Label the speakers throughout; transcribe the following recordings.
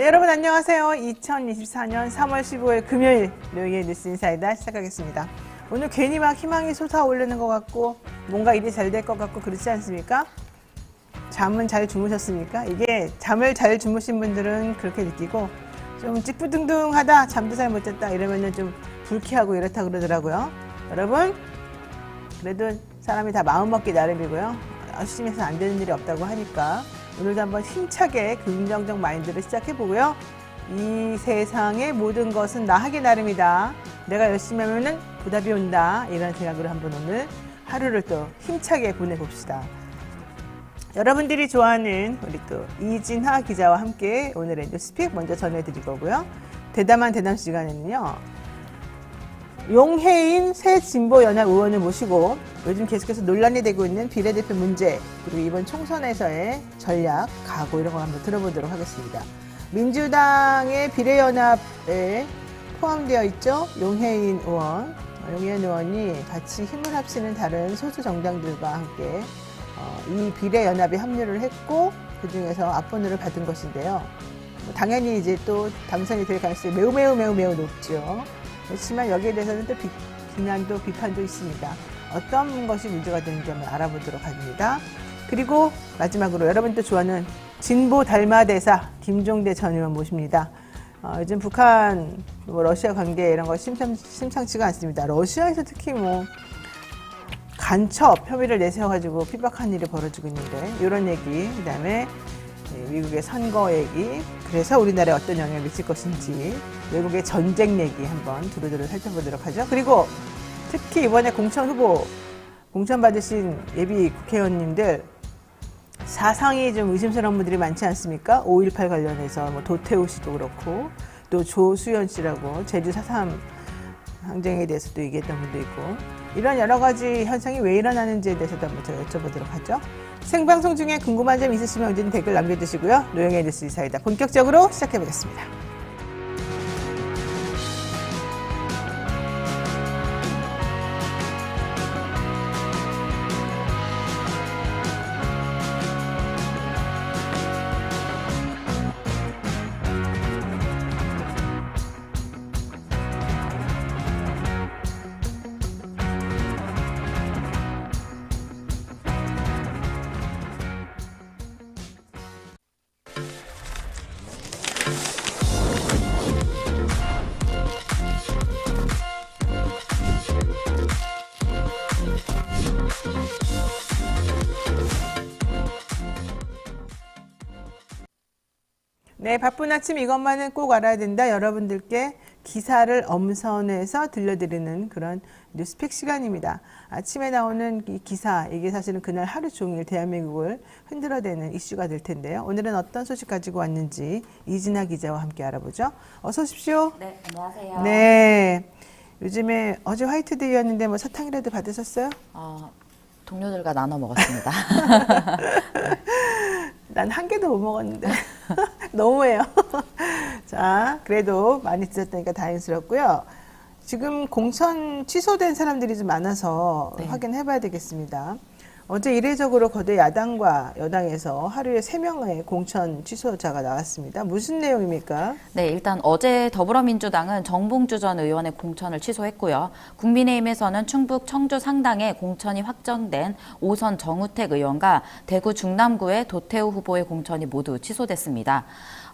Speaker 1: 네, 여러분 안녕하세요. 2024년 3월 15일 금요일 노영의 뉴스 인사이다 시작하겠습니다. 오늘 괜히 막 희망이 솟아오르는 것 같고 뭔가 일이 잘 될 것 같고 그렇지 않습니까? 잠은 잘 주무셨습니까? 이게 잠을 잘 주무신 분들은 그렇게 느끼고 좀 찌뿌둥둥하다, 잠도 잘 못 잤다 이러면은 좀 불쾌하고 이렇다 그러더라고요. 여러분 그래도 사람이 다 마음 먹기 나름이고요. 열심히 해서 안 되는 일이 없다고 하니까 오늘도 한번 힘차게 긍정적 마인드를 시작해보고요. 이 세상의 모든 것은 나 하기 나름이다. 내가 열심히 하면은 보답이 온다. 이런 생각으로 한번 오늘 하루를 또 힘차게 보내봅시다. 여러분들이 좋아하는 우리 또 이진하 기자와 함께 오늘의 뉴스픽 먼저 전해드릴 거고요. 대담한 대담 시간에는요. 용해인 새 진보연합 의원을 모시고 요즘 계속해서 논란이 되고 있는 비례대표 문제 그리고 이번 총선에서의 전략, 각오 이런 거 한번 들어보도록 하겠습니다. 민주당의 비례연합에 포함되어 있죠. 용해인 의원, 용해인 의원이 같이 힘을 합치는 다른 소수 정당들과 함께 이 비례연합에 합류를 했고 그중에서 압권을 받은 것인데요. 당연히 이제 또 당선이 될 가능성이 매우 높죠. 그렇지만 여기에 대해서는 또 비난도 비판도 있습니다. 어떤 것이 문제가 되는지 한번 알아보도록 합니다. 그리고 마지막으로 여러분도 좋아하는 진보 달마대사 김종대 전 의원 모십니다. 요즘 북한 러시아 관계 이런 거 심상치가 않습니다. 러시아에서 특히 간첩 혐의를 내세워가지고 핍박한 일이 벌어지고 있는데 이런 얘기, 그다음에 미국의 선거 얘기, 그래서 우리나라에 어떤 영향을 미칠 것인지 외국의 전쟁 얘기 한번 두루두루 살펴보도록 하죠. 그리고 특히 이번에 공천 후보 공천 받으신 예비 국회의원님들 사상이 좀 의심스러운 분들이 많지 않습니까? 5.18 관련해서 도태우 씨도 그렇고 또 조수연 씨라고 제주 4.3 항쟁에 대해서도 얘기했던 분도 있고 이런 여러 가지 현상이 왜 일어나는지에 대해서도 한번 제가 여쭤보도록 하죠. 생방송 중에 궁금한 점 있으시면 언제든 댓글 남겨주시고요. 노영의 뉴스 이사이다 본격적으로 시작해보겠습니다. 네, 바쁜 아침 이것만은 꼭 알아야 된다. 여러분들께 기사를 엄선해서 들려드리는 그런 뉴스픽 시간입니다. 아침에 나오는 이 기사, 이게 사실은 그날 하루 종일 대한민국을 흔들어대는 이슈가 될 텐데요. 오늘은 어떤 소식 가지고 왔는지 이진아 기자와 함께 알아보죠. 어서 오십시오.
Speaker 2: 네, 안녕하세요.
Speaker 1: 네, 요즘에 어제 화이트데이였는데 사탕이라도 받으셨어요?
Speaker 2: 동료들과 나눠 먹었습니다.
Speaker 1: 난 한 개도 못 먹었는데 너무해요. 자, 그래도 많이 드셨다니까 다행스럽고요. 지금 공천 취소된 사람들이 좀 많아서
Speaker 2: 네.
Speaker 1: 확인해봐야 되겠습니다. 어제 이례적으로 거대 야당과 여당에서 하루에 3명의 공천 취소자가 나왔습니다. 무슨 내용입니까?
Speaker 2: 네, 일단 어제 더불어민주당은 정봉주 전 의원의 공천을 취소했고요. 국민의힘에서는 충북 청주 상당에 공천이 확정된 5선 정우택 의원과 대구 중남구의 도태우 후보의 공천이 모두 취소됐습니다.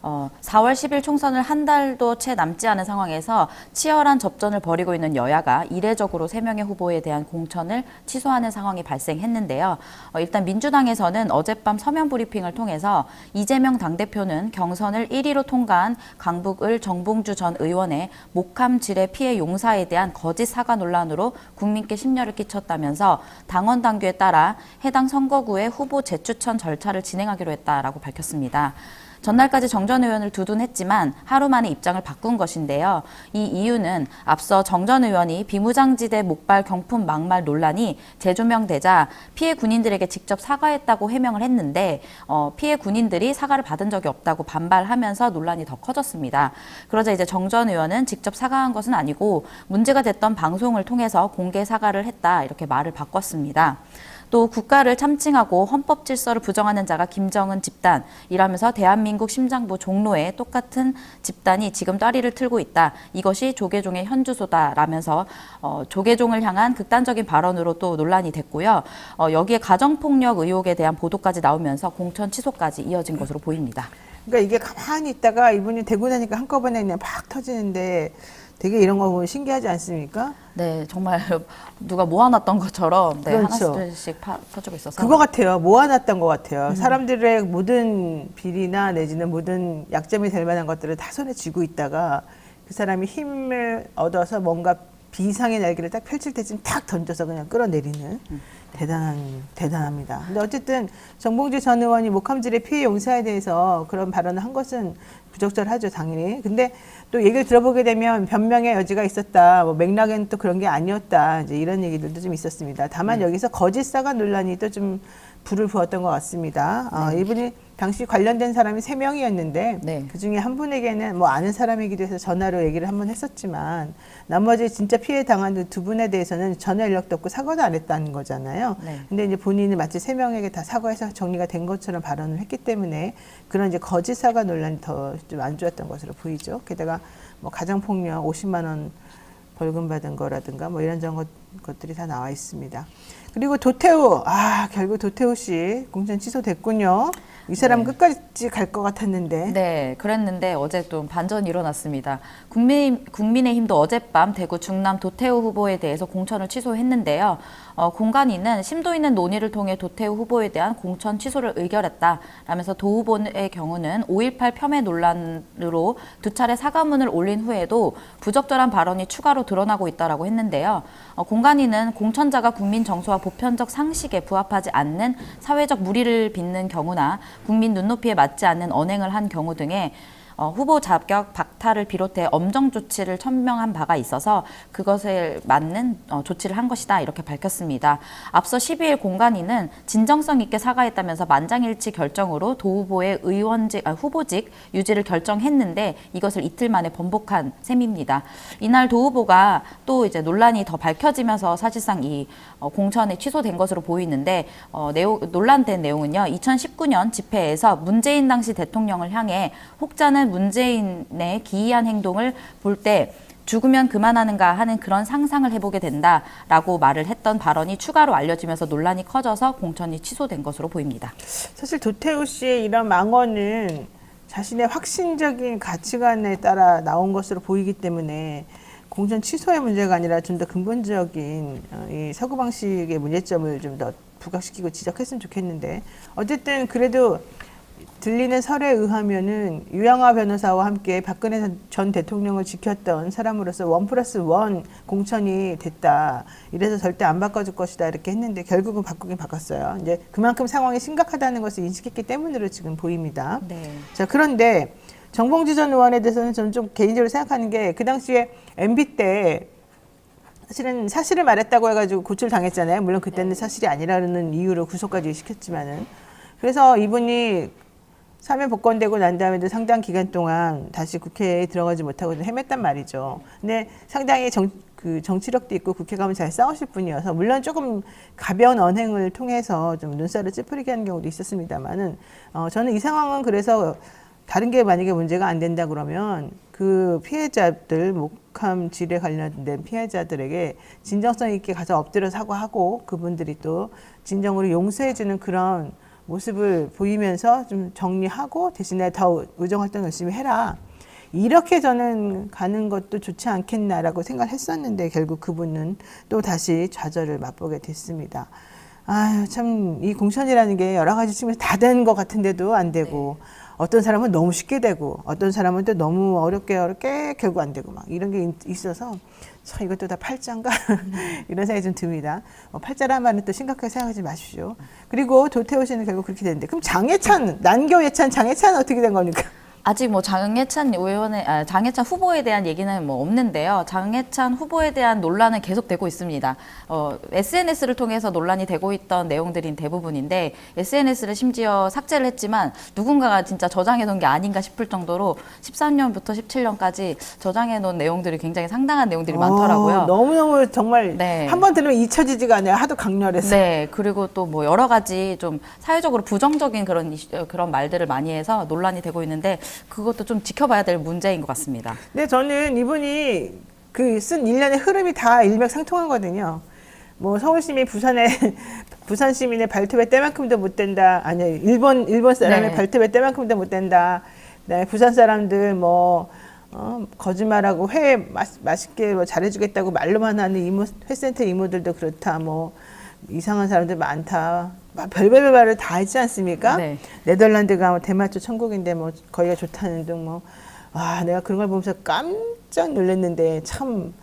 Speaker 2: 4월 10일 총선을 한 달도 채 남지 않은 상황에서 치열한 접전을 벌이고 있는 여야가 이례적으로 3명의 후보에 대한 공천을 취소하는 상황이 발생했는데요. 일단 민주당에서는 어젯밤 서면 브리핑을 통해서 이재명 당대표는 경선을 1위로 통과한 강북을 정봉주 전 의원의 목함 지뢰 피해 용사에 대한 거짓 사과 논란으로 국민께 심려를 끼쳤다면서 당원 당규에 따라 해당 선거구의 후보 재추천 절차를 진행하기로 했다라고 밝혔습니다. 전날까지 정 전 의원을 두둔했지만 하루 만에 입장을 바꾼 것인데요. 이 이유는 앞서 정 전 의원이 비무장지대 목발 경품 막말 논란이 재조명되자 피해 군인들에게 직접 사과했다고 해명을 했는데 피해 군인들이 사과를 받은 적이 없다고 반발하면서 논란이 더 커졌습니다. 그러자 이제 정 전 의원은 직접 사과한 것은 아니고 문제가 됐던 방송을 통해서 공개 사과를 했다 이렇게 말을 바꿨습니다. 또 국가를 참칭하고 헌법 질서를 부정하는 자가 김정은 집단이라면서 대한민국 심장부 종로에 똑같은 집단이 지금 따리를 틀고 있다. 이것이 조계종의 현주소다라면서 조계종을 향한 극단적인 발언으로 또 논란이 됐고요. 여기에 가정폭력 의혹에 대한 보도까지 나오면서 공천 취소까지 이어진 것으로 보입니다.
Speaker 1: 그러니까 이게 가만히 있다가 이분이 되고 나니까 한꺼번에 그냥 팍 터지는데 되게 이런 거 보면 신기하지 않습니까?
Speaker 2: 네, 정말 누가 모아놨던 것처럼 네,
Speaker 1: 그렇죠.
Speaker 2: 하나씩 터지고 있어서.
Speaker 1: 그거 같아요. 모아놨던 것 같아요. 사람들의 모든 비리나 내지는 모든 약점이 될 만한 것들을 다 손에 쥐고 있다가 그 사람이 힘을 얻어서 뭔가 비상의 날개를 딱 펼칠 때쯤 탁 던져서 그냥 끌어내리는 대단합니다. 근데 어쨌든 정봉주 전 의원이 목함질의 피해 용사에 대해서 그런 발언을 한 것은 부적절하죠, 당연히. 근데 또 얘기를 들어보게 되면 변명의 여지가 있었다. 뭐 맥락에는 또 그런 게 아니었다. 이제 이런 얘기들도 좀 있었습니다. 다만 여기서 거짓 사과 논란이 또 좀 불을 부었던 것 같습니다. 이분이 당시 관련된 사람이 3명이었는데
Speaker 2: 네.
Speaker 1: 그중에 한 분에게는 뭐 아는 사람이기도 해서 전화로 얘기를 한번 했었지만 나머지 진짜 피해 당한 그 2분에 대해서는 전화 연락도 없고 사과도 안 했다는 거잖아요.
Speaker 2: 네.
Speaker 1: 근데 이제 본인은 마치 3명에게 다 사과해서 정리가 된 것처럼 발언을 했기 때문에 그런 이제 거짓 사과 논란이 더 좀 안 좋았던 것으로 보이죠. 게다가 뭐 가정폭력 50만 원 벌금 받은 거라든가 뭐 이런저런 것들이 다 나와 있습니다. 그리고 도태우, 결국 도태우 씨 공천 취소됐군요. 이 사람은
Speaker 2: 네.
Speaker 1: 끝까지 갈 것 같았는데.
Speaker 2: 네, 그랬는데 어제 또 반전이 일어났습니다. 국민의힘도 어젯밤 대구 중남 도태우 후보에 대해서 공천을 취소했는데요. 공관위는 심도 있는 논의를 통해 도태우 후보에 대한 공천 취소를 의결했다라면서 도 후보의 경우는 5.18 폄훼 논란으로 2차례 사과문을 올린 후에도 부적절한 발언이 추가로 드러나고 있다라고 했는데요. 공관위는 공천자가 국민 정서와 보편적 상식에 부합하지 않는 사회적 무리를 빚는 경우나 국민 눈높이에 맞지 않는 언행을 한 경우 등에 후보 자격 박탈을 비롯해 엄정 조치를 천명한 바가 있어서 그것에 맞는 조치를 한 것이다 이렇게 밝혔습니다. 앞서 12일 공관위는 진정성 있게 사과했다면서 만장일치 결정으로 도 후보의 후보직 유지를 결정했는데 이것을 이틀 만에 번복한 셈입니다. 이날 도 후보가 또 이제 논란이 더 밝혀지면서 사실상 이 공천이 취소된 것으로 보이는데 논란된 내용은요. 2019년 집회에서 문재인 당시 대통령을 향해 혹자는 문재인의 기이한 행동을 볼 때 죽으면 그만하는가 하는 그런 상상을 해보게 된다라고 말을 했던 발언이 추가로 알려지면서 논란이 커져서 공천이 취소된 것으로 보입니다.
Speaker 1: 사실 도태우 씨의 이런 망언은 자신의 확신적인 가치관에 따라 나온 것으로 보이기 때문에 공천 취소의 문제가 아니라 좀 더 근본적인 이 사고방식의 문제점을 좀 더 부각시키고 지적했으면 좋겠는데 어쨌든 그래도 들리는 설에 의하면은 유영하 변호사와 함께 박근혜 전 대통령을 지켰던 사람으로서 1+1 공천이 됐다. 이래서 절대 안 바꿔줄 것이다. 이렇게 했는데 결국은 바꾸긴 바꿨어요. 이제 그만큼 상황이 심각하다는 것을 인식했기 때문으로 지금 보입니다.
Speaker 2: 네.
Speaker 1: 자, 그런데 정봉주 전 의원에 대해서는 저는 좀 개인적으로 생각하는 게 그 당시에 MB 때 사실을 말했다고 해가지고 고출당했잖아요. 물론 그때는 사실이 아니라는 이유로 구속까지 시켰지만은. 그래서 이분이 사면 복권되고 난 다음에도 상당 기간 동안 다시 국회에 들어가지 못하고 헤맸단 말이죠. 근데 상당히 정치력도 있고 국회 가면 잘 싸우실 분이어서 물론 조금 가벼운 언행을 통해서 좀 눈살을 찌푸리게 하는 경우도 있었습니다만은 저는 이 상황은 그래서 다른 게 만약에 문제가 안 된다 그러면 그 피해자들 목함 질에 관련된 피해자들에게 진정성 있게 가서 엎드려 사과하고 그분들이 또 진정으로 용서해주는 그런 모습을 보이면서 좀 정리하고 대신에 더 의정활동 열심히 해라. 이렇게 저는 가는 것도 좋지 않겠나라고 생각을 했었는데 결국 그분은 또 다시 좌절을 맛보게 됐습니다. 아유, 참, 이 공천이라는 게 여러 가지 측면에서 다 된 것 같은데도 안 되고, 어떤 사람은 너무 쉽게 되고, 어떤 사람은 또 너무 어렵게 결국 안 되고, 막 이런 게 있어서, 참, 이것도 다 팔자인가? 이런 생각이 좀 듭니다. 팔자란 말은 또 심각하게 생각하지 마십시오. 그리고 도태우 씨는 결국 그렇게 됐는데, 그럼 난교 예찬, 장예찬은 어떻게 된 겁니까?
Speaker 2: 아직 뭐 장해찬 장해찬 후보에 대한 얘기는 뭐 없는데요. 장해찬 후보에 대한 논란은 계속되고 있습니다. SNS를 통해서 논란이 되고 있던 내용들인 대부분인데 SNS를 심지어 삭제를 했지만 누군가가 진짜 저장해 놓은 게 아닌가 싶을 정도로 13년부터 17년까지 저장해 놓은 내용들이 굉장히 상당한 내용들이 많더라고요.
Speaker 1: 너무너무 정말
Speaker 2: 네.
Speaker 1: 한 번 들으면 잊혀지지가 않아요. 하도 강렬해서.
Speaker 2: 네, 그리고 또 뭐 여러 가지 좀 사회적으로 부정적인 그런 말들을 많이 해서 논란이 되고 있는데 그것도 좀 지켜봐야 될 문제인 것 같습니다.
Speaker 1: 근데 저는 이분이 그 쓴 일련의 흐름이 다 일맥상통하거든요. 뭐 서울시민 부산 시민의 발톱에 때만큼도 못 된다. 아니 일본 사람의
Speaker 2: 네.
Speaker 1: 발톱에 때만큼도 못 된다. 그다음에 부산 사람들 뭐 거짓말하고 회 맛있게 뭐 잘해주겠다고 말로만 하는 회센터 이모들도 그렇다. 뭐 이상한 사람들 많다. 막 별별 말을 다 했지 않습니까?
Speaker 2: 네.
Speaker 1: 네덜란드가 뭐 대마초 천국인데 뭐 거기가 좋다는 등 뭐 내가 그런 걸 보면서 깜짝 놀랐는데 참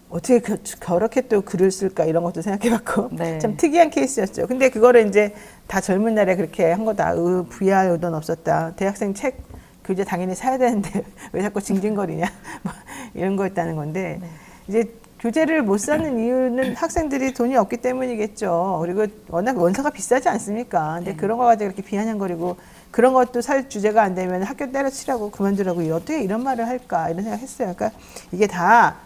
Speaker 1: 어떻게 저렇게 또 글을 쓸까 이런 것도 생각해봤고
Speaker 2: 네.
Speaker 1: 참 특이한 케이스였죠. 근데 그거를 이제 다 젊은 날에 그렇게 한 거다. 부여할 의도는 없었다. 대학생 책 교재 당연히 사야 되는데 왜 자꾸 징징거리냐 뭐 이런 거였다는 건데
Speaker 2: 네.
Speaker 1: 이제 교재를 못 사는 이유는 학생들이 돈이 없기 때문이겠죠. 그리고 워낙 원서가 비싸지 않습니까? 근데
Speaker 2: 네.
Speaker 1: 그런 거 가지고 이렇게 비아냥거리고 그런 것도 살 주제가 안 되면 학교 때려치라고 그만두라고 어떻게 이런 말을 할까 이런 생각했어요. 그러니까 이게 다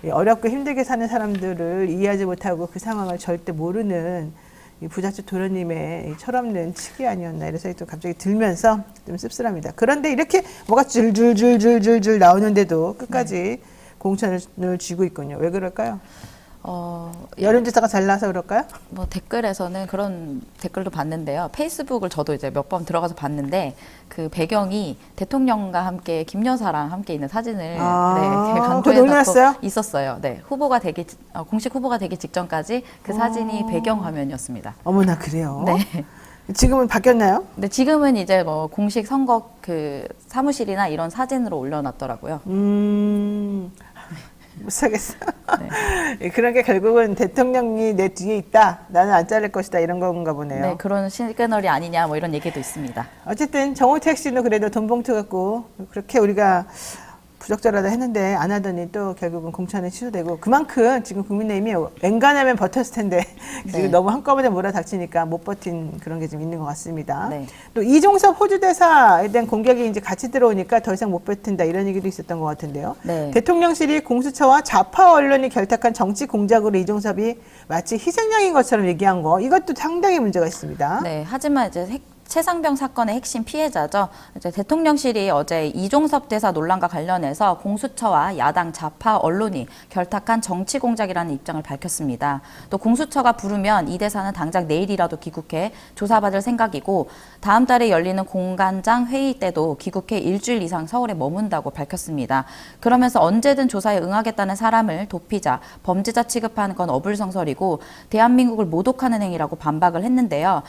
Speaker 1: 어렵고 힘들게 사는 사람들을 이해하지 못하고 그 상황을 절대 모르는 이 부잣집 도련님의 이 철없는 치기 아니었나 이런 생각이 또 갑자기 들면서 좀 씁쓸합니다. 그런데 이렇게 뭐가 줄줄줄줄줄줄 나오는데도 끝까지 공천을 쥐고 있군요. 왜 그럴까요? 여론조사가 잘 나서 그럴까요?
Speaker 2: 뭐 댓글에서는 그런 댓글도 봤는데요. 페이스북을 저도 이제 몇 번 들어가서 봤는데 그 배경이 대통령과 함께 김 여사랑 함께 있는 사진을
Speaker 1: 그거 놀랐어요?
Speaker 2: 있었어요. 네, 공식 후보가 되기 직전까지 그 사진이 배경 화면이었습니다.
Speaker 1: 어머나 그래요.
Speaker 2: 네.
Speaker 1: 지금은 바뀌었나요?
Speaker 2: 네, 지금은 이제 뭐 공식 선거 그 사무실이나 이런 사진으로 올려놨더라고요.
Speaker 1: 못 사겠어.
Speaker 2: 네.
Speaker 1: 그런 게 결국은 대통령이 내 뒤에 있다. 나는 안 자를 것이다. 이런 건가 보네요.
Speaker 2: 네, 그런 시그널이 아니냐 뭐 이런 얘기도 있습니다.
Speaker 1: 어쨌든 정우택 씨는 그래도 돈 봉투 갖고 그렇게 우리가 부적절하다 했는데 안 하더니 또 결국은 공천이 취소되고 그만큼 지금 국민의힘이 웬간하면 버텼을 텐데 지금
Speaker 2: 네.
Speaker 1: 너무 한꺼번에 몰아닥치니까 못 버틴 그런 게 좀 있는 것 같습니다.
Speaker 2: 네.
Speaker 1: 또 이종섭 호주 대사에 대한 공격이 이제 같이 들어오니까 더 이상 못 버틴다 이런 얘기도 있었던 것 같은데요.
Speaker 2: 네.
Speaker 1: 대통령실이 공수처와 좌파 언론이 결탁한 정치 공작으로 이종섭이 마치 희생양인 것처럼 얘기한 거 이것도 상당히 문제가 있습니다.
Speaker 2: 네, 하지만 이제 최상병 사건의 핵심 피해자죠. 이제 대통령실이 어제 이종섭 대사 논란과 관련해서 공수처와 야당 좌파 언론이 결탁한 정치 공작이라는 입장을 밝혔습니다. 또 공수처가 부르면 이 대사는 당장 내일이라도 귀국해 조사받을 생각이고 다음 달에 열리는 공관장 회의 때도 귀국해 일주일 이상 서울에 머문다고 밝혔습니다. 그러면서 언제든 조사에 응하겠다는 사람을 도피자, 범죄자 취급하는 건 어불성설이고 대한민국을 모독하는 행위라고 반박을 했는데요.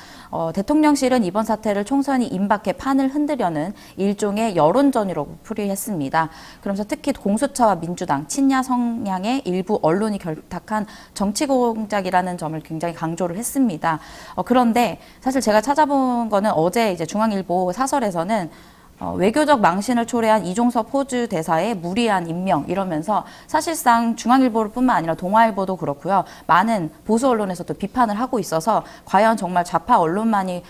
Speaker 2: 대통령실은 이번 사태를 총선이 임박해 판을 흔들려는 일종의 여론전이라고 풀이했습니다. 그러면서 특히 공수처와 민주당, 친야 성향의 일부 언론이 결탁한 정치 공작이라는 점을 굉장히 강조를 했습니다. 그런데 사실 제가 찾아본 거는 어제 이제 중앙일보 사설에서는 외교적 망신을 초래한 이종섭 호주 대사의 무리한 임명 이러면서 사실상 중앙일보뿐만 아니라 동아일보도 그렇고요. 많은 보수 언론에서도 비판을 하고 있어서 과연 정말 좌파 언론만이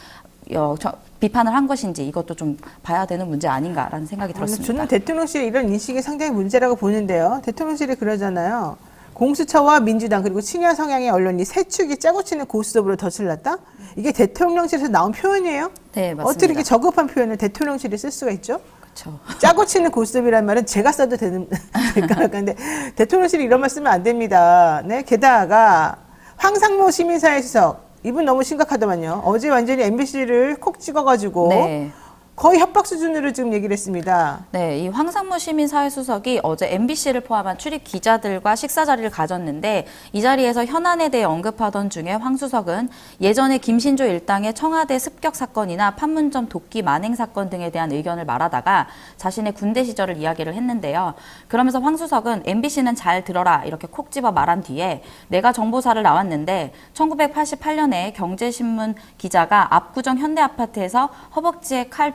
Speaker 2: 비판을 한 것인지 이것도 좀 봐야 되는 문제 아닌가라는 생각이 들었습니다.
Speaker 1: 저는 대통령실의 이런 인식이 상당히 문제라고 보는데요. 대통령실이 그러잖아요. 공수처와 민주당 그리고 친야 성향의 언론이 세 축이 짜고 치는 고스톱으로 덫을 놨다? 이게 대통령실에서 나온 표현이에요?
Speaker 2: 네, 맞습니다.
Speaker 1: 어떻게 이렇게 저급한 표현을 대통령실이 쓸 수가 있죠?
Speaker 2: 그렇죠.
Speaker 1: 짜고 치는 고스톱이란 말은 제가 써도 될까요? 근데 대통령실이 이런 말 쓰면 안 됩니다. 네, 게다가 황상무 시민사회 수석 이분 너무 심각하더만요. 어제 완전히 MBC를 콕 찍어가지고
Speaker 2: 네.
Speaker 1: 거의 협박 수준으로 지금 얘기를 했습니다.
Speaker 2: 네, 이 황상무 시민사회수석이 어제 MBC를 포함한 출입 기자들과 식사 자리를 가졌는데 이 자리에서 현안에 대해 언급하던 중에 황 수석은 예전에 김신조 일당의 청와대 습격 사건이나 판문점 도끼 만행 사건 등에 대한 의견을 말하다가 자신의 군대 시절을 이야기를 했는데요. 그러면서 황 수석은 MBC는 잘 들어라 이렇게 콕 집어 말한 뒤에 내가 정보사를 나왔는데 1988년에 경제신문 기자가 압구정 현대아파트에서 허벅지에 칼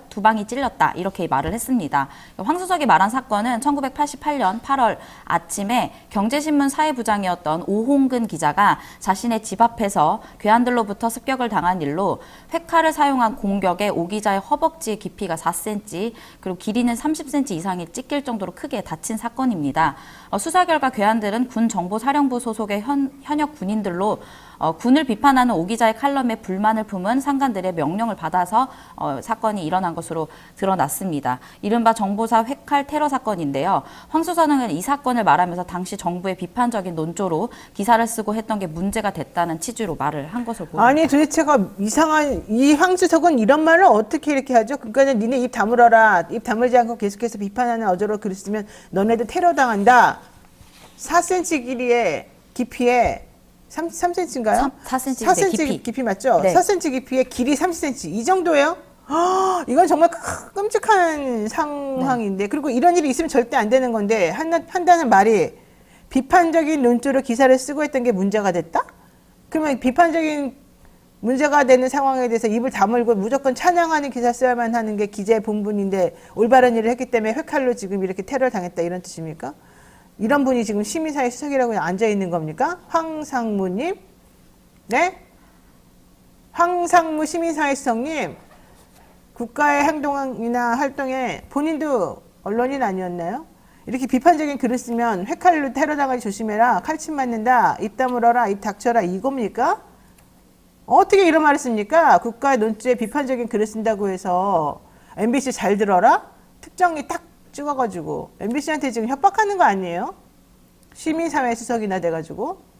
Speaker 2: 두 방이 찔렸다 이렇게 말을 했습니다. 황수석이 말한 사건은 1988년 8월 아침에 경제신문 사회부장이었던 오홍근 기자가 자신의 집 앞에서 괴한들로부터 습격을 당한 일로 회칼을 사용한 공격에 오 기자의 허벅지의 깊이가 4cm 그리고 길이는 30cm 이상이 찢길 정도로 크게 다친 사건입니다. 수사 결과 괴한들은 군정보사령부 소속의 현역 군인들로 군을 비판하는 오 기자의 칼럼에 불만을 품은 상관들의 명령을 받아서 사건이 일어난 것으로 드러났습니다. 이른바 정보사 회칼 테러 사건인데요. 황수선은 이 사건을 말하면서 당시 정부의 비판적인 논조로 기사를 쓰고 했던 게 문제가 됐다는 취지로 말을 한 것으로 보입니다.
Speaker 1: 아니 도대체가 이상한 이 황수석은 이런 말을 어떻게 이렇게 하죠? 그러니까 니네 입 다물어라. 입 다물지 않고 계속해서 비판하는 어조로 글을 쓰면 너네들 테러 당한다. 4cm 길이의 깊이에 3cm인가요?
Speaker 2: 4cm
Speaker 1: 깊이 맞죠?
Speaker 2: 네.
Speaker 1: 4cm 깊이에 길이 30cm 이 정도예요? 이건 정말 끔찍한 상황인데 그리고 이런 일이 있으면 절대 안 되는 건데 한다는 말이 비판적인 논조로 기사를 쓰고 했던 게 문제가 됐다? 그러면 비판적인 문제가 되는 상황에 대해서 입을 다물고 무조건 찬양하는 기사 써야만 하는 게 기자의 본분인데 올바른 일을 했기 때문에 회칼로 지금 이렇게 테러를 당했다 이런 뜻입니까? 이런 분이 지금 시민사회 수석이라고 앉아 있는 겁니까? 황상무님? 네? 황상무 시민사회 수석님, 국가의 행동이나 활동에 본인도 언론인 아니었나요? 이렇게 비판적인 글을 쓰면 회칼로 테러 당하기 조심해라, 칼침 맞는다, 입 다물어라, 입 닥쳐라 이겁니까? 어떻게 이런 말을 씁니까? 국가의 논조에 비판적인 글을 쓴다고 해서 MBC 잘 들어라? 특정이 딱 찍어가지고 MBC한테 지금 협박하는 거 아니에요? 시민사회 수석이나 돼가지고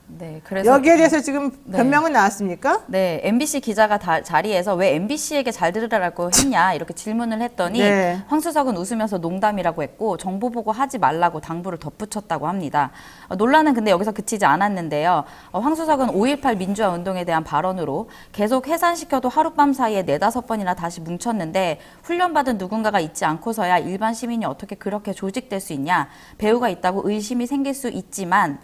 Speaker 2: 네, 그래서
Speaker 1: 여기에 대해서 지금 변명은 나왔습니까?
Speaker 2: 네, MBC 기자가 자리에서 왜 MBC에게 잘 들으라고 했냐 이렇게 질문을 했더니
Speaker 1: 네.
Speaker 2: 황수석은 웃으면서 농담이라고 했고 정보 보고 하지 말라고 당부를 덧붙였다고 합니다. 논란은 근데 여기서 그치지 않았는데요. 황수석은 5.18 민주화 운동에 대한 발언으로 계속 해산시켜도 하룻밤 사이에 4-5번이나 다시 뭉쳤는데 훈련받은 누군가가 있지 않고서야 일반 시민이 어떻게 그렇게 조직될 수 있냐. 배후가 있다고 의심이 생길 수 있지만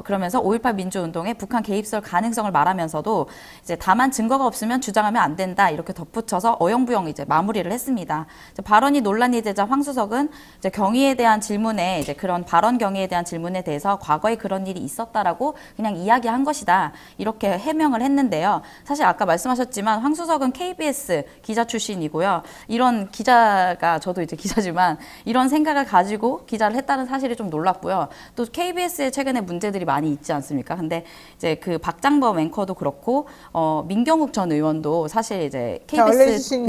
Speaker 2: 그러면서 5.18 민주운동에 북한 개입설 가능성을 말하면서도 이제 다만 증거가 없으면 주장하면 안 된다 이렇게 덧붙여서 어영부영 이제 마무리를 했습니다. 이제 발언이 논란이 되자 황수석은 이제 경위에 대한 질문에 이제 그런 발언 경위에 대한 질문에 대해서 과거에 그런 일이 있었다라고 그냥 이야기한 것이다 이렇게 해명을 했는데요. 사실 아까 말씀하셨지만 황수석은 KBS 기자 출신이고요. 이런 기자가 저도 이제 기자지만 이런 생각을 가지고 기자를 했다는 사실이 좀 놀랍고요. 또 KBS에 최근에 문제들이 많이 있지 않습니까? 근데 이제 그 박장범 앵커도 그렇고 민경욱 전 의원도 사실 이제 KBS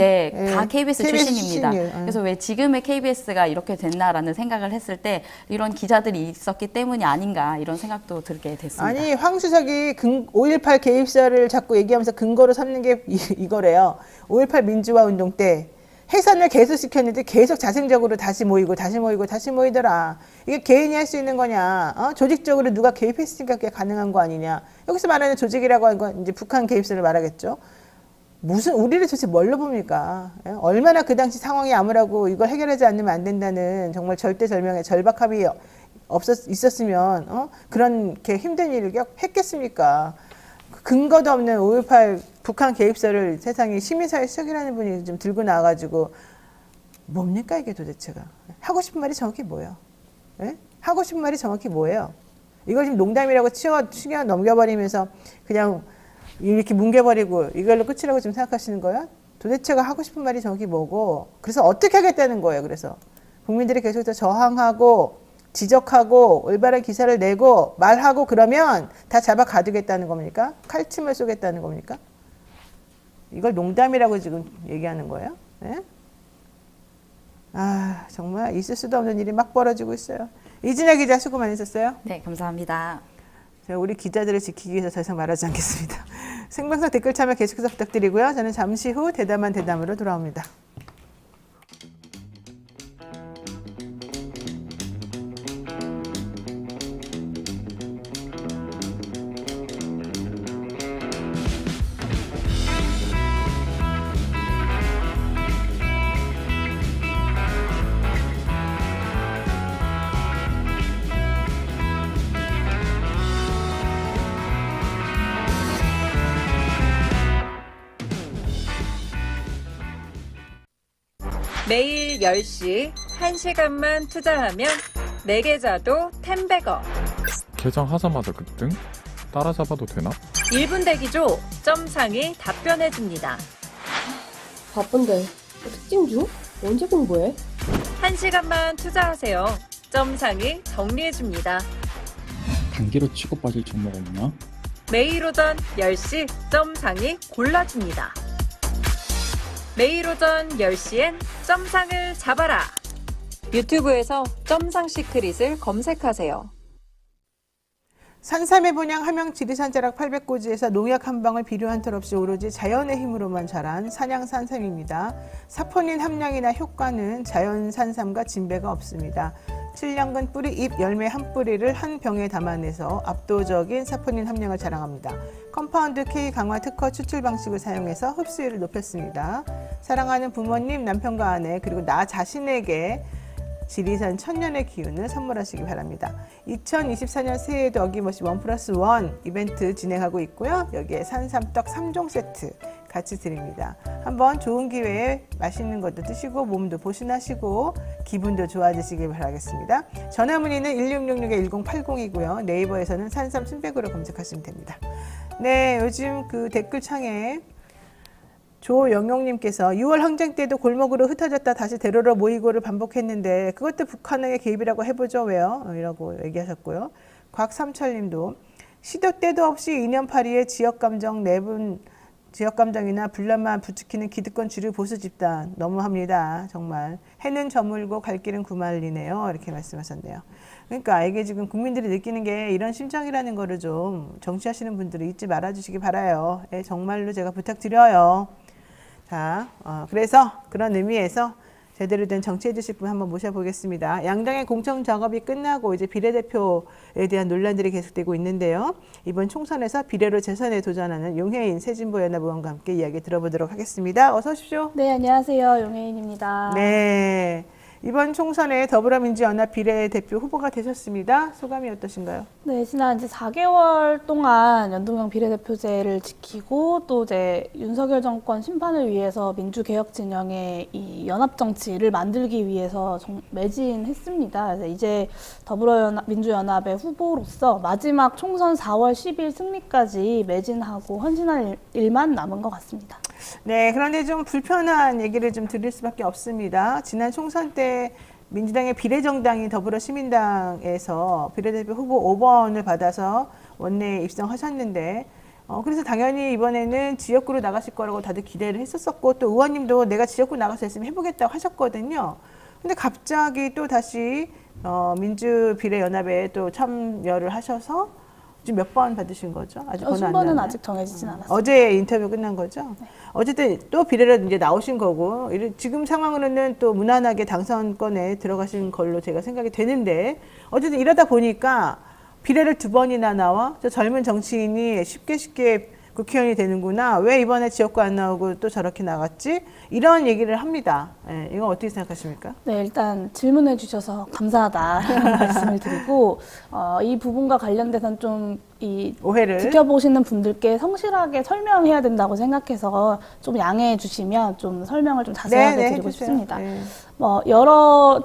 Speaker 2: 다 KBS 출신입니다. 그래서 왜 지금의 KBS가 이렇게 됐나라는 생각을 했을 때 이런 기자들이 있었기 때문이 아닌가 이런 생각도 들게 됐습니다.
Speaker 1: 아니 황수석이 5.18 개입설을 자꾸 얘기하면서 근거로 삼는 게 이거래요. 5.18 민주화 운동 때 해산을 계속 시켰는데 계속 자생적으로 다시 모이더라. 이게 개인이 할 수 있는 거냐? 조직적으로 누가 개입했으니까 그게 가능한 거 아니냐? 여기서 말하는 조직이라고 하는 건 이제 북한 개입설을 말하겠죠. 무슨 우리를 도대체 뭘로 봅니까? 얼마나 그 당시 상황이 암울하고 이걸 해결하지 않으면 안 된다는 정말 절대절명의 절박함이 있었으면 그렇게 힘든 일을 했겠습니까? 근거도 없는 5.18 북한 개입설을 세상에 시민사회 수석이라는 분이 좀 들고 나와가지고 뭡니까 이게 도대체가? 하고 싶은 말이 정확히 뭐예요? 예? 하고 싶은 말이 정확히 뭐예요? 이걸 지금 농담이라고 치겨 넘겨버리면서 그냥 이렇게 뭉개버리고 이걸로 끝이라고 지금 생각하시는 거예요? 도대체가 하고 싶은 말이 정확히 뭐고 그래서 어떻게 하겠다는 거예요? 그래서 국민들이 계속해서 저항하고 지적하고 올바른 기사를 내고 말하고 그러면 다 잡아 가두겠다는 겁니까? 칼침을 쏘겠다는 겁니까? 이걸 농담이라고 지금 얘기하는 거예요? 네? 아 정말 있을 수도 없는 일이 막 벌어지고 있어요. 이진아 기자 수고 많으셨어요.
Speaker 2: 네, 감사합니다.
Speaker 1: 제가 우리 기자들을 지키기 위해서 더 이상 말하지 않겠습니다. 생방송 댓글 참여 계속해서 부탁드리고요. 저는 잠시 후 대담한 대담으로 돌아옵니다.
Speaker 3: 매일 10시 1시간만 투자하면 내 계좌도 10배거.
Speaker 4: 개장하자마자 급등? 따라잡아도 되나?
Speaker 3: 1분 대기조 점상이 답변해줍니다.
Speaker 5: 바쁜데 특징 중? 언제 공부해?
Speaker 3: 1시간만 투자하세요. 점상이 정리해줍니다.
Speaker 6: 단기로 치고 빠질 종목 없나?
Speaker 3: 매일 오전 10시 점상이 골라줍니다. 매일 오전 10시엔 점상을 잡아라. 유튜브에서 점상 시크릿을 검색하세요.
Speaker 1: 산삼의 본향 함양 지리산 자락 800고지에서 농약 한 방울 비료한 털 없이 오로지 자연의 힘으로만 자란 산양 산삼입니다. 사포닌 함량이나 효과는 자연 산삼과 진배가 없습니다. 7년근 뿌리, 잎, 열매 한 뿌리를 한 병에 담아내서 압도적인 사포닌 함량을 자랑합니다. 컴파운드 K 강화 특허 추출 방식을 사용해서 흡수율을 높였습니다. 사랑하는 부모님, 남편과 아내, 그리고 나 자신에게 지리산 천년의 기운을 선물하시기 바랍니다. 2024년 새해에도 어김없이 1+1 이벤트 진행하고 있고요. 여기에 산삼떡 3종 세트 같이 드립니다. 한번 좋은 기회에 맛있는 것도 드시고 몸도 보신하시고 기분도 좋아지시길 바라겠습니다. 전화 문의는 1666-1080이고요. 네이버에서는 산삼 순백으로 검색하시면 됩니다. 네, 요즘 그 댓글창에 조영용님께서 6월 항쟁 때도 골목으로 흩어졌다 다시 대로로 모이고를 반복했는데 그것도 북한의 개입이라고 해보죠. 왜요? 이라고 얘기하셨고요. 곽삼철님도 시도 때도 없이 2년파리의 지역감정이나 분란만 부추기는 기득권 주류 보수 집단 너무합니다. 정말 해는 저물고 갈 길은 구말리네요. 이렇게 말씀하셨네요. 그러니까 이게 지금 국민들이 느끼는 게 이런 심정이라는 거를 좀 정치하시는 분들이 잊지 말아주시기 바라요. 예, 정말로 제가 부탁드려요. 자, 그래서 그런 의미에서 제대로 된 정치해 주실 분 한번 모셔보겠습니다. 양당의 공천 작업이 끝나고 이제 비례대표에 대한 논란들이 계속되고 있는데요. 이번 총선에서 비례로 재선에 도전하는 용해인 새진보연합 의원과 함께 이야기 들어보도록 하겠습니다. 어서 오십시오.
Speaker 7: 네, 안녕하세요. 용혜인입니다.
Speaker 1: 네. 이번 총선에 더불어민주연합 비례대표 후보가 되셨습니다. 소감이 어떠신가요?
Speaker 7: 네, 지난 이제 4개월 동안 연동형 비례대표제를 지키고 또 이제 윤석열 정권 심판을 위해서 민주개혁 진영의 이 연합 정치를 만들기 위해서 매진했습니다. 그래서 이제 민주연합의 후보로서 마지막 총선 4월 10일 승리까지 매진하고 헌신할 일만 남은 것 같습니다.
Speaker 1: 네, 그런데 좀 불편한 얘기를 좀 드릴 수밖에 없습니다. 지난 총선 때 민주당의 비례정당인 더불어시민당에서 비례대표 후보 5번을 받아서 원내에 입성하셨는데 그래서 당연히 이번에는 지역구로 나가실 거라고 다들 기대를 했었었고 또 의원님도 내가 지역구 나가서 열심히 해보겠다고 하셨거든요. 근데 갑자기 또 다시 민주비례연합에 또 참여를 하셔서 지금 몇 번 받으신 거죠? 아직 번호 안
Speaker 7: 순번은
Speaker 1: 나왔나요?
Speaker 7: 아직 정해지진 않았습니다.
Speaker 1: 어제 인터뷰 끝난 거죠? 네. 어쨌든 또 비례로 이제 나오신 거고 지금 상황으로는 또 무난하게 당선권에 들어가신 걸로 제가 생각이 되는데 어쨌든 이러다 보니까 비례를 2번이나 나와 저 젊은 정치인이 쉽게 국회의원이 되는구나. 왜 이번에 지역구 안 나오고 또 저렇게 나갔지? 이런 얘기를 합니다. 네, 이건 어떻게 생각하십니까?
Speaker 7: 네, 일단 질문해 주셔서 감사하다는 말씀을 드리고 이 부분과 관련돼서는 좀
Speaker 1: 오해를
Speaker 7: 지켜보시는 분들께 성실하게 설명해야 된다고 생각해서 좀 양해해 주시면 좀 설명을 좀 자세하게 드리고 싶습니다.
Speaker 1: 네.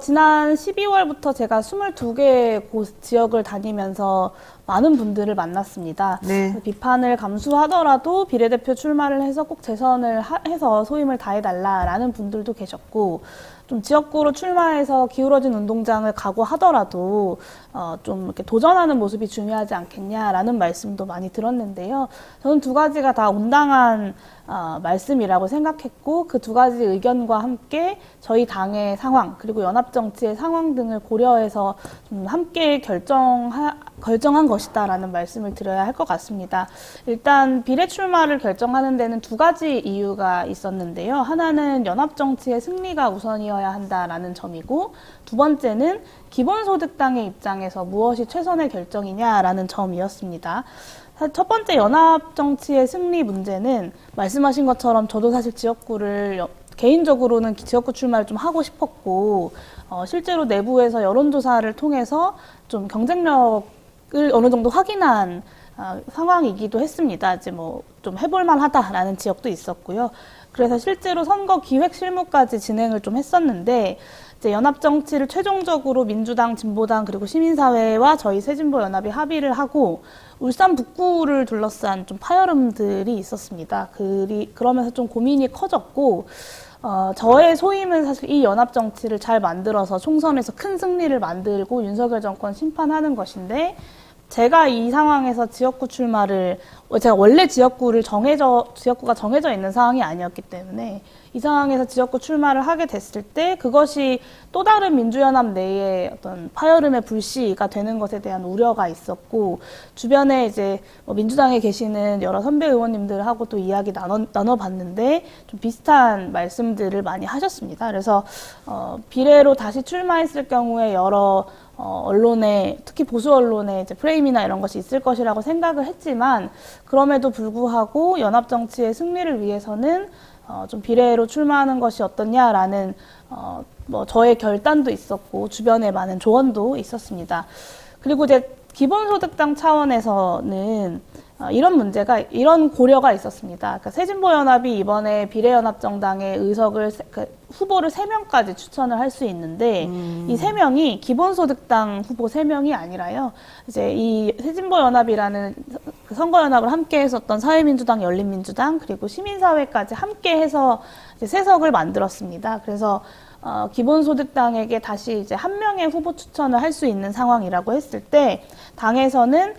Speaker 7: 지난 12월부터 제가 22개 지역을 다니면서 많은 분들을 만났습니다.
Speaker 1: 네.
Speaker 7: 비판을 감수하더라도 비례대표 출마를 해서 꼭 재선을 해서 소임을 다해달라라는 분들도 계셨고 좀 지역구로 출마해서 기울어진 운동장을 각오하더라도 좀 이렇게 도전하는 모습이 중요하지 않겠냐라는 말씀도 많이 들었는데요. 저는 두 가지가 다 온당한 말씀이라고 생각했고 그 두 가지 의견과 함께 저희 당의 상황 그리고 연합정치의 상황 등을 고려해서 좀 함께 결정한 것이다라는 말씀을 드려야 할 것 같습니다. 일단 비례 출마를 결정하는 데는 두 가지 이유가 있었는데요. 하나는 연합정치의 승리가 우선이어야 한다라는 점이고 두 번째는 기본소득당의 입장에서 무엇이 최선의 결정이냐라는 점이었습니다. 첫 번째 연합정치의 승리 문제는 말씀하신 것처럼 저도 사실 지역구를 개인적으로는 지역구 출마를 좀 하고 싶었고 실제로 내부에서 여론조사를 통해서 좀 경쟁력을 어느 정도 확인한 상황이기도 했습니다. 이제 뭐 좀 해볼만 하다라는 지역도 있었고요. 그래서 실제로 선거 기획 실무까지 진행을 좀 했었는데 이제 연합 정치를 최종적으로 민주당, 진보당 그리고 시민사회와 저희 새진보연합이 합의를 하고 울산 북구를 둘러싼 좀 파열음들이 있었습니다. 그러면서 좀 고민이 커졌고 저의 소임은 사실 이 연합 정치를 잘 만들어서 총선에서 큰 승리를 만들고 윤석열 정권 심판하는 것인데 제가 이 상황에서 지역구 출마를 제가 원래 지역구가 정해져 있는 상황이 아니었기 때문에 이 상황에서 지역구 출마를 하게 됐을 때 그것이 또 다른 민주연합 내에 어떤 파열음의 불씨가 되는 것에 대한 우려가 있었고 주변에 이제 민주당에 계시는 여러 선배 의원님들하고 또 이야기 나눠봤는데 좀 비슷한 말씀들을 많이 하셨습니다. 그래서 비례로 다시 출마했을 경우에 여러 언론에 특히 보수 언론에 이제 프레임이나 이런 것이 있을 것이라고 생각을 했지만 그럼에도 불구하고 연합 정치의 승리를 위해서는 좀 비례로 출마하는 것이 어떻냐라는 저의 결단도 있었고 주변에 많은 조언도 있었습니다. 그리고 이제 기본소득당 차원에서는 이런 고려가 있었습니다. 그러니까 새진보연합이 이번에 비례연합정당의 후보를 3명까지 추천을 할 수 있는데 이 3명이 기본소득당 후보 3명이 아니라요. 이제 이 새진보연합이라는 그 선거연합을 함께 했었던 사회민주당, 열린민주당 그리고 시민사회까지 함께 해서 이제 3석을 만들었습니다. 그래서 기본소득당에게 다시 이제 1명의 후보 추천을 할 수 있는 상황이라고 했을 때 당에서는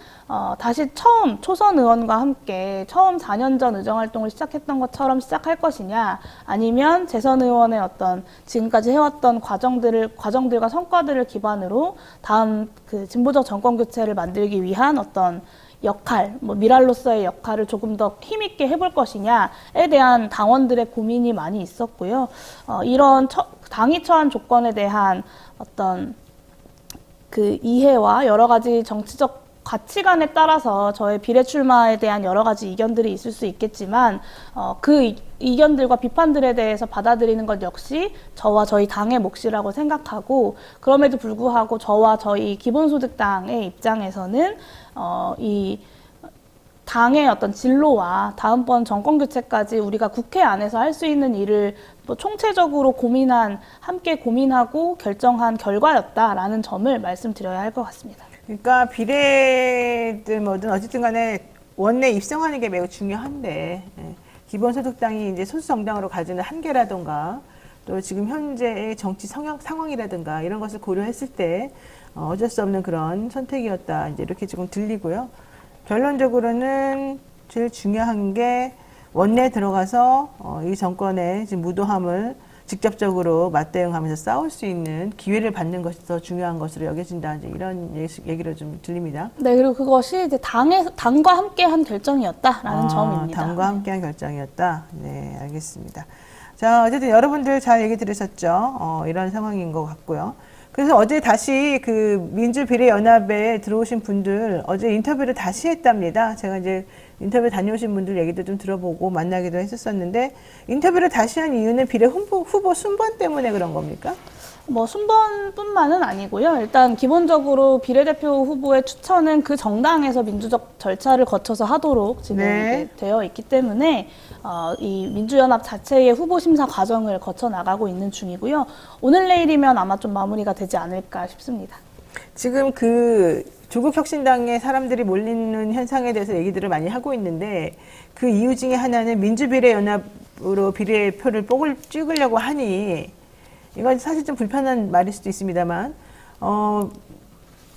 Speaker 7: 다시 처음 초선 의원과 함께 처음 4년 전 의정활동을 시작했던 것처럼 시작할 것이냐 아니면 재선 의원의 어떤 지금까지 해왔던 과정들과 성과들을 기반으로 다음 그 진보적 정권 교체를 만들기 위한 어떤 역할, 미랄로서의 역할을 조금 더 힘있게 해볼 것이냐에 대한 당원들의 고민이 많이 있었고요. 이런 당이 처한 조건에 대한 어떤 그 이해와 여러 가지 정치적 가치관에 따라서 저의 비례 출마에 대한 여러 가지 이견들이 있을 수 있겠지만 그 이견들과 비판들에 대해서 받아들이는 것 역시 저와 저희 당의 몫이라고 생각하고 그럼에도 불구하고 저와 저희 기본소득당의 입장에서는 이 당의 어떤 진로와 다음번 정권 교체까지 우리가 국회 안에서 할 수 있는 일을 총체적으로 함께 고민하고 결정한 결과였다라는 점을 말씀드려야 할 것 같습니다.
Speaker 1: 그러니까 비례든 뭐든 어쨌든 간에 원내 입성하는 게 매우 중요한데 기본소득당이 이제 소수 정당으로 가지는 한계라든가 또 지금 현재의 정치 상황이라든가 이런 것을 고려했을 때 어쩔 수 없는 그런 선택이었다 이제 이렇게 지금 들리고요. 결론적으로는 제일 중요한 게 원내에 들어가서 이 정권의 지금 무도함을 직접적으로 맞대응하면서 싸울 수 있는 기회를 받는 것이 더 중요한 것으로 여겨진다. 이제 이런 얘기로 좀 들립니다.
Speaker 7: 네, 그리고 그것이 이제 당과 함께한 결정이었다라는 점입니다.
Speaker 1: 당과 함께한 결정이었다. 네, 알겠습니다. 자, 어쨌든 여러분들 잘 얘기 들으셨죠? 이런 상황인 것 같고요. 그래서 어제 다시 그 민주비례연합에 들어오신 분들 어제 인터뷰를 다시 했답니다. 제가 이제 인터뷰 다녀오신 분들 얘기도 좀 들어보고 만나기도 했었었는데 인터뷰를 다시 한 이유는 비례 후보 순번 때문에 그런 겁니까?
Speaker 7: 순번뿐만은 아니고요. 일단 기본적으로 비례대표 후보의 추천은 그 정당에서 민주적 절차를 거쳐서 하도록 지금 되어 있기 때문에 이 민주연합 자체의 후보 심사 과정을 거쳐 나가고 있는 중이고요. 오늘 내일이면 아마 좀 마무리가 되지 않을까 싶습니다.
Speaker 1: 지금 그 조국혁신당에 사람들이 몰리는 현상에 대해서 얘기들을 많이 하고 있는데 그 이유 중에 하나는 민주비례연합으로 비례표를 찍으려고 하니 이건 사실 좀 불편한 말일 수도 있습니다만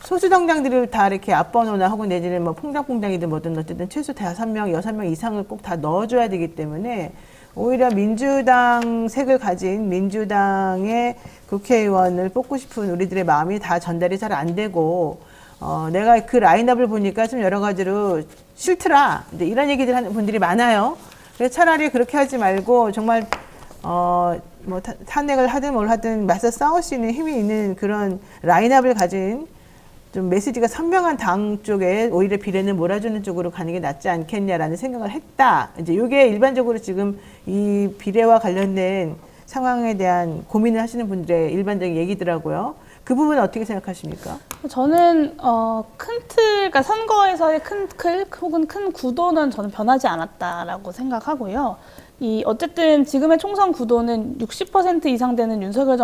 Speaker 1: 소수 정당들을 다 이렇게 앞번호나 혹은 내지는 퐁당퐁당이든 뭐든 어쨌든 최소 5명, 6명 이상을 꼭 다 넣어줘야 되기 때문에 오히려 민주당 색을 가진 민주당의 국회의원을 뽑고 싶은 우리들의 마음이 다 전달이 잘 안 되고 내가 그 라인업을 보니까 좀 여러 가지로 싫더라. 이런 얘기들 하는 분들이 많아요. 그래서 차라리 그렇게 하지 말고 정말 탄핵을 하든 뭘 하든 맞서 싸울 수 있는 힘이 있는 그런 라인업을 가진 좀 메시지가 선명한 당 쪽에 오히려 비례는 몰아주는 쪽으로 가는 게 낫지 않겠냐라는 생각을 했다. 이제 이게 일반적으로 지금 이 비례와 관련된 상황에 대한 고민을 하시는 분들의 일반적인 얘기더라고요. 그 부분은 어떻게 생각하십니까?
Speaker 7: 저는 큰 틀, 그러니까 선거에서의 큰 틀 혹은 큰 구도는 저는 변하지 않았다라고 생각하고요. 어쨌든 지금의 총선 구도는 60% 이상 되는 윤석열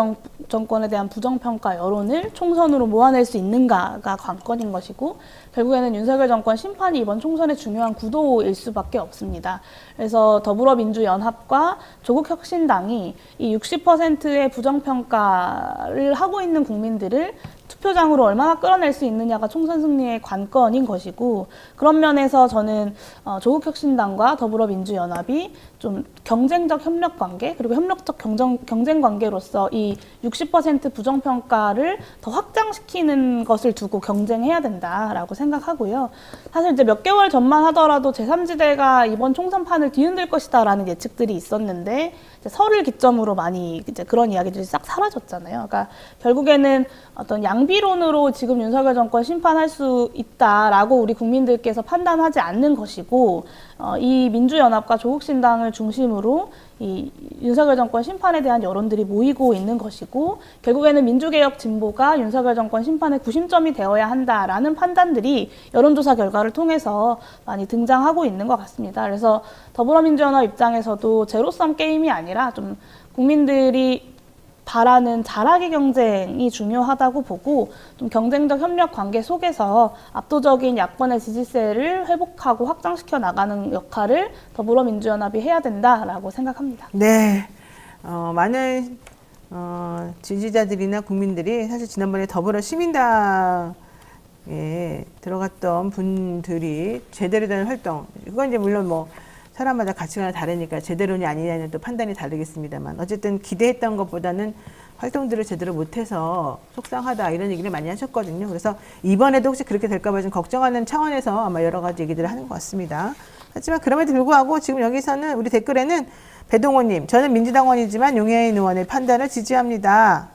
Speaker 7: 정권에 대한 부정평가 여론을 총선으로 모아낼 수 있는가가 관건인 것이고, 결국에는 윤석열 정권 심판이 이번 총선의 중요한 구도일 수밖에 없습니다. 그래서 더불어민주연합과 조국혁신당이 이 60%의 부정평가를 하고 있는 국민들을 투표장으로 얼마나 끌어낼 수 있느냐가 총선 승리의 관건인 것이고, 그런 면에서 저는 조국혁신당과 더불어민주연합이 좀 경쟁적 협력 관계, 그리고 협력적 경쟁 관계로서 이 60% 부정평가를 더 확장시키는 것을 두고 경쟁해야 된다라고 생각하고요. 사실 이제 몇 개월 전만 하더라도 제3지대가 이번 총선판을 뒤흔들 것이다라는 예측들이 있었는데, 이제 설을 기점으로 많이 이제 그런 이야기들이 싹 사라졌잖아요. 그러니까 결국에는 어떤 양비론으로 지금 윤석열 정권 심판할 수 있다라고 우리 국민들께서 판단하지 않는 것이고, 이 민주연합과 조국신당을 중심으로 이 윤석열 정권 심판에 대한 여론들이 모이고 있는 것이고, 결국에는 민주개혁 진보가 윤석열 정권 심판의 구심점이 되어야 한다라는 판단들이 여론조사 결과를 통해서 많이 등장하고 있는 것 같습니다. 그래서 더불어민주연합 입장에서도 제로섬 게임이 아니라 좀 국민들이 바라는 잘하기 경쟁이 중요하다고 보고, 좀 경쟁적 협력 관계 속에서 압도적인 야권의 지지세를 회복하고 확장시켜 나가는 역할을 더불어민주연합이 해야 된다라고 생각합니다.
Speaker 1: 네, 많은 지지자들이나 국민들이 사실 지난번에 더불어 시민당에 들어갔던 분들이 제대로 된 활동, 그건 이제 물론 뭐 사람마다 가치관이 다르니까 제대로냐 아니냐는 또 판단이 다르겠습니다만, 어쨌든 기대했던 것보다는 활동들을 제대로 못해서 속상하다 이런 얘기를 많이 하셨거든요. 그래서 이번에도 혹시 그렇게 될까 봐 좀 걱정하는 차원에서 아마 여러 가지 얘기들을 하는 것 같습니다. 하지만 그럼에도 불구하고 지금 여기서는 우리 댓글에는 배동호님, 저는 민주당원이지만 용해인 의원의 판단을 지지합니다.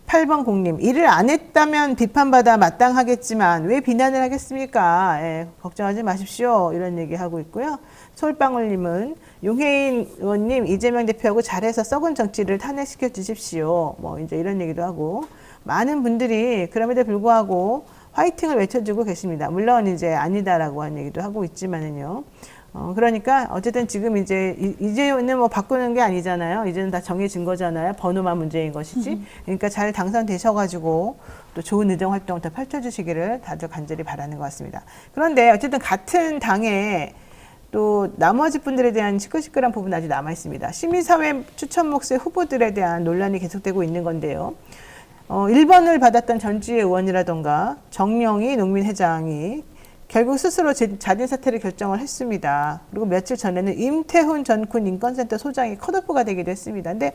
Speaker 1: 8번 공님, 일을 안 했다면 비판받아 마땅하겠지만 왜 비난을 하겠습니까? 걱정하지 마십시오. 이런 얘기하고 있고요. 서울방울님은 용해인 의원님, 이재명 대표하고 잘해서 썩은 정치를 탄핵시켜 주십시오. 뭐 이제 이런 얘기도 하고, 많은 분들이 그럼에도 불구하고 화이팅을 외쳐주고 계십니다. 물론 이제 아니다라고 하는 얘기도 하고 있지만은요. 그러니까 어쨌든 지금 이제는 뭐 바꾸는 게 아니잖아요. 이제는 다 정해진 거잖아요. 번호만 문제인 것이지. 그러니까 잘 당선되셔가지고 또 좋은 의정 활동 더 펼쳐주시기를 다들 간절히 바라는 것 같습니다. 그런데 어쨌든 같은 당에 또 나머지 분들에 대한 시끌시끌한 부분은 아직 남아 있습니다. 시민사회 추천 몫의 후보들에 대한 논란이 계속되고 있는 건데요. 1번을 받았던 전주의 의원이라던가 정명희 농민회장이 결국 스스로 자진 사퇴를 결정을 했습니다. 그리고 며칠 전에는 임태훈 전 군 인권센터 소장이 컷오프가 되기도 했습니다. 근데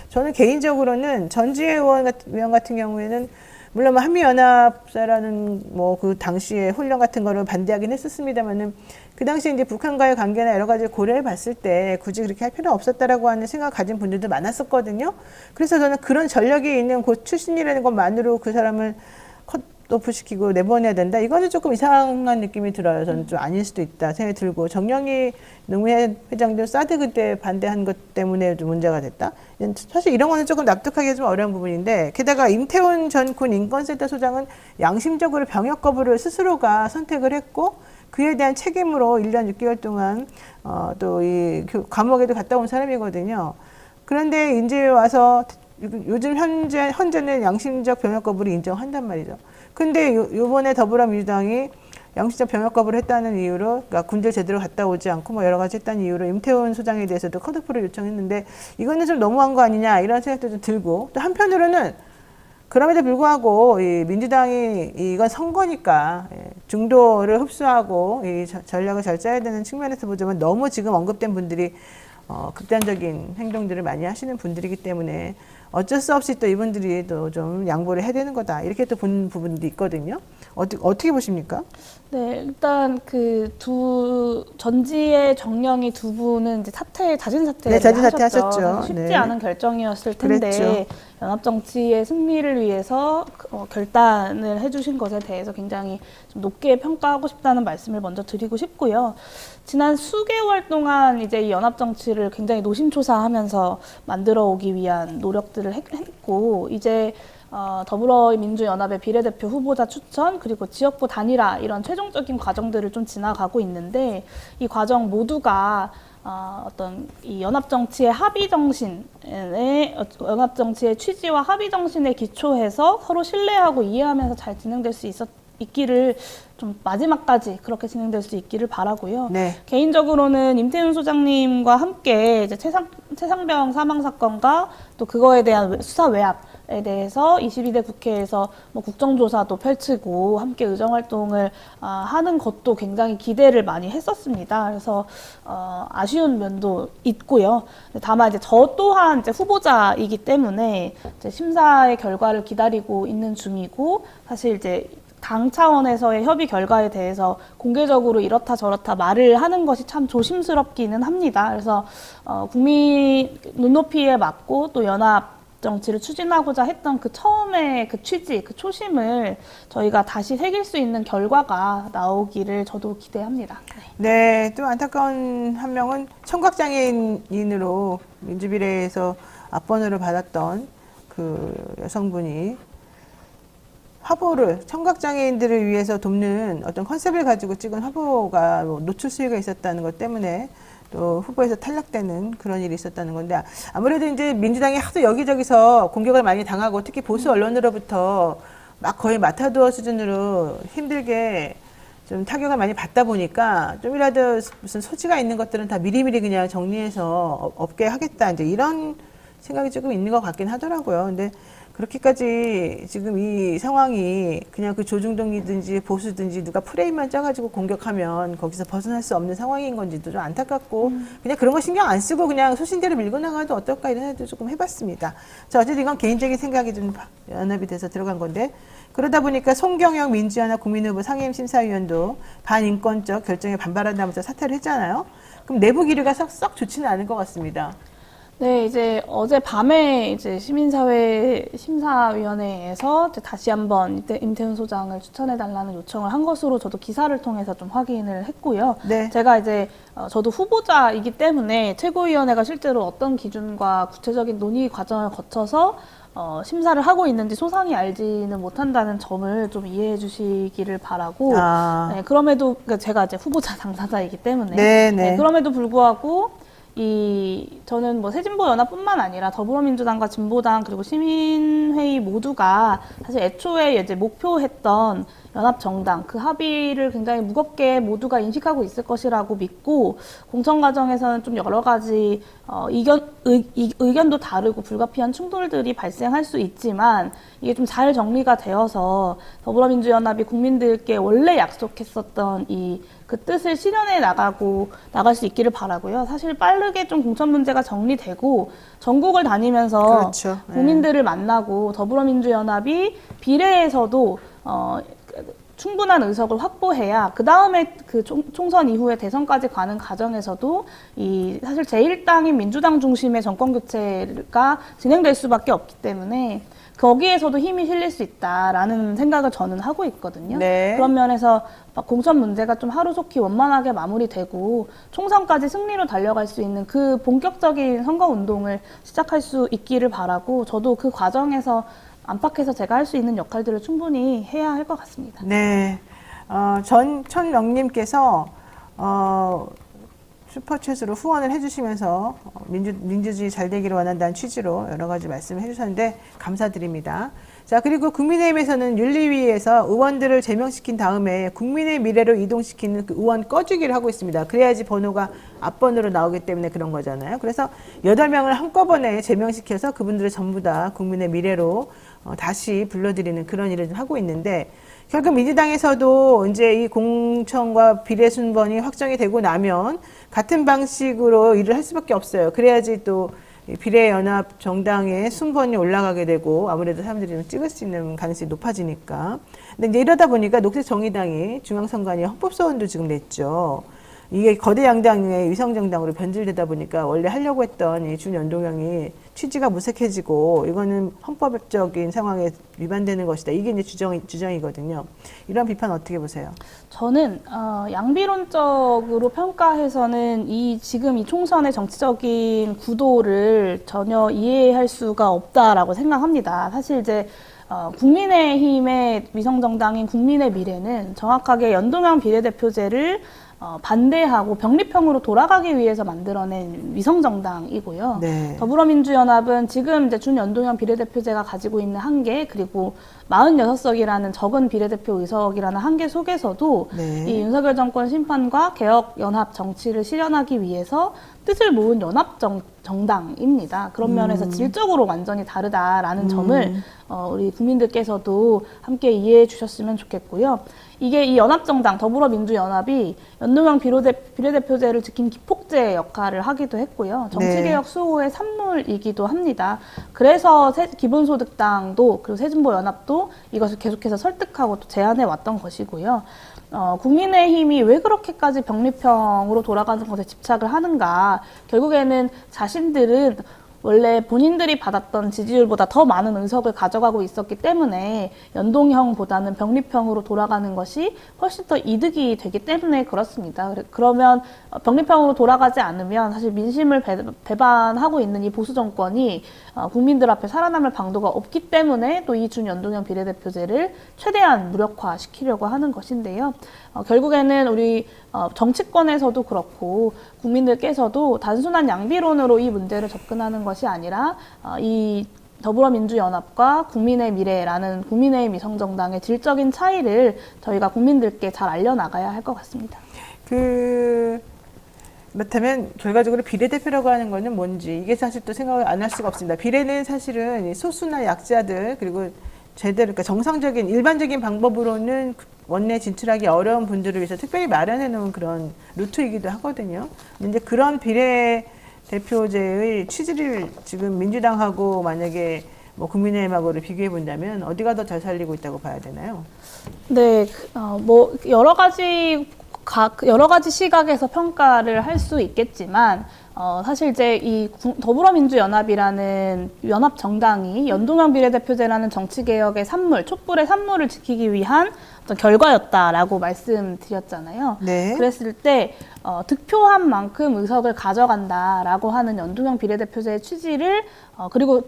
Speaker 1: 저는 개인적으로는 전주의 의원 같은 경우에는 물론 한미연합사라는 뭐 그 당시에 훈련 같은 거를 반대하긴 했었습니다만은, 그 당시에 이제 북한과의 관계나 여러 가지를 고려해 봤을 때 굳이 그렇게 할 필요는 없었다라고 하는 생각을 가진 분들도 많았었거든요. 그래서 저는 그런 전력이 있는 곳 출신이라는 것만으로 그 사람을 컷오프시키고 내보내야 된다, 이거는 조금 이상한 느낌이 들어요. 저는 좀 아닐 수도 있다 생각이 들고, 정영희 농민회장도 사드 그때 반대한 것 때문에 좀 문제가 됐다, 사실 이런 거는 조금 납득하기 좀 어려운 부분인데, 게다가 임태훈 전 군 인권센터 소장은 양심적으로 병역 거부를 스스로가 선택을 했고, 그에 대한 책임으로 1년 6개월 동안 또 이 감옥에도 갔다 온 사람이거든요. 그런데 이제 와서 요즘 현재는 양심적 병역 거부를 인정한단 말이죠. 근데 요번에 더불어민주당이 양심적 병역 거부를 했다는 이유로, 그러니까 군대 제대로 갔다 오지 않고 뭐 여러 가지 했다는 이유로 임태훈 소장에 대해서도 컷오프를 요청했는데, 이거는 좀 너무한 거 아니냐 이런 생각도 좀 들고, 또 한편으로는 그럼에도 불구하고 이 민주당이 이건 선거니까 중도를 흡수하고 이 전략을 잘 짜야 되는 측면에서 보자면 너무 지금 언급된 분들이 극단적인 행동들을 많이 하시는 분들이기 때문에 어쩔 수 없이 또 이분들이 또 좀 양보를 해야 되는 거다, 이렇게 또 본 부분도 있거든요. 어떻게 보십니까?
Speaker 7: 네, 일단 그 전지의 정령이 두 분은 이제 자진 사퇴를
Speaker 1: 자진 사퇴하셨죠.
Speaker 7: 하셨죠. 쉽지
Speaker 1: 네.
Speaker 7: 않은 결정이었을 텐데,
Speaker 1: 그랬죠.
Speaker 7: 연합 정치의 승리를 위해서 결단을 해주신 것에 대해서 굉장히 좀 높게 평가하고 싶다는 말씀을 먼저 드리고 싶고요. 지난 수개월 동안 이제 이 연합 정치를 굉장히 노심초사하면서 만들어 오기 위한 노력들을 했고, 이제 더불어민주연합의 비례대표 후보자 추천 그리고 지역구 단일화 이런 최종적인 과정들을 좀 지나가고 있는데 이 과정 모두가 어떤 이 연합정치의 연합정치의 취지와 합의 정신에 기초해서 서로 신뢰하고 이해하면서 잘 진행될 수 있기를 좀 마지막까지 그렇게 진행될 수 있기를 바라고요.
Speaker 1: 네.
Speaker 7: 개인적으로는 임태훈 소장님과 함께 이제 최상병 사망 사건과 또 그거에 대한 수사 외압에 대해서 22대 국회에서 뭐 국정조사도 펼치고 함께 의정활동을 하는 것도 굉장히 기대를 많이 했었습니다. 그래서 아쉬운 면도 있고요. 다만 이제 저 또한 이제 후보자이기 때문에 이제 심사의 결과를 기다리고 있는 중이고 사실 이제 당 차원에서의 협의 결과에 대해서 공개적으로 이렇다 저렇다 말을 하는 것이 참 조심스럽기는 합니다. 그래서 국민 눈높이에 맞고 또 연합 정치를 추진하고자 했던 그 처음의 그 취지, 그 초심을 저희가 다시 새길 수 있는 결과가 나오기를 저도 기대합니다.
Speaker 1: 네, 또 안타까운 한 명은 청각장애인으로 민주비례에서 압번호를 받았던 그 여성분이 화보를 청각장애인들을 위해서 돕는 어떤 컨셉을 가지고 찍은 화보가 노출 수위가 있었다는 것 때문에 또 후보에서 탈락되는 그런 일이 있었다는 건데 아무래도 이제 민주당이 하도 여기저기서 공격을 많이 당하고 특히 보수 언론으로부터 막 거의 마타도어 수준으로 힘들게 좀 타격을 많이 받다 보니까 좀이라도 무슨 소지가 있는 것들은 다 미리미리 그냥 정리해서 없게 하겠다 이제 이런 생각이 조금 있는 것 같긴 하더라고요. 근데 그렇게까지 지금 이 상황이 그냥 그 조중동이든지 보수든지 누가 프레임만 짜가지고 공격하면 거기서 벗어날 수 없는 상황인 건지도 좀 안타깝고 그냥 그런 거 신경 안 쓰고 그냥 소신대로 밀고 나가도 어떨까 이런 생각도 조금 해봤습니다. 자, 어쨌든 이건 개인적인 생각이 좀 연합이 돼서 들어간 건데 그러다 보니까 송경영 민주연합 국민후보 상임심사위원도 반인권적 결정에 반발한다면서 사퇴를 했잖아요. 그럼 내부 기류가 썩 좋지는 않은 것 같습니다.
Speaker 7: 네, 이제 어젯밤에 이제 시민사회 심사위원회에서 이제 다시 한번 임태훈 소장을 추천해달라는 요청을 한 것으로 저도 기사를 통해서 좀 확인을 했고요.
Speaker 1: 네.
Speaker 7: 제가 이제 저도 후보자이기 때문에 최고위원회가 실제로 어떤 기준과 구체적인 논의 과정을 거쳐서 심사를 하고 있는지 소상히 알지는 못한다는 점을 좀 이해해 주시기를 바라고, 네, 그럼에도, 그러니까 제가 이제 후보자 당사자이기 때문에, 네, 그럼에도 불구하고, 저는 뭐 새진보 연합뿐만 아니라 더불어민주당과 진보당 그리고 시민회의 모두가 사실 애초에 이제 목표했던 연합정당 그 합의를 굉장히 무겁게 모두가 인식하고 있을 것이라고 믿고 공천 과정에서는 좀 여러 가지 의견도 다르고 불가피한 충돌들이 발생할 수 있지만 이게 좀 잘 정리가 되어서 더불어민주연합이 국민들께 원래 약속했었던 그 뜻을 실현해 나갈 수 있기를 바라고요. 사실 빠르게 좀 공천 문제가 정리되고 전국을 다니면서
Speaker 1: 그렇죠.
Speaker 7: 국민들을 만나고 더불어민주연합이 비례에서도 충분한 의석을 확보해야 그 다음에 그 총선 이후에 대선까지 가는 과정에서도 사실 제1당인 민주당 중심의 정권 교체가 진행될 수밖에 없기 때문에 거기에서도 힘이 실릴 수 있다라는 생각을 저는 하고 있거든요.
Speaker 1: 네.
Speaker 7: 그런 면에서 공천 문제가 좀 하루속히 원만하게 마무리되고 총선까지 승리로 달려갈 수 있는 그 본격적인 선거운동을 시작할 수 있기를 바라고 저도 그 과정에서 안팎에서 제가 할 수 있는 역할들을 충분히 해야 할 것 같습니다.
Speaker 1: 네. 천명님께서 슈퍼챗으로 후원을 해주시면서 민주주의 잘 되기를 원한다는 취지로 여러 가지 말씀을 해주셨는데 감사드립니다. 자, 그리고 국민의힘에서는 윤리위에서 의원들을 제명시킨 다음에 국민의 미래로 이동시키는 그 의원 꺼주기를 하고 있습니다. 그래야지 번호가 앞번호로 나오기 때문에 그런 거잖아요. 그래서 8명을 한꺼번에 제명시켜서 그분들을 전부 다 국민의 미래로 다시 불러들이는 그런 일을 하고 있는데 결국 민주당에서도 이제 이 공천과 비례 순번이 확정이 되고 나면 같은 방식으로 일을 할 수밖에 없어요. 그래야지 또 비례연합 정당의 순번이 올라가게 되고 아무래도 사람들이 좀 찍을 수 있는 가능성이 높아지니까. 근데 이제 이러다 보니까 녹색정의당이 중앙선관위 헌법소원도 지금 냈죠. 이게 거대 양당의 위성정당으로 변질되다 보니까 원래 하려고 했던 이 준연동형이 취지가 무색해지고 이거는 헌법적인 상황에 위반되는 것이다. 이게 이제 주장이거든요. 이런 비판 어떻게 보세요?
Speaker 7: 저는 양비론적으로 평가해서는 지금 이 총선의 정치적인 구도를 전혀 이해할 수가 없다라고 생각합니다. 사실 이제 국민의힘의 위성정당인 국민의 미래는 정확하게 연동형 비례대표제를 반대하고 병립형으로 돌아가기 위해서 만들어낸 위성정당이고요.
Speaker 1: 네.
Speaker 7: 더불어민주연합은 지금 이제 준연동형 비례대표제가 가지고 있는 한계, 그리고 46석이라는 적은 비례대표 의석이라는 한계 속에서도
Speaker 1: 네.
Speaker 7: 이 윤석열 정권 심판과 개혁연합 정치를 실현하기 위해서 뜻을 모은 연합정당입니다. 그런 면에서 질적으로 완전히 다르다라는 점을 우리 국민들께서도 함께 이해해 주셨으면 좋겠고요. 이게 이 연합정당, 더불어민주연합이 연동형 비례대표제를 지킨 기폭제 역할을 하기도 했고요. 정치개혁 수호의 산물이기도 합니다. 그래서 기본소득당도 그리고 새진보연합도 이것을 계속해서 설득하고 또 제안해 왔던 것이고요. 국민의힘이 왜 그렇게까지 병립형으로 돌아가는 것에 집착을 하는가. 결국에는 자신들은 원래 본인들이 받았던 지지율보다 더 많은 의석을 가져가고 있었기 때문에 연동형보다는 병립형으로 돌아가는 것이 훨씬 더 이득이 되기 때문에 그렇습니다. 그러면 병립형으로 돌아가지 않으면 사실 민심을 배반하고 있는 이 보수 정권이 국민들 앞에 살아남을 방도가 없기 때문에 또 이 준연동형 비례대표제를 최대한 무력화시키려고 하는 것인데요. 결국에는 우리 정치권에서도 그렇고 국민들께서도 단순한 양비론으로 이 문제를 접근하는 것이 아니라 이 더불어민주연합과 국민의 미래라는 국민의힘 위성정당의 질적인 차이를 저희가 국민들께 잘 알려나가야 할 것 같습니다.
Speaker 1: 그렇다면 결과적으로 비례대표라고 하는 거는 뭔지 이게 사실 또 생각을 안 할 수가 없습니다. 비례는 사실은 소수나 약자들 그리고 제대로 그러니까 정상적인 일반적인 방법으로는 원내 진출하기 어려운 분들을 위해서 특별히 마련해 놓은 그런 루트이기도 하거든요. 근데 그런 비례대표제의 취지를 지금 민주당하고 만약에 뭐 국민의힘하고를 비교해 본다면 어디가 더 잘 살리고 있다고 봐야 되나요?
Speaker 7: 네, 뭐 여러 가지 시각에서 평가를 할 수 있겠지만 사실 이제 이 더불어민주연합이라는 연합 정당이 연동형 비례대표제라는 정치개혁의 산물, 촛불의 산물을 지키기 위한 어떤 결과였다라고 말씀드렸잖아요.
Speaker 1: 네.
Speaker 7: 그랬을 때 득표한 만큼 의석을 가져간다라고 하는 연동형 비례대표제의 취지를 그리고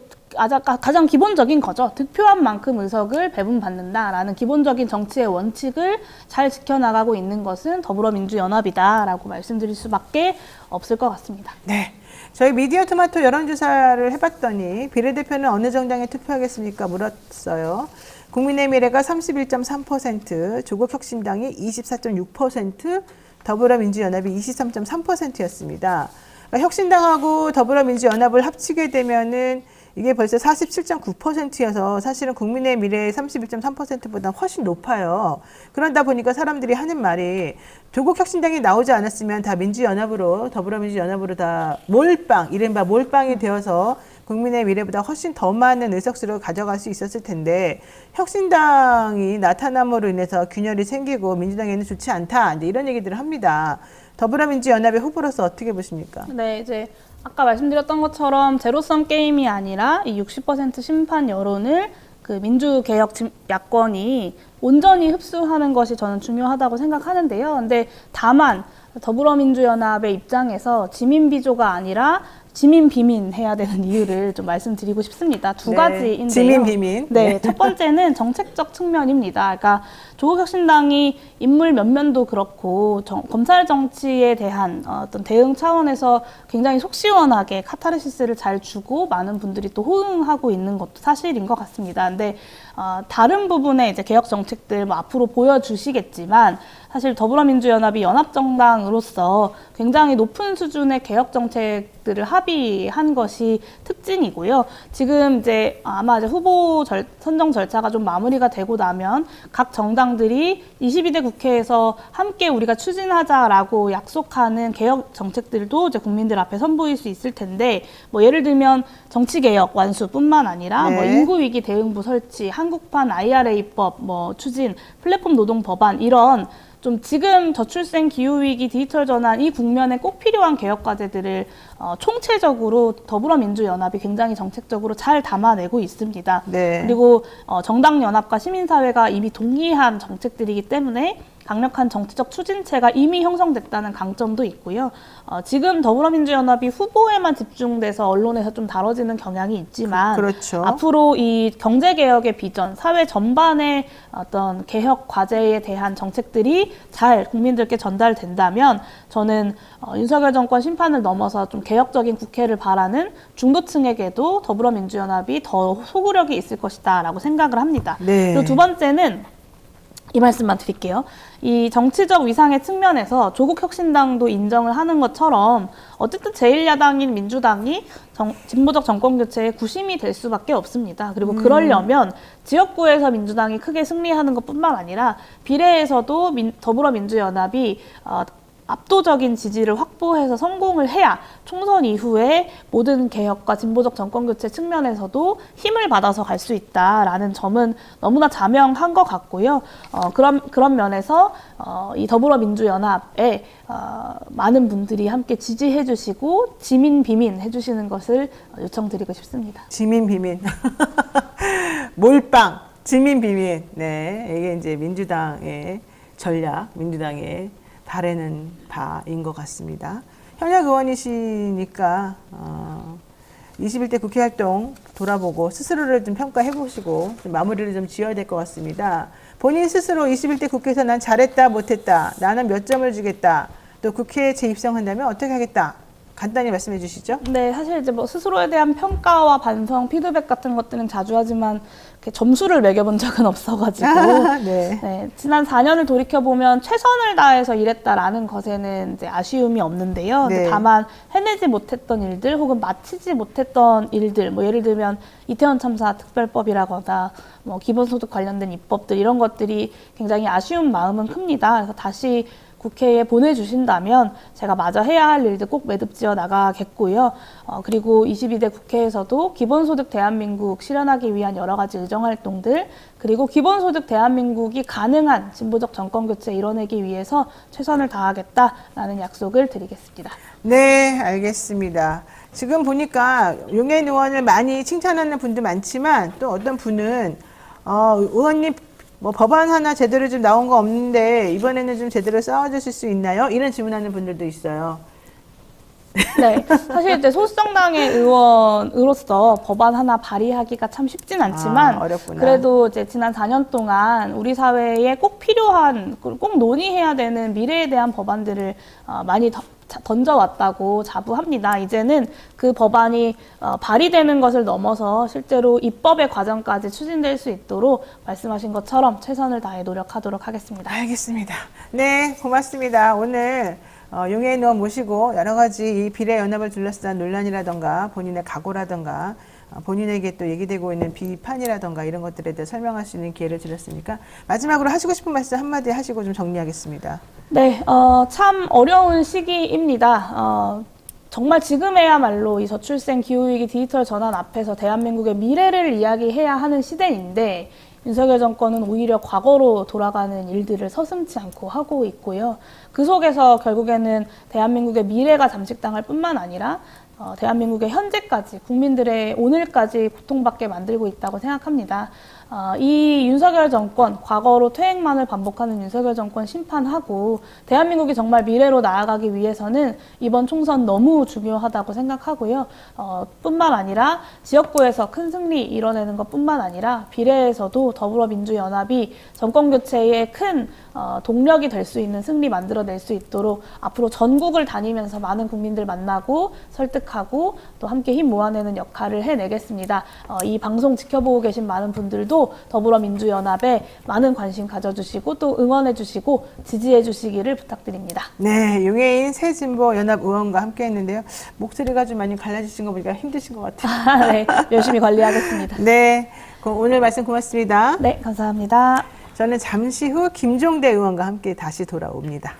Speaker 7: 가장 기본적인 거죠. 득표한 만큼 의석을 배분받는다라는 기본적인 정치의 원칙을 잘 지켜나가고 있는 것은 더불어민주연합이다라고 말씀드릴 수밖에 없을 것 같습니다.
Speaker 1: 네. 저희 미디어 토마토 여론조사를 해봤더니 비례대표는 어느 정당에 투표하겠습니까? 물었어요. 국민의 미래가 31.3%, 조국혁신당이 24.6%, 더불어민주연합이 23.3%였습니다. 그러니까 혁신당하고 더불어민주연합을 합치게 되면은 이게 벌써 47.9%여서 사실은 국민의 미래의 31.3%보다 훨씬 높아요. 그러다 보니까 사람들이 하는 말이 조국 혁신당이 나오지 않았으면 다 민주연합으로, 더불어민주연합으로 다 몰빵, 이른바 몰빵이 되어서 국민의 미래보다 훨씬 더 많은 의석수를 가져갈 수 있었을 텐데 혁신당이 나타남으로 인해서 균열이 생기고 민주당에는 좋지 않다. 이런 얘기들을 합니다. 더불어민주연합의 후보로서 어떻게 보십니까?
Speaker 7: 네, 이제 아까 말씀드렸던 것처럼 제로섬 게임이 아니라 이 60% 심판 여론을 그 민주개혁 야권이 온전히 흡수하는 것이 저는 중요하다고 생각하는데요. 근데 다만 더불어민주연합의 입장에서 지민비조가 아니라 지민 비민 해야 되는 이유를 좀 말씀드리고 싶습니다. 두 가지인데요.
Speaker 1: 지민 비민.
Speaker 7: 네, 첫 번째는 정책적 측면입니다. 그러니까 조국혁신당이 인물 면면도 그렇고 검찰 정치에 대한 어떤 대응 차원에서 굉장히 속 시원하게 카타르시스를 잘 주고 많은 분들이 또 호응하고 있는 것도 사실인 것 같습니다. 근데 다른 부분에 이제 개혁 정책들 뭐 앞으로 보여주시겠지만 사실 더불어민주연합이 연합정당으로서 굉장히 높은 수준의 개혁 정책들을 합의한 것이 특징이고요. 지금 이제 아마 이제 후보 선정 절차가 좀 마무리가 되고 나면 각 정당들이 22대 국회에서 함께 우리가 추진하자라고 약속하는 개혁 정책들도 이제 국민들 앞에 선보일 수 있을 텐데 뭐 예를 들면 정치개혁 완수뿐만 아니라
Speaker 1: 네.
Speaker 7: 뭐 인구위기 대응부 설치, 한국판 IRA법 뭐 추진, 플랫폼 노동 법안 이런 좀 지금 저출생 기후위기 디지털 전환 이 국면에 꼭 필요한 개혁 과제들을 총체적으로 더불어민주연합이 굉장히 정책적으로 잘 담아내고 있습니다.
Speaker 1: 네.
Speaker 7: 그리고 정당연합과 시민사회가 이미 동의한 정책들이기 때문에 강력한 정치적 추진체가 이미 형성됐다는 강점도 있고요. 지금 더불어민주연합이 후보에만 집중돼서 언론에서 좀 다뤄지는 경향이 있지만
Speaker 1: 그렇죠.
Speaker 7: 앞으로 이 경제개혁의 비전, 사회 전반의 어떤 개혁 과제에 대한 정책들이 잘 국민들께 전달된다면 저는 윤석열 정권 심판을 넘어서 좀 개혁적인 국회를 바라는 중도층에게도 더불어민주연합이 더 소구력이 있을 것이다라고 생각을 합니다.
Speaker 1: 네.
Speaker 7: 그리고 두 번째는 이 말씀만 드릴게요. 이 정치적 위상의 측면에서 조국혁신당도 인정을 하는 것처럼 어쨌든 제1야당인 민주당이 진보적 정권교체의 구심이 될 수밖에 없습니다. 그리고 그러려면 지역구에서 민주당이 크게 승리하는 것뿐만 아니라 비례에서도 더불어민주연합이 압도적인 지지를 확보해서 성공을 해야 총선 이후에 모든 개혁과 진보적 정권교체 측면에서도 힘을 받아서 갈 수 있다라는 점은 너무나 자명한 것 같고요. 그런 면에서 이 더불어민주연합에 많은 분들이 함께 지지해 주시고 지민 비민 해주시는 것을 요청드리고 싶습니다.
Speaker 1: 지민 비민. 몰빵. 지민 비민. 네. 이게 이제 민주당의 전략, 민주당의 바라는 바인 것 같습니다. 현역 의원이시니까 21대 국회 활동 돌아보고 스스로를 좀 평가해 보시고 좀 마무리를 좀 지어야 될 것 같습니다. 본인 스스로 21대 국회에서 난 잘했다 못했다, 나는 몇 점을 주겠다, 또 국회에 재입성한다면 어떻게 하겠다, 간단히 말씀해 주시죠.
Speaker 7: 네, 사실 이제 뭐 스스로에 대한 평가와 반성, 피드백 같은 것들은 자주 하지만 이렇게 점수를 매겨본 적은 없어가지고
Speaker 1: 네.
Speaker 7: 네, 지난 4년을 돌이켜 보면 최선을 다해서 일했다라는 것에는 이제 아쉬움이 없는데요.
Speaker 1: 네.
Speaker 7: 다만 해내지 못했던 일들 혹은 마치지 못했던 일들, 뭐 예를 들면 이태원 참사 특별법이라거나 뭐 기본소득 관련된 입법들 이런 것들이 굉장히 아쉬운 마음은 큽니다. 그래서 다시 국회에 보내주신다면 제가 마저 해야 할 일들 꼭 매듭지어 나가겠고요. 그리고 22대 국회에서도 기본소득 대한민국 실현하기 위한 여러 가지 의정활동들, 그리고 기본소득 대한민국이 가능한 진보적 정권교체 이뤄내기 위해서 최선을 다하겠다라는 약속을 드리겠습니다.
Speaker 1: 네, 알겠습니다. 지금 보니까 용해인 의원을 많이 칭찬하는 분도 많지만 또 어떤 분은 의원님 뭐 법안 하나 제대로 좀 나온 거 없는데 이번에는 좀 제대로 싸워주실 수 있나요? 이런 질문하는 분들도 있어요.
Speaker 7: 네, 사실 이제 소수정당의 의원으로서 법안 하나 발의하기가 참 쉽진 않지만
Speaker 1: 어렵구나.
Speaker 7: 그래도 이제 지난 4년 동안 우리 사회에 꼭 필요한, 꼭 논의해야 되는 미래에 대한 법안들을 많이 던져왔다고 자부합니다. 이제는 그 법안이 발의되는 것을 넘어서 실제로 입법의 과정까지 추진될 수 있도록 말씀하신 것처럼 최선을 다해 노력하도록 하겠습니다.
Speaker 1: 알겠습니다. 네, 고맙습니다. 오늘 용해인 의원 모시고 여러 가지 이 비례연합을 둘러싼 논란이라던가 본인의 각오라던가 본인에게 또 얘기되고 있는 비판이라던가 이런 것들에 대해 설명할 수 있는 기회를 드렸으니까 마지막으로 하시고 싶은 말씀 한마디 하시고 좀 정리하겠습니다.
Speaker 7: 네, 참 어려운 시기입니다. 정말 지금에야말로 이 저출생, 기후위기, 디지털 전환 앞에서 대한민국의 미래를 이야기해야 하는 시대인데 윤석열 정권은 오히려 과거로 돌아가는 일들을 서슴지 않고 하고 있고요. 그 속에서 결국에는 대한민국의 미래가 잠식당할 뿐만 아니라 대한민국의 현재까지, 국민들의 오늘까지 고통받게 만들고 있다고 생각합니다. 이 윤석열 정권, 과거로 퇴행만을 반복하는 윤석열 정권 심판하고 대한민국이 정말 미래로 나아가기 위해서는 이번 총선 너무 중요하다고 생각하고요. 뿐만 아니라 지역구에서 큰 승리 이뤄내는 것뿐만 아니라 비례에서도 더불어민주연합이 정권교체에 큰 동력이 될 수 있는 승리 만들어낼 수 있도록 앞으로 전국을 다니면서 많은 국민들 만나고 설득하고 또 함께 힘 모아내는 역할을 해내겠습니다. 이 방송 지켜보고 계신 많은 분들도 더불어민주연합에 많은 관심 가져주시고 또 응원해주시고 지지해주시기를 부탁드립니다.
Speaker 1: 네, 용해인 새진보연합 의원과 함께 했는데요. 목소리가 좀 많이 갈라지신 거 보니까 힘드신 것 같아요.
Speaker 7: 네, 열심히 관리하겠습니다.
Speaker 1: 네, 그럼 오늘 말씀 고맙습니다.
Speaker 7: 네, 감사합니다.
Speaker 1: 저는 잠시 후 김종대 의원과 함께 다시 돌아옵니다.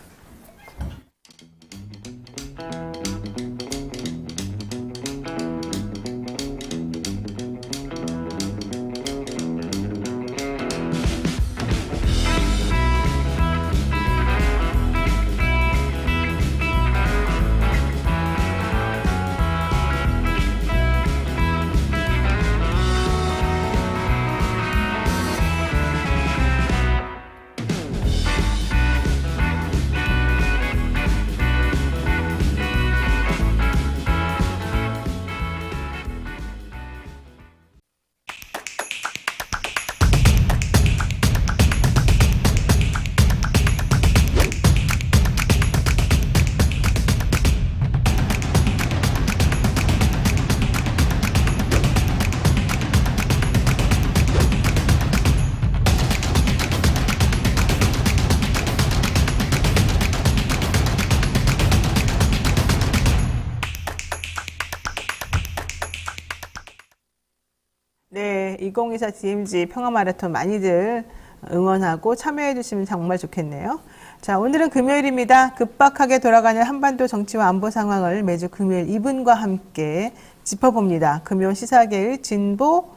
Speaker 1: 2024 DMZ 평화마라톤 많이들 응원하고 참여해 주시면 정말 좋겠네요. 자, 오늘은 금요일입니다. 급박하게 돌아가는 한반도 정치와 안보 상황을 매주 금요일 이분과 함께 짚어봅니다. 금요 시사계의 진보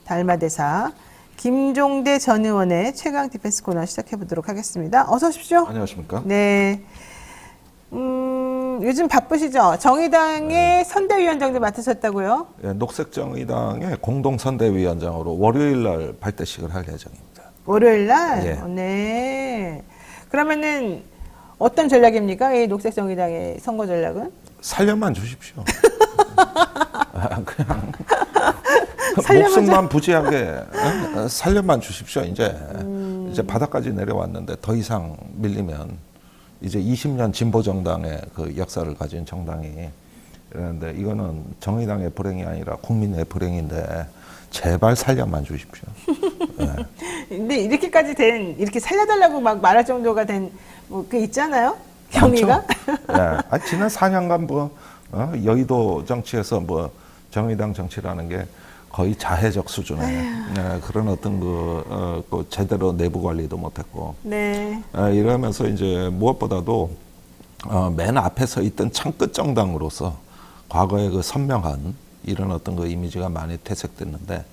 Speaker 1: 달마대사 김종대 전 의원의 최강 디펜스 코너 시작해 보도록 하겠습니다. 어서 오십시오.
Speaker 8: 안녕하십니까?
Speaker 1: 네. 요즘 바쁘시죠? 정의당의 선대위원장도 맡으셨다고요?
Speaker 8: 예, 녹색정의당의 공동선대위원장으로 월요일 날 발대식을 할 예정입니다.
Speaker 1: 월요일 날?
Speaker 8: 예.
Speaker 1: 네. 그러면은 어떤 전략입니까? 이 녹색정의당의 선거 전략은?
Speaker 8: 살려만 주십시오. 그냥
Speaker 1: 살려만
Speaker 8: 목숨만 부지하게 살려만 주십시오. 이제 바닥까지 내려왔는데 더 이상 밀리면 이제 20년 진보정당의 그 역사를 가진 정당이 이러는데 이거는 정의당의 불행이 아니라 국민의 불행인데 제발 살려만 주십시오. 네.
Speaker 1: 근데 이렇게까지 이렇게 살려달라고 막 말할 정도가 그 있잖아요? 경위가?
Speaker 8: 네. 지난 4년간 여의도 정치에서 정의당 정치라는 게 거의 자해적 수준의 그런 어떤 그 제대로 내부 관리도 못했고
Speaker 1: 네.
Speaker 8: 이러면서 이제 무엇보다도 맨 앞에 서 있던 창끝 정당으로서 과거에 그 선명한 이런 어떤 그 이미지가 많이 퇴색됐는데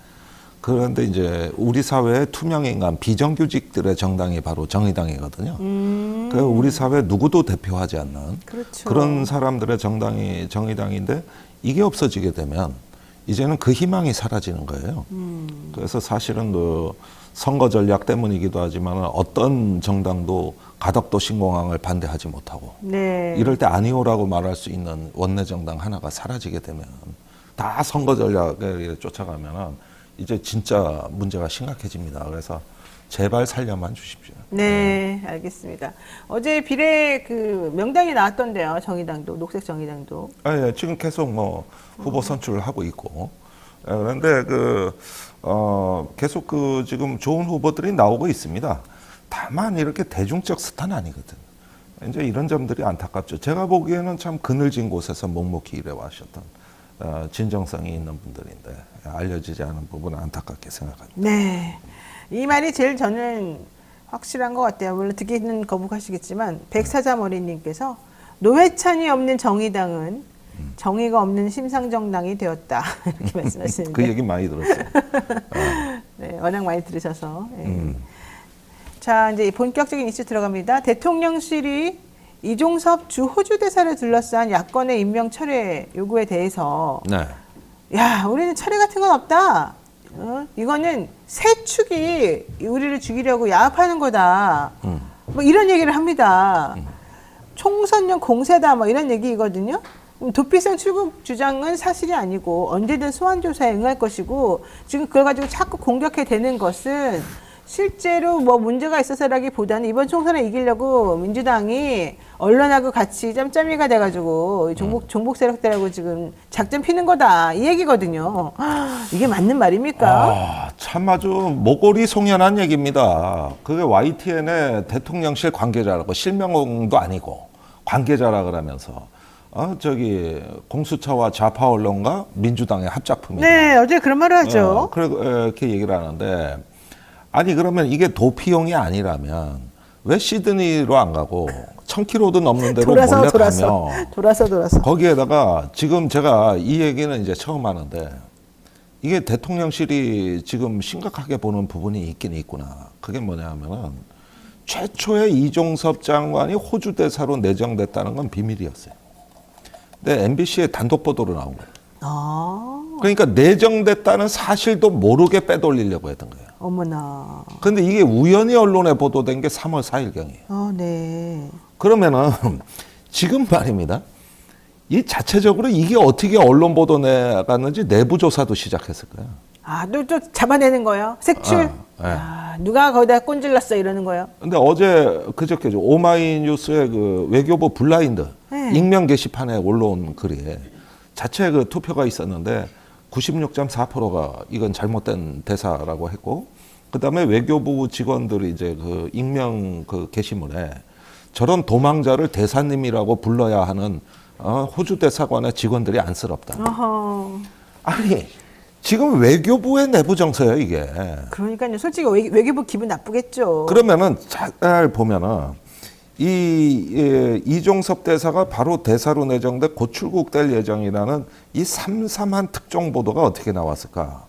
Speaker 8: 그런데 이제 우리 사회의 투명인간 비정규직들의 정당이 바로 정의당이거든요. 그 우리 사회 누구도 대표하지 않는
Speaker 1: 그렇죠.
Speaker 8: 그런 사람들의 정당이 정의당인데 이게 없어지게 되면 이제는 그 희망이 사라지는 거예요. 그래서 사실은 그 선거 전략 때문이기도 하지만 어떤 정당도 가덕도 신공항을 반대하지 못하고
Speaker 1: 네.
Speaker 8: 이럴 때 아니오라고 말할 수 있는 원내 정당 하나가 사라지게 되면 다 선거 전략에 쫓아가면은 이제 진짜 문제가 심각해집니다. 그래서 제발 살려만 주십시오.
Speaker 1: 네, 알겠습니다. 어제 비례 그 명단이 나왔던데요. 정의당도, 녹색 정의당도.
Speaker 8: 예, 지금 계속 후보 선출을 하고 있고. 그런데 계속 지금 좋은 후보들이 나오고 있습니다. 다만 이렇게 대중적 스타는 아니거든. 이제 이런 점들이 안타깝죠. 제가 보기에는 참 그늘진 곳에서 묵묵히 일해와셨던 진정성이 있는 분들인데 알려지지 않은 부분은 안타깝게 생각합니다.
Speaker 1: 네. 이 말이 제일 저는 확실한 것 같아요. 물론 듣기는 거북하시겠지만 백사자 머리님께서 노회찬이 없는 정의당은 정의가 없는 심상정당이 되었다. 이렇게 말씀하시는데.
Speaker 8: 그 얘기 많이 들었어요.
Speaker 1: 네, 워낙 많이 들으셔서. 네. 자, 이제 본격적인 이슈 들어갑니다. 대통령실이 이종섭 주 호주 대사를 둘러싼 야권의 임명 철회 요구에 대해서
Speaker 8: 네.
Speaker 1: 야, 우리는 철회 같은 건 없다. 이거는 새 축이 우리를 죽이려고 야합하는 거다. 뭐 이런 얘기를 합니다. 총선용 공세다 뭐 이런 얘기거든요. 도피성 출국 주장은 사실이 아니고 언제든 소환 조사에 응할 것이고 지금 그걸 가지고 자꾸 공격해 대는 것은 실제로 뭐 문제가 있어서라기보다는 이번 총선에 이기려고 민주당이 언론하고 같이 짬짬이가 돼가지고 종북 세력들하고 지금 작전 피는 거다 이 얘기거든요. 이게 맞는 말입니까?
Speaker 8: 참 아주 모골이 송연한 얘기입니다. 그게 YTN의 대통령실 관계자라고 실명도 아니고 관계자라 그러면서 공수처와 좌파 언론과 민주당의 합작품이다.
Speaker 1: 네, 어제 그런 말을 하죠.
Speaker 8: 그렇게 얘기를 하는데 아니 그러면 이게 도피용이 아니라면 왜 시드니로 안 가고 1000km도 넘는 데로 몰래 가며
Speaker 1: 돌아서
Speaker 8: 거기에다가 지금 제가 이 얘기는 이제 처음 하는데 이게 대통령실이 지금 심각하게 보는 부분이 있긴 있구나. 그게 뭐냐면은 최초의 이종섭 장관이 호주 대사로 내정됐다는 건 비밀이었어요. 근데 MBC에 단독 보도로 나온 거예요. 그러니까 내정됐다는 사실도 모르게 빼돌리려고 했던 거예요.
Speaker 1: 어머나.
Speaker 8: 근데 이게 우연히 언론에 보도된 게 3월 4일경이에요.
Speaker 1: 네.
Speaker 8: 그러면은 지금 말입니다. 이 자체적으로 이게 어떻게 언론 보도 나갔는지 내부 조사도 시작했을 거예요.
Speaker 1: 또 잡아내는 거예요? 색출?
Speaker 8: 네.
Speaker 1: 누가 거기다 꼰질렀어 이러는 거예요?
Speaker 8: 근데 그저께죠. 오마이뉴스의 그 외교부 블라인드 익명 게시판에 올라온 글에 자체 그 투표가 있었는데 96.4%가 이건 잘못된 대사라고 했고, 그 다음에 외교부 직원들이 이제 그 익명 그 게시물에 저런 도망자를 대사님이라고 불러야 하는 호주 대사관의 직원들이 안쓰럽다.
Speaker 1: 어허.
Speaker 8: 아니 지금 외교부의 내부 정서예요, 이게.
Speaker 1: 그러니까요. 솔직히 외교부 기분 나쁘겠죠.
Speaker 8: 그러면은 잘 보면은 이종섭 대사가 바로 대사로 내정돼 곧 출국될 예정이라는 이 삼삼한 특종 보도가 어떻게 나왔을까?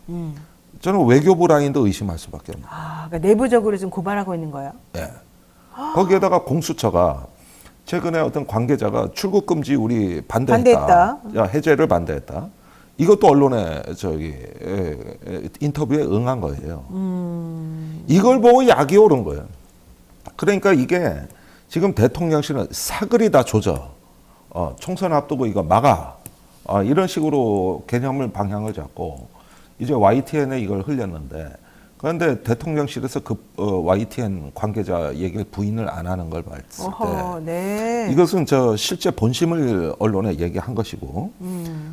Speaker 8: 저는 외교부 라인도 의심할 수밖에 없네요.
Speaker 1: 그러니까 내부적으로 좀 고발하고 있는 거예요.
Speaker 8: 예. 거기에다가 공수처가 최근에 어떤 관계자가 출국 금지 우리 반대했다. 야, 해제를 반대했다. 이것도 언론에 인터뷰에 응한 거예요. 이걸 보고 약이 오른 거예요. 그러니까 이게 지금 대통령실은 사글이 다 조져. 총선 앞두고 이거 막아. 이런 식으로 개념을 방향을 잡고 이제 YTN에 이걸 흘렸는데 그런데 대통령실에서 그 YTN 관계자 얘기를 부인을 안 하는 걸 봤을 때
Speaker 1: 네.
Speaker 8: 이것은 실제 본심을 언론에 얘기한 것이고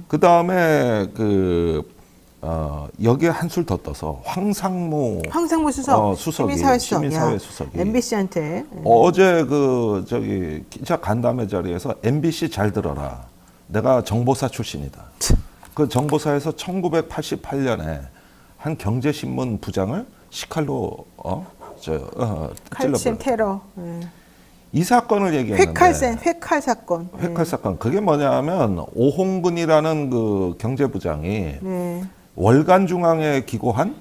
Speaker 8: 그 다음에 여기에 한술 더 떠서 황상무 수석이 시민사회 수석이
Speaker 1: MBC한테
Speaker 8: 어제 기자 간담회 자리에서 MBC 잘 들어라. 내가 정보사 출신이다. 그 정보사에서 1988년에 한 경제신문 부장을 식칼로
Speaker 1: 칼침
Speaker 8: 찔러버렸어요.
Speaker 1: 테러.
Speaker 8: 이 사건을 얘기했는데
Speaker 1: 회칼 사건.
Speaker 8: 회칼 사건. 그게 뭐냐면 오홍근이라는 그 경제부장이 월간 중앙에 기고한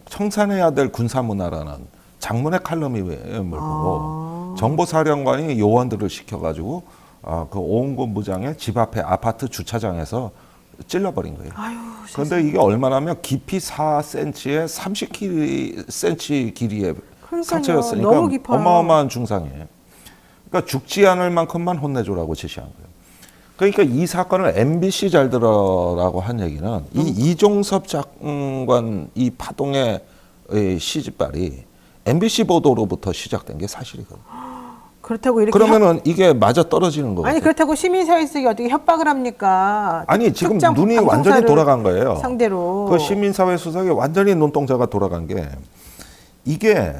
Speaker 8: 청산해야 될 군사문화라는 장문의 칼럼을 보고 정보사령관이 요원들을 시켜가지고 그 오홍근 부장의 집 앞에 아파트 주차장에서 찔러버린 거예요. 그런데 이게 얼마나면 깊이 4cm에 30cm 길이의 상처였으니까
Speaker 1: 너무 깊어요.
Speaker 8: 어마어마한 중상이에요. 그러니까 죽지 않을 만큼만 혼내줘라고 지시한 거예요. 그러니까 이 사건을 MBC 잘 들어라고 한 얘기는 이 이종섭 장관 이 파동의 시집발이 MBC 보도로부터 시작된 게 사실이거든요.
Speaker 1: 그렇다고 이렇게
Speaker 8: 그러면은 이게 맞아 떨어지는 거예요.
Speaker 1: 아니 그렇다고 시민사회 측이 어떻게 협박을 합니까?
Speaker 8: 아니 지금
Speaker 1: 특정
Speaker 8: 눈이
Speaker 1: 방송사를
Speaker 8: 완전히 돌아간 거예요.
Speaker 1: 상대로.
Speaker 8: 그 시민사회 수석이 완전히 눈동자가 돌아간 게 이게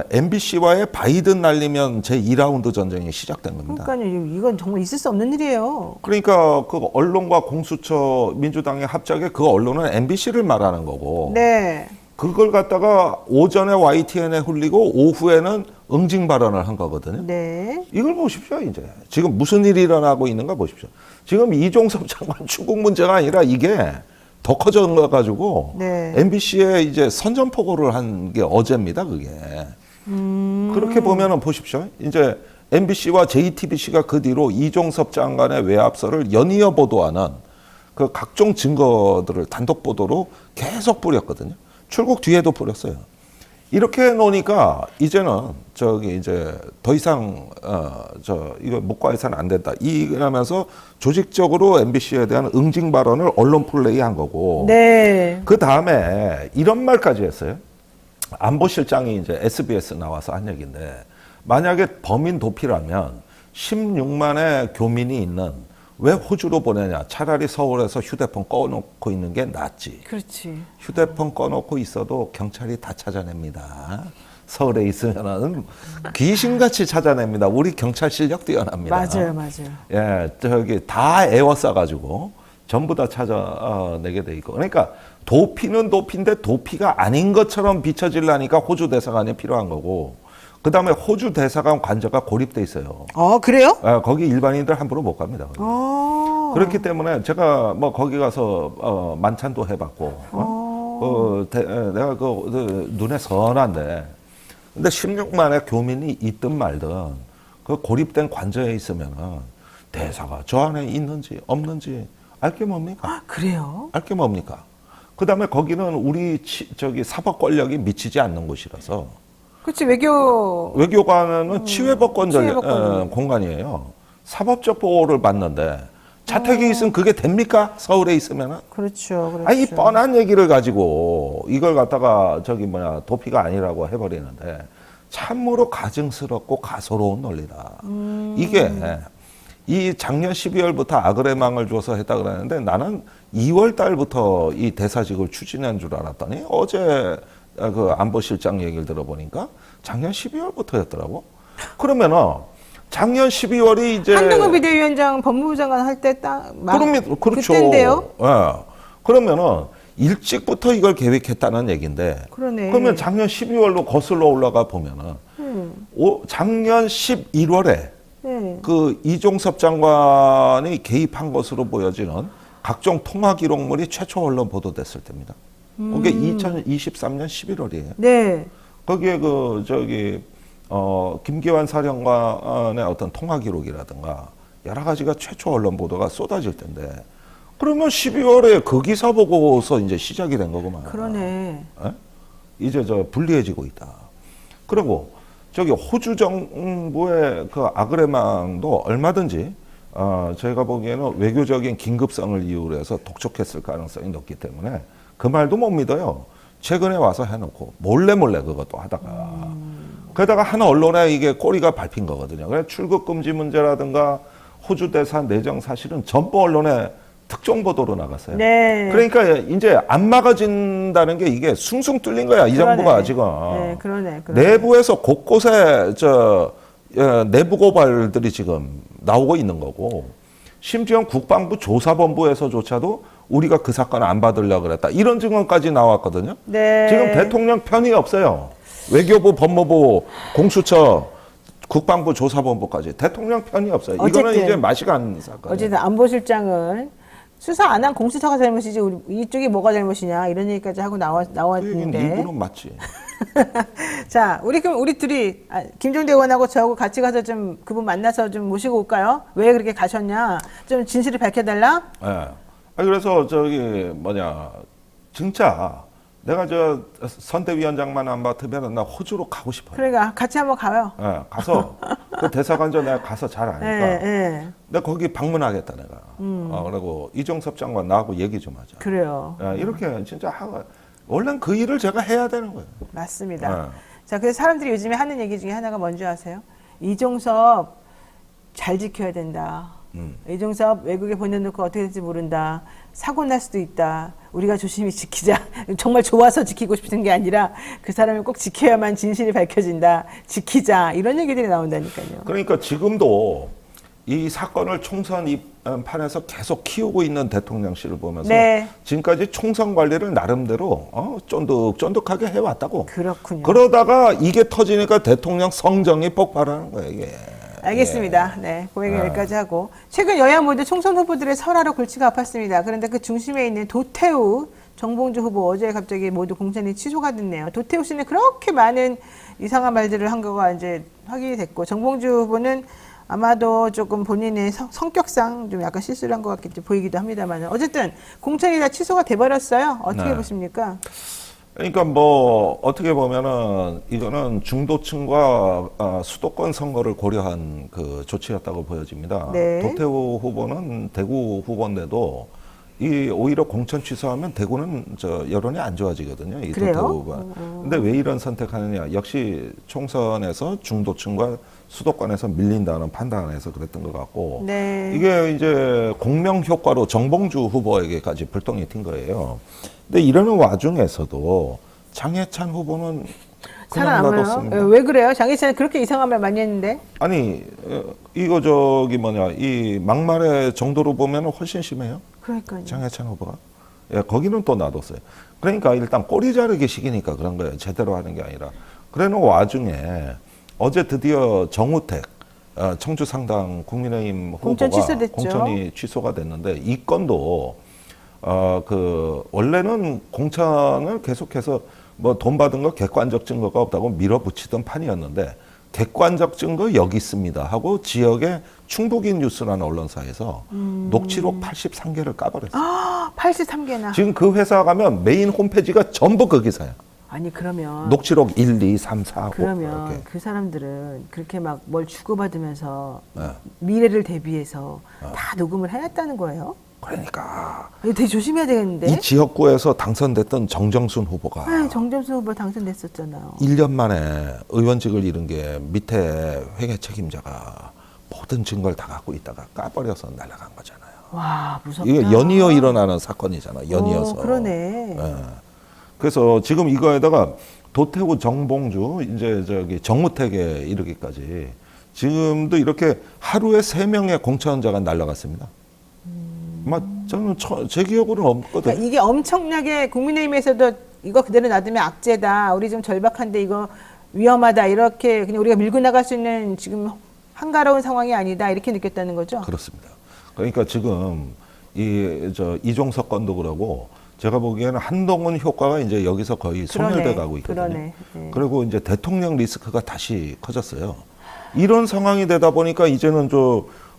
Speaker 8: MBC와의 바이든 날리면 제2라운드 전쟁이 시작된 겁니다.
Speaker 1: 그러니까요. 이건 정말 있을 수 없는 일이에요.
Speaker 8: 그러니까 그 언론과 공수처 민주당의 합작에 그 언론은 MBC를 말하는 거고
Speaker 1: 네.
Speaker 8: 그걸 갖다가 오전에 YTN에 흘리고 오후에는 응징 발언을 한 거거든요.
Speaker 1: 네.
Speaker 8: 이걸 보십시오. 이제 지금 무슨 일이 일어나고 있는가 보십시오. 지금 이종섭 장관 출국 문제가 아니라 이게 더 커져가지고 MBC에 이제 선전포고를 한 게 어제입니다. 그게 그렇게 보면은 보십시오. 이제 MBC와 JTBC가 그 뒤로 이종섭 장관의 외압설을 연이어 보도하는 그 각종 증거들을 단독 보도로 계속 뿌렸거든요. 출국 뒤에도 뿌렸어요. 이렇게 해놓으니까 이제는 이제 더 이상 이거 묵과해서는 안 된다. 이러면서 조직적으로 MBC에 대한 응징 발언을 언론 플레이한 거고.
Speaker 1: 네.
Speaker 8: 그 다음에 이런 말까지 했어요. 안보실장이 이제 SBS 나와서 한 얘기인데 만약에 범인 도피라면 16만의 교민이 있는 왜 호주로 보내냐? 차라리 서울에서 휴대폰 꺼놓고 있는 게 낫지.
Speaker 1: 그렇지.
Speaker 8: 휴대폰 꺼놓고 있어도 경찰이 다 찾아냅니다. 서울에 있으면은 귀신같이 찾아냅니다. 우리 경찰 실력 뛰어납니다.
Speaker 1: 맞아요.
Speaker 8: 예, 다 애워싸가지고 전부 다 찾아내게 돼 있고. 그러니까 도피는 도피인데 도피가 아닌 것처럼 비춰지려니까 호주 대사관이 필요한 거고. 그 다음에 호주 대사관 관저가 고립돼 있어요.
Speaker 1: 그래요?
Speaker 8: 거기 일반인들 함부로 못 갑니다. 그렇기 때문에 제가 거기 가서 만찬도 해봤고, 내가 눈에 선한데, 근데 16만의 교민이 있든 말든 그 고립된 관저에 있으면은 대사가 저 안에 있는지 없는지 알 게 뭡니까?
Speaker 1: 그래요?
Speaker 8: 알 게 뭡니까? 그 다음에 거기는 우리 사법 권력이 미치지 않는 곳이라서.
Speaker 1: 그렇지. 외교관은
Speaker 8: 치외법권 공간이에요. 사법적 보호를 받는데 자택에 있으면 그게 됩니까? 서울에 있으면은?
Speaker 1: 그렇죠.
Speaker 8: 아니, 뻔한 얘기를 가지고 이걸 갖다가 도피가 아니라고 해버리는데 참으로 가증스럽고 가소로운 논리다. 이게 이 작년 12월부터 아그레망을 줘서 했다 그러는데 나는 2월 달부터 이 대사직을 추진한 줄 알았더니 어제 그 안보실장 얘기를 들어보니까 작년 12월부터였더라고. 그러면은 작년 12월이 이제
Speaker 1: 한동훈 비대위원장 법무부 장관 할 때 딱
Speaker 8: 그렇죠.
Speaker 1: 그때인데요.
Speaker 8: 예. 그러면은 일찍부터 이걸 계획했다는 얘기인데
Speaker 1: 그러네.
Speaker 8: 그러면 작년 12월로 거슬러 올라가 보면은 작년 11월에
Speaker 1: 네.
Speaker 8: 그 이종섭 장관이 개입한 것으로 보여지는 각종 통화 기록물이 최초 언론 보도됐을 때입니다. 그게 2023년 11월이에요.
Speaker 1: 네.
Speaker 8: 거기에 김기환 사령관의 어떤 통화 기록이라든가 여러 가지가 최초 언론 보도가 쏟아질 텐데 그러면 12월에 그 기사 보고서 이제 시작이 된 거구만.
Speaker 1: 그러네.
Speaker 8: 에? 이제 불리해지고 있다. 그리고 호주 정부의 그 아그레망도 얼마든지 저희가 보기에는 외교적인 긴급성을 이유로 해서 독촉했을 가능성이 높기 때문에 그 말도 못 믿어요. 최근에 와서 해놓고 몰래 그것도 하다가 그러다가 한 언론에 이게 꼬리가 밟힌 거거든요. 그래서 출국 금지 문제라든가 호주 대사 내정 사실은 전부 언론에 특종 보도로 나갔어요.
Speaker 1: 네.
Speaker 8: 그러니까 이제 안 막아진다는 게 이게 숭숭 뚫린 거야. 이
Speaker 1: 그러네.
Speaker 8: 정부가 지금.
Speaker 1: 네, 그러네.
Speaker 8: 내부에서 곳곳에 내부 고발들이 지금 나오고 있는 거고 심지어 국방부 조사본부에서조차도 우리가 그 사건 안 받으려고 그랬다. 이런 증언까지 나왔거든요.
Speaker 1: 네.
Speaker 8: 지금 대통령 편이 없어요. 외교부, 법무부, 공수처, 국방부 조사본부까지 대통령 편이 없어요. 이거는 이제 맛이 간 사건.
Speaker 1: 어쨌든 안보실장은 수사 안 한 공수처가 잘못이지 이쪽이 뭐가 잘못이냐 이런 얘기까지 하고 나왔는데.
Speaker 8: 일부는 맞지.
Speaker 1: 자, 우리 둘이 김종대 의원하고 저하고 같이 가서 좀 그분 만나서 좀 모시고 올까요? 왜 그렇게 가셨냐? 좀 진실을 밝혀달라?
Speaker 8: 네. 그래서 진짜 내가 선대위원장만 안 맡으면 나 호주로 가고 싶어요.
Speaker 1: 그러니까 같이 한번 가요.
Speaker 8: 네, 가서 그 대사관저 내가 가서 잘 아니까.
Speaker 1: 네.
Speaker 8: 내가 거기 방문하겠다 내가. 그리고 이종섭 장관 나하고 얘기 좀 하자.
Speaker 1: 그래요.
Speaker 8: 이렇게 진짜 원래는 그 일을 제가 해야 되는 거예요.
Speaker 1: 맞습니다.
Speaker 8: 네.
Speaker 1: 자, 그래서 사람들이 요즘에 하는 얘기 중에 하나가 뭔지 아세요? 이종섭 잘 지켜야 된다. 이종섭 외국에 보내놓고 어떻게 될지 모른다. 사고 날 수도 있다. 우리가 조심히 지키자. 정말 좋아서 지키고 싶은 게 아니라 그 사람을 꼭 지켜야만 진실이 밝혀진다. 지키자. 이런 얘기들이 나온다니까요.
Speaker 8: 그러니까 지금도 이 사건을 총선 판에서 계속 키우고 있는 대통령실을 보면서
Speaker 1: 네.
Speaker 8: 지금까지 총선 관리를 나름대로 쫀득쫀득하게 해왔다고.
Speaker 1: 그렇군요.
Speaker 8: 그러다가 이게 터지니까 대통령 성정이 폭발하는 거예요, 이게.
Speaker 1: 알겠습니다. 네, 그 얘기 여기까지 하고 최근 여야 모두 총선 후보들의 설화로 골치가 아팠습니다. 그런데 그 중심에 있는 도태우, 정봉주 후보 어제 갑자기 모두 공천이 취소가 됐네요. 도태우 씨는 그렇게 많은 이상한 말들을 한 거가 이제 확인이 됐고 정봉주 후보는 아마도 조금 본인의 성격상 좀 약간 실수를 한 것 같겠죠 보이기도 합니다만 어쨌든 공천이 다 취소가 돼버렸어요. 어떻게 보십니까?
Speaker 8: 그러니까 어떻게 보면은 이거는 중도층과 수도권 선거를 고려한 그 조치였다고 보여집니다.
Speaker 1: 네.
Speaker 8: 도태우 후보는 대구 후보인데도 오히려 공천 취소하면 대구는 여론이 안 좋아지거든요. 이
Speaker 1: 그래요?
Speaker 8: 도태우 후보가. 근데 왜 이런 선택하느냐? 역시 총선에서 중도층과 수도권에서 밀린다는 판단에서 그랬던 것 같고
Speaker 1: 네.
Speaker 8: 이게 이제 공명 효과로 정봉주 후보에게까지 불똥이 튄 거예요. 근데 이러는 와중에서도 장해찬 후보는 그냥 놔뒀습니다.
Speaker 1: 왜 그래요? 장희찬은 그렇게 이상한 말 많이 했는데.
Speaker 8: 아니 이거 이 막말의 정도로 보면 훨씬 심해요.
Speaker 1: 그러니까요.
Speaker 8: 장해찬 후보가. 거기는 또 놔뒀어요. 그러니까 일단 꼬리 자르기 식이니까 그런 거예요. 제대로 하는 게 아니라. 그러는 와중에 어제 드디어 정우택 청주 상당 국민의힘 후보가 공천이 취소가 됐는데 이 건도 원래는 공천을 계속해서 돈 받은 거 객관적 증거가 없다고 밀어붙이던 판이었는데 객관적 증거 여기 있습니다 하고 지역의 충북인 뉴스라는 언론사에서 녹취록 83개를 까버렸어요.
Speaker 1: 83개나.
Speaker 8: 지금 그 회사 가면 메인 홈페이지가 전부 그 기사야.
Speaker 1: 아니 그러면
Speaker 8: 녹취록 1, 2, 3, 4 하고
Speaker 1: 그러면
Speaker 8: 이렇게.
Speaker 1: 그 사람들은 그렇게 막 뭘 주고받으면서 미래를 대비해서 다 녹음을 해놨다는 거예요?
Speaker 8: 그러니까
Speaker 1: 이거 되게 조심해야 되겠는데?
Speaker 8: 이 지역구에서 당선됐던 정정순 후보가
Speaker 1: 정점수 후보 당선됐었잖아요.
Speaker 8: 1년 만에 의원직을 잃은 게 밑에 회계 책임자가 모든 증거를 다 갖고 있다가 까버려서 날아간 거잖아요.
Speaker 1: 와 무섭다.
Speaker 8: 이게 연이어 일어나는 사건이잖아. 연이어서.
Speaker 1: 그러네.
Speaker 8: 그래서 지금 이거에다가 도태우, 정봉주, 이제 정우택에 이르기까지 지금도 이렇게 하루에 3명의 공천자가 날아갔습니다. 저는 제 기억으로는 없거든.
Speaker 1: 그러니까 이게 엄청나게 국민의힘에서도 이거 그대로 놔두면 악재다. 우리 좀 절박한데 이거 위험하다. 이렇게 그냥 우리가 밀고 나갈 수 있는 지금 한가로운 상황이 아니다. 이렇게 느꼈다는 거죠.
Speaker 8: 그렇습니다. 그러니까 지금 이종석 건도 그러고 제가 보기에는 한동훈 효과가 이제 여기서 거의 소멸돼 가고 있거든요.
Speaker 1: 그러네. 네.
Speaker 8: 그리고 이제 대통령 리스크가 다시 커졌어요. 이런 상황이 되다 보니까 이제는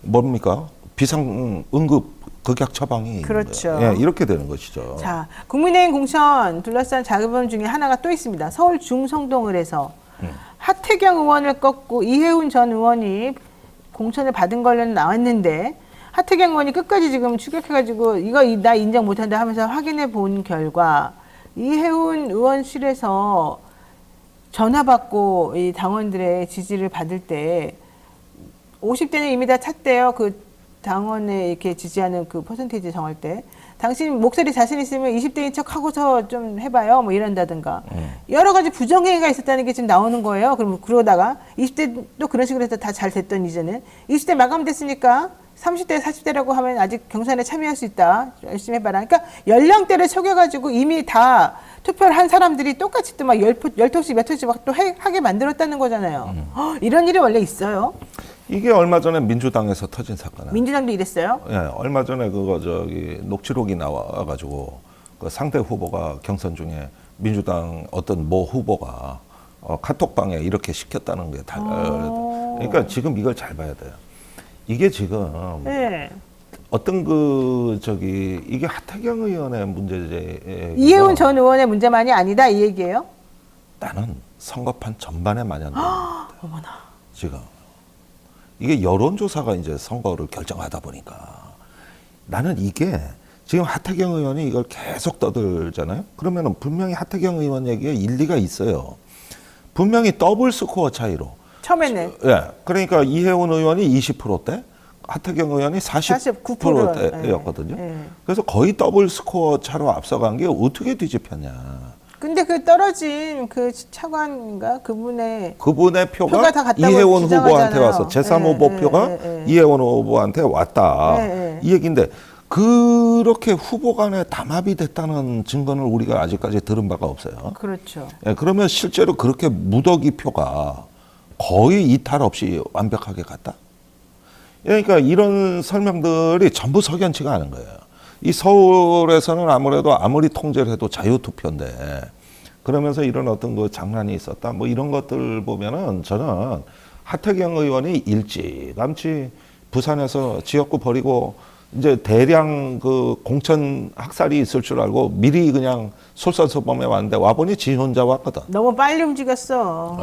Speaker 8: 뭡니까? 비상 응급 극약 처방이
Speaker 1: 그렇죠.
Speaker 8: 예, 이렇게 되는 것이죠.
Speaker 1: 자, 국민의힘 공천 둘러싼 작업범 중에 하나가 또 있습니다. 서울 중성동을 해서 하태경 의원을 꺾고 이해운 전 의원이 공천을 받은 걸로 나왔는데 하태경 의원이 끝까지 지금 추격해가지고 이거 나 인정 못한다 하면서 확인해 본 결과 이해운 의원실에서 전화 받고 이 당원들의 지지를 받을 때 50대는 이미 다 찼대요. 그 당원에 이렇게 지지하는 그 퍼센테이지 정할 때 당신 목소리 자신 있으면 20대인 척 하고서 좀 해봐요. 뭐 이런다든가 여러 가지 부정행위가 있었다는 게 지금 나오는 거예요. 그럼 그러다가 20대 또 그런 식으로 해서 다 잘 됐던 이제는 20대 마감됐으니까 30대, 40대라고 하면 아직 경선에 참여할 수 있다. 열심히 해봐라. 그러니까 연령대를 속여가지고 이미 다 투표를 한 사람들이 똑같이 또 막 10통씩 몇 통씩 막 또 하게 만들었다는 거잖아요. 이런 일이 원래 있어요.
Speaker 8: 이게 얼마 전에 민주당에서 터진 사건이에요.
Speaker 1: 민주당도 이랬어요?
Speaker 8: 예, 얼마 전에 녹취록이 나와가지고 그 상대 후보가 경선 중에 민주당 어떤 모 후보가 카톡방에 이렇게 시켰다는 게 그러니까 지금 이걸 잘 봐야 돼요. 이게 지금
Speaker 1: 네.
Speaker 8: 어떤 이게 하태경 의원의 문제제
Speaker 1: 이해운 전 의원의 문제만이 아니다 이 얘기예요?
Speaker 8: 나는 선거판 전반에 만연돼 있습니다.
Speaker 1: 어머나.
Speaker 8: 지금 이게 여론조사가 이제 선거를 결정하다 보니까 나는 이게 지금 하태경 의원이 이걸 계속 떠들잖아요. 그러면은 분명히 하태경 의원 얘기에 일리가 있어요. 분명히 더블 스코어 차이로.
Speaker 1: 처음에는.
Speaker 8: 예. 그러니까 이해운 의원이 20%대, 하태경 의원이 49%대였거든요.
Speaker 1: 네.
Speaker 8: 그래서 거의 더블 스코어 차로 앞서간 게 어떻게 뒤집혔냐.
Speaker 1: 근데 그 떨어진 그 차관인가 그분의
Speaker 8: 표가
Speaker 1: 다 갔다고
Speaker 8: 이해원
Speaker 1: 주장하잖아요.
Speaker 8: 후보한테 와서 제3 후보 표가 이해원 후보한테 왔다. 이 얘기인데 그렇게 후보 간에 담합이 됐다는 증거는 우리가 아직까지 들은 바가 없어요.
Speaker 1: 그렇죠.
Speaker 8: 예, 그러면 실제로 그렇게 무더기 표가 거의 이탈 없이 완벽하게 갔다? 그러니까 이런 설명들이 전부 석연치가 않은 거예요. 이 서울에서는 아무래도 아무리 통제를 해도 자유투표인데 그러면서 이런 어떤 그 장난이 있었다. 뭐 이런 것들 보면은 저는 하태경 의원이 일찌감치 부산에서 지역구 버리고 이제 대량 그 공천 학살이 있을 줄 알고 미리 그냥 솔선수범해 왔는데 와보니 지 혼자 왔거든.
Speaker 1: 너무 빨리 움직였어.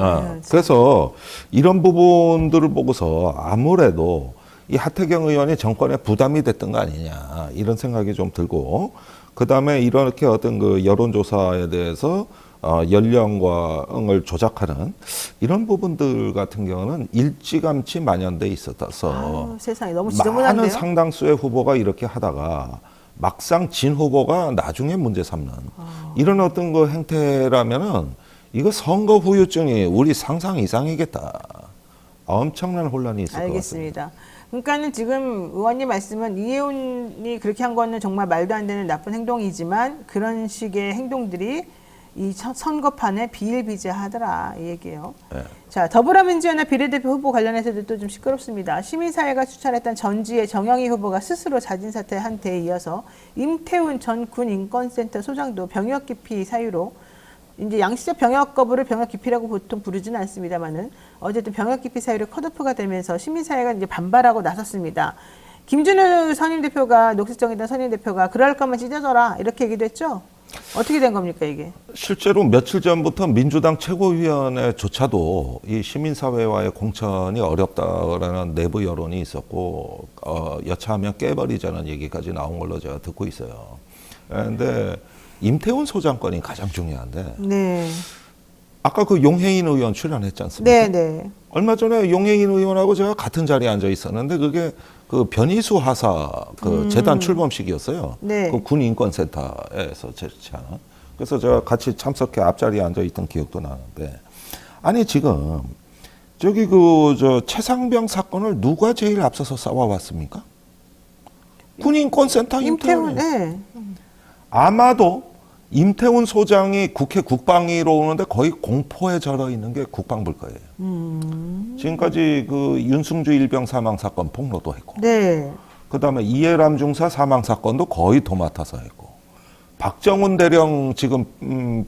Speaker 8: 그래서 이런 부분들을 보고서 아무래도 이 하태경 의원이 정권에 부담이 됐던 거 아니냐 이런 생각이 좀 들고 그다음에 이렇게 어떤 그 여론조사에 대해서 연령과를 조작하는 이런 부분들 같은 경우는 일찌감치 만연돼 있었어서
Speaker 1: 세상에 너무 지저분한데요.
Speaker 8: 많은 상당수의 후보가 이렇게 하다가 막상 진 후보가 나중에 문제 삼는 이런 어떤 그 행태라면은 이거 선거 후유증이 우리 상상 이상이겠다. 엄청난 혼란이 있을 것 같습니다.
Speaker 1: 알겠습니다. 그러니까는 지금 의원님 말씀은 이해운이 그렇게 한 거는 정말 말도 안 되는 나쁜 행동이지만 그런 식의 행동들이 이 선거판에 비일비재하더라 이 얘기예요.
Speaker 8: 네.
Speaker 1: 자, 더불어민주연합 비례대표 후보 관련해서도 또 좀 시끄럽습니다. 시민사회가 추천했던 전지의 정영희 후보가 스스로 자진 사퇴한 데에 이어서 임태훈 전 군인권센터 소장도 병역 기피 사유로 이제 양시적 병역 거부를 병역 기피라고 보통 부르지는 않습니다만은 어쨌든 병역 기피 사유로 컷오프가 되면서 시민사회가 이제 반발하고 나섰습니다. 김준우 선임대표가 녹색정의당 선임대표가 그럴 거면 찢어져라 이렇게 얘기도 했죠. 어떻게 된 겁니까 이게?
Speaker 8: 실제로 며칠 전부터 민주당 최고위원회조차도 이 시민사회와의 공천이 어렵다라는 내부 여론이 있었고 여차하면 깨버리자는 얘기까지 나온 걸로 제가 듣고 있어요. 그런데 임태훈 소장권이 가장 중요한데
Speaker 1: 네.
Speaker 8: 아까 그 용혜인 의원 출연했지 않습니까?
Speaker 1: 네, 네.
Speaker 8: 얼마 전에 용혜인 의원하고 제가 같은 자리에 앉아 있었는데 그게 그 변희수 하사 그 재단 출범식이었어요.
Speaker 1: 네.
Speaker 8: 그 군인권센터에서 제시하는. 그래서 제가 같이 참석해 앞자리에 앉아 있던 기억도 나는데 아니 지금 저기 그 저 최상병 사건을 누가 제일 앞서서 싸워왔습니까? 군인권센터
Speaker 1: 임태훈,
Speaker 8: 임태훈이.
Speaker 1: 네.
Speaker 8: 아마도 임태훈 소장이 국회 국방위로 오는데 거의 공포에 절어 있는 게 국방부일 거예요. 지금까지 그 윤승주 일병 사망 사건 폭로도 했고,
Speaker 1: 네.
Speaker 8: 그다음에 이해람 중사 사망 사건도 거의 도맡아서 했고, 박정훈 대령 지금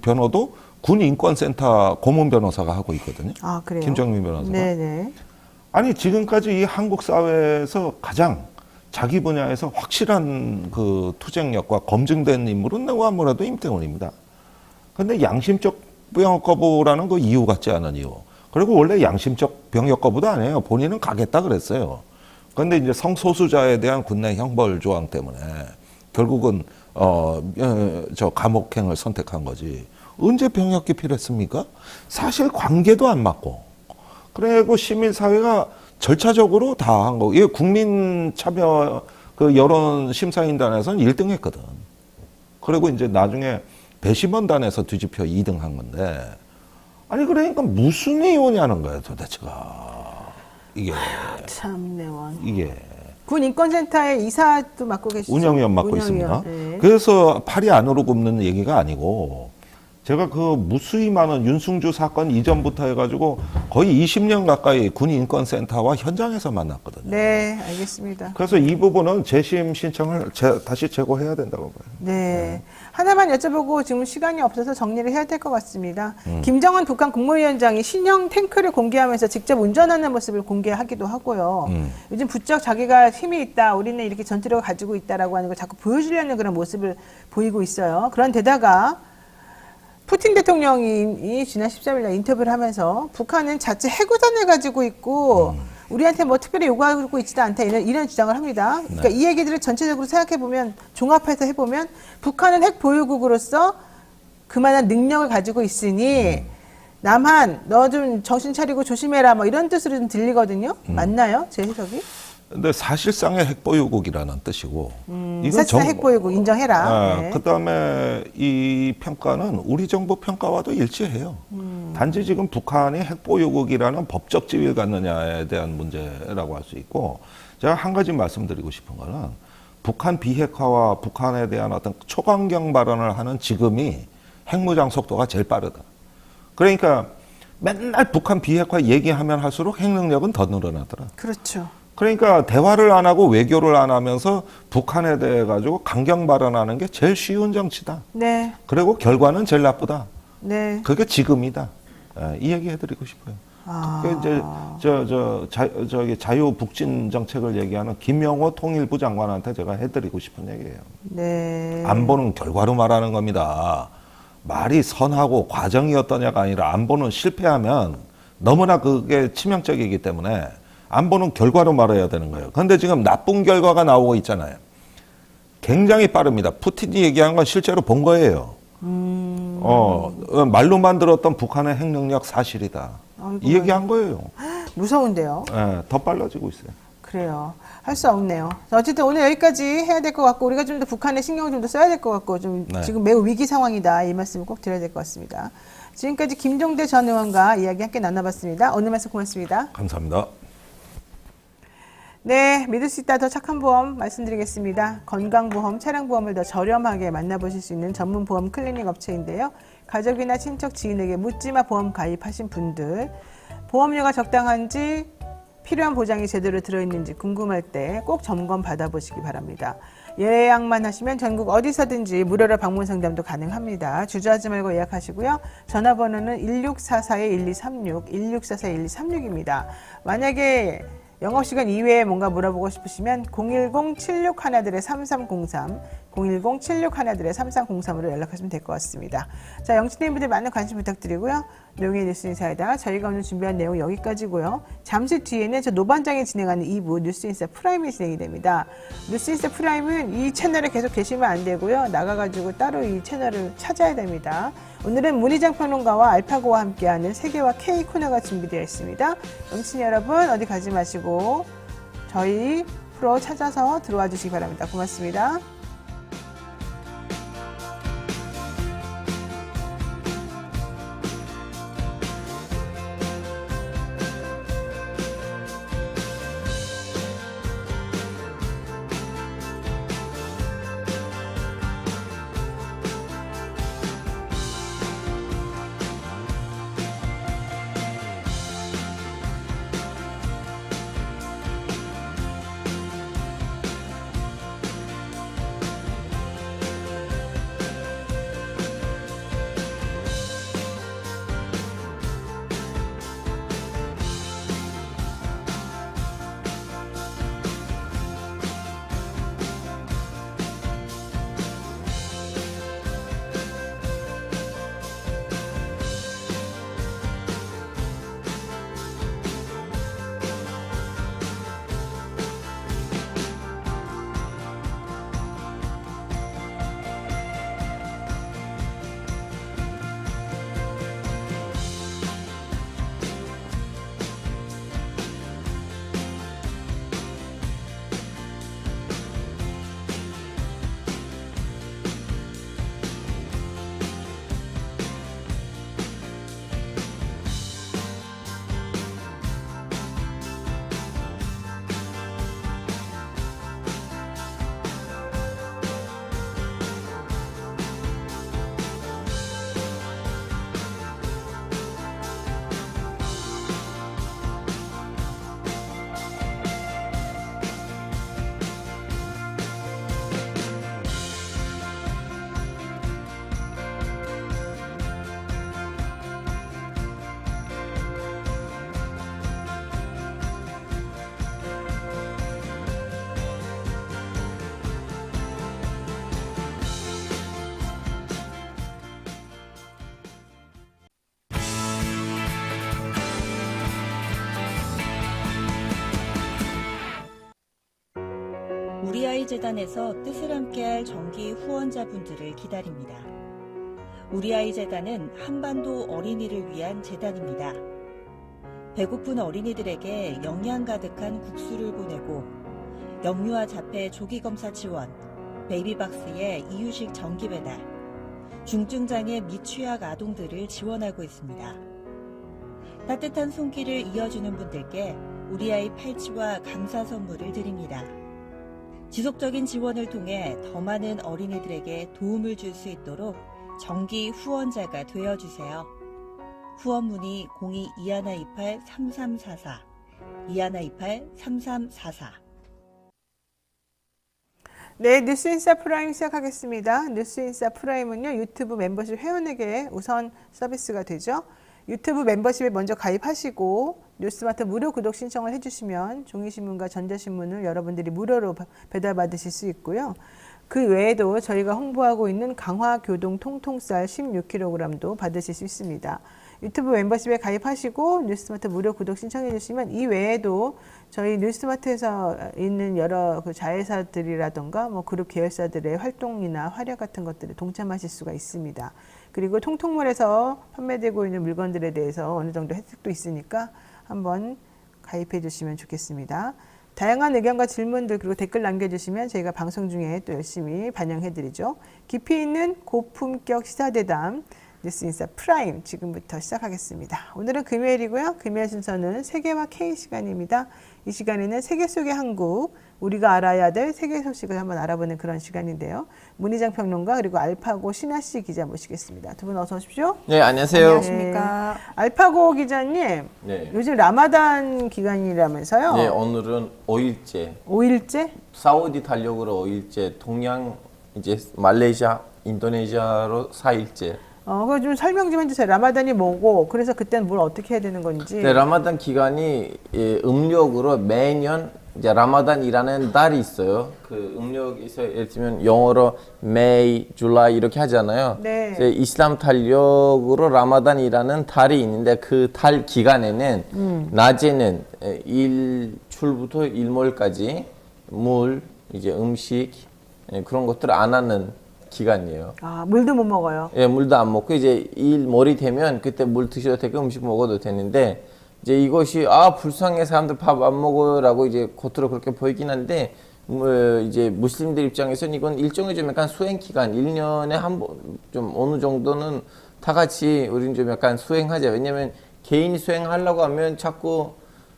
Speaker 8: 변호도 군인권센터 고문 변호사가 하고 있거든요.
Speaker 1: 아, 그래요?
Speaker 8: 김정민 변호사가.
Speaker 1: 네네.
Speaker 8: 아니 지금까지 이 한국 사회에서 가장 자기 분야에서 확실한 그 투쟁력과 검증된 인물은 누가 뭐라도 임태훈입니다. 그런데 양심적 병역 거부라는 그 이유 같지 않은 이유. 그리고 원래 양심적 병역 거부도 아니에요. 본인은 가겠다 그랬어요. 그런데 이제 성소수자에 대한 군내 형벌 조항 때문에 결국은 저 감옥행을 선택한 거지. 언제 병역이 필요했습니까? 사실 관계도 안 맞고. 그리고 시민사회가 절차적으로 다 한 거. 이게 국민 참여 그 여론 심사인단에서는 1등 했거든. 그리고 이제 나중에 배심원단에서 뒤집혀 2등 한 건데. 아니, 그러니까 무슨 이유냐는 거예요, 도대체가. 이게.
Speaker 1: 참내원.
Speaker 8: 이게.
Speaker 1: 군 인권센터의 이사도 맡고 계시죠?
Speaker 8: 운영위원 맡고
Speaker 1: 운영위원.
Speaker 8: 있습니다.
Speaker 1: 네.
Speaker 8: 그래서 팔이 안으로 굽는 얘기가 아니고, 제가 그 무수히 많은 윤승주 사건 이전부터 해가지고 거의 20년 가까이 군인권센터와 현장에서 만났거든요.
Speaker 1: 네, 알겠습니다.
Speaker 8: 그래서 이 부분은 재심 신청을 다시 제고해야 된다고 봐요.
Speaker 1: 네. 하나만 여쭤보고 지금 시간이 없어서 정리를 해야 될 것 같습니다. 김정은 북한 국무위원장이 신형 탱크를 공개하면서 직접 운전하는 모습을 공개하기도 하고요. 요즘 부쩍 자기가 힘이 있다, 우리는 이렇게 전투력을 가지고 있다라고 하는 걸 자꾸 보여주려는 그런 모습을 보이고 있어요. 그런데다가 푸틴 대통령이 지난 13일 날 인터뷰를 하면서 북한은 자체 해구단을 가지고 있고 우리한테 뭐 특별히 요구하고 있지도 않다 이런 주장을 합니다. 그러니까 이 얘기들을 전체적으로 생각해보면 종합해서 해보면 북한은 핵 보유국으로서 그만한 능력을 가지고 있으니 남한 너 좀 정신 차리고 조심해라 뭐 이런 뜻으로 좀 들리거든요. 맞나요? 제 해석이?
Speaker 8: 근데 사실상의 핵보유국이라는 뜻이고, 이건
Speaker 1: 사실상 핵보유국 인정해라. 네.
Speaker 8: 그다음에 이 평가는 우리 정부 평가와도 일치해요. 단지 지금 북한이 핵보유국이라는 법적 지위를 갖느냐에 대한 문제라고 할 수 있고, 제가 한 가지 말씀드리고 싶은 거는 북한 비핵화와 북한에 대한 어떤 초강경 발언을 하는 지금이 핵무장 속도가 제일 빠르다. 그러니까 맨날 북한 비핵화 얘기하면 할수록 핵 능력은 더 늘어나더라.
Speaker 1: 그렇죠.
Speaker 8: 그러니까 대화를 안 하고 외교를 안 하면서 북한에 대해 가지고 강경 발언하는 게 제일 쉬운 정치다.
Speaker 1: 네.
Speaker 8: 그리고 결과는 제일 나쁘다.
Speaker 1: 네.
Speaker 8: 그게 지금이다. 이 얘기 해드리고 싶어요. 그게 이제 저기 자유북진 정책을 얘기하는 김영호 통일부 장관한테 제가 해드리고 싶은 얘기예요.
Speaker 1: 네.
Speaker 8: 안보는 결과로 말하는 겁니다. 말이 선하고 과정이었더냐가 아니라 안보는 실패하면 너무나 그게 치명적이기 때문에 안보는 결과로 말해야 되는 거예요. 그런데 지금 나쁜 결과가 나오고 있잖아요. 굉장히 빠릅니다. 푸틴이 얘기한 건 실제로 본 거예요. 말로만 들었던 북한의 핵 능력 사실이다.
Speaker 1: 아이고,
Speaker 8: 이 얘기한 거예요.
Speaker 1: 무서운데요.
Speaker 8: 네, 더 빨라지고 있어요.
Speaker 1: 그래요. 할 수 없네요. 어쨌든 오늘 여기까지 해야 될 것 같고 우리가 좀 더 북한에 신경을 좀 더 써야 될 것 같고 좀
Speaker 8: 네.
Speaker 1: 지금 매우 위기 상황이다 이 말씀을 꼭 드려야 될 것 같습니다. 지금까지 김종대 전 의원과 이야기 함께 나눠봤습니다. 오늘 말씀 고맙습니다.
Speaker 8: 감사합니다.
Speaker 1: 네, 믿을 수 있다 더 착한 보험 말씀드리겠습니다. 건강보험, 차량보험을 더 저렴하게 만나보실 수 있는 전문 보험 클리닉 업체인데요. 가족이나 친척, 지인에게 묻지마 보험 가입하신 분들, 보험료가 적당한지 필요한 보장이 제대로 들어있는지 궁금할 때 꼭 점검 받아보시기 바랍니다. 예약만 하시면 전국 어디서든지 무료로 방문 상담도 가능합니다. 주저하지 말고 예약하시고요. 전화번호는 1644-1236, 1644-1236입니다. 만약에 영업시간 이외에 뭔가 물어보고 싶으시면 010-76하나들의-3303, 010-76하나들의-3303으로 연락하시면 될 것 같습니다. 자, 영치님분들 많은 관심 부탁드리고요. 노영희 뉴스인사이다. 저희가 오늘 준비한 내용 여기까지고요. 잠시 뒤에는 저 노반장이 진행하는 2부 뉴스인사 프라임이 진행이 됩니다. 뉴스인사 프라임은 이 채널에 계속 계시면 안 되고요. 나가가지고 따로 이 채널을 찾아야 됩니다. 오늘은 문희장 평론가와 알파고와 함께하는 세계와 K 코너가 준비되어 있습니다. 영친 여러분 어디 가지 마시고 저희 프로 찾아서 들어와 주시기 바랍니다. 고맙습니다.
Speaker 9: 우리아이 재단에서 뜻을 함께할 정기 후원자분들을 기다립니다. 우리아이 재단은 한반도 어린이를 위한 재단입니다. 배고픈 어린이들에게 영양 가득한 국수를 보내고 영유아 자폐 조기검사 지원, 베이비박스의 이유식 정기 배달, 중증장애 미취학 아동들을 지원하고 있습니다. 따뜻한 손길을 이어주는 분들께 우리아이 팔찌와 감사 선물을 드립니다. 지속적인 지원을 통해 더 많은 어린이들에게 도움을 줄 수 있도록 정기 후원자가 되어주세요. 후원 문의 02-2128-3344, 2128-3344.
Speaker 1: 네, 뉴스인사 프라임 시작하겠습니다. 뉴스인사 프라임은요, 유튜브 멤버십 회원에게 우선 서비스가 되죠. 유튜브 멤버십에 먼저 가입하시고 뉴스마트 무료 구독 신청을 해주시면 종이신문과 전자신문을 여러분들이 무료로 배달받으실 수 있고요. 그 외에도 저희가 홍보하고 있는 강화교동 통통쌀 16kg도 받으실 수 있습니다. 유튜브 멤버십에 가입하시고 뉴스마트 무료 구독 신청해 주시면 이 외에도 저희 뉴스마트에서 있는 여러 그 자회사들이라던가 뭐 그룹 계열사들의 활동이나 활약 같은 것들에 동참하실 수가 있습니다. 그리고 통통몰에서 판매되고 있는 물건들에 대해서 어느 정도 혜택도 있으니까 한번 가입해 주시면 좋겠습니다. 다양한 의견과 질문들 그리고 댓글 남겨주시면 저희가 방송 중에 또 열심히 반영해드리죠. 깊이 있는 고품격 시사대담 뉴스인사 프라임 지금부터 시작하겠습니다. 오늘은 금요일이고요. 금요일 순서는 세계와 K 시간입니다. 이 시간에는 세계 속의 한국, 우리가 알아야 될 세계 소식을 한번 알아보는 그런 시간인데요. 문희장 평론가 그리고 알파고 신하씨 기자 모시겠습니다. 두 분 어서 오십시오.
Speaker 10: 네, 안녕하세요.
Speaker 1: 안녕하십니까. 알파고 기자님,
Speaker 10: 네.
Speaker 1: 요즘 라마단 기간이라면서요?
Speaker 10: 네, 오늘은 5일째.
Speaker 1: 5일째?
Speaker 10: 사우디 달력으로 5일째, 동양 이제 말레이시아, 인도네시아로 4일째.
Speaker 1: 그거 좀 설명 좀 해주세요. 라마단이 뭐고, 그래서 그때는 뭘 어떻게 해야 되는 건지.
Speaker 10: 네, 라마단 기간이 음력으로 매년 이제 라마단이라는 달이 있어요. 그 음력에서 예를 들면 영어로 May, July 이렇게 하잖아요.
Speaker 1: 네.
Speaker 10: 이제 이슬람 달력으로 라마단이라는 달이 있는데 그 달 기간에는 낮에는 일출부터 일몰까지 물, 이제 음식 그런 것들을 안 하는 기간이에요.
Speaker 1: 아, 물도 못 먹어요?
Speaker 10: 예, 물도 안 먹고 이제 일몰이 되면 그때 물 드셔도 되고 음식 먹어도 되는데 이제 이것이 불쌍해 사람들 밥 안 먹어라고 이제 겉으로 그렇게 보이긴 한데 이제 무슬림들 입장에서는 이건 일종의 좀 약간 수행 기간 1년에 한 번 좀 어느 정도는 다 같이 우리는 좀 약간 수행하자. 왜냐면 개인이 수행하려고 하면 자꾸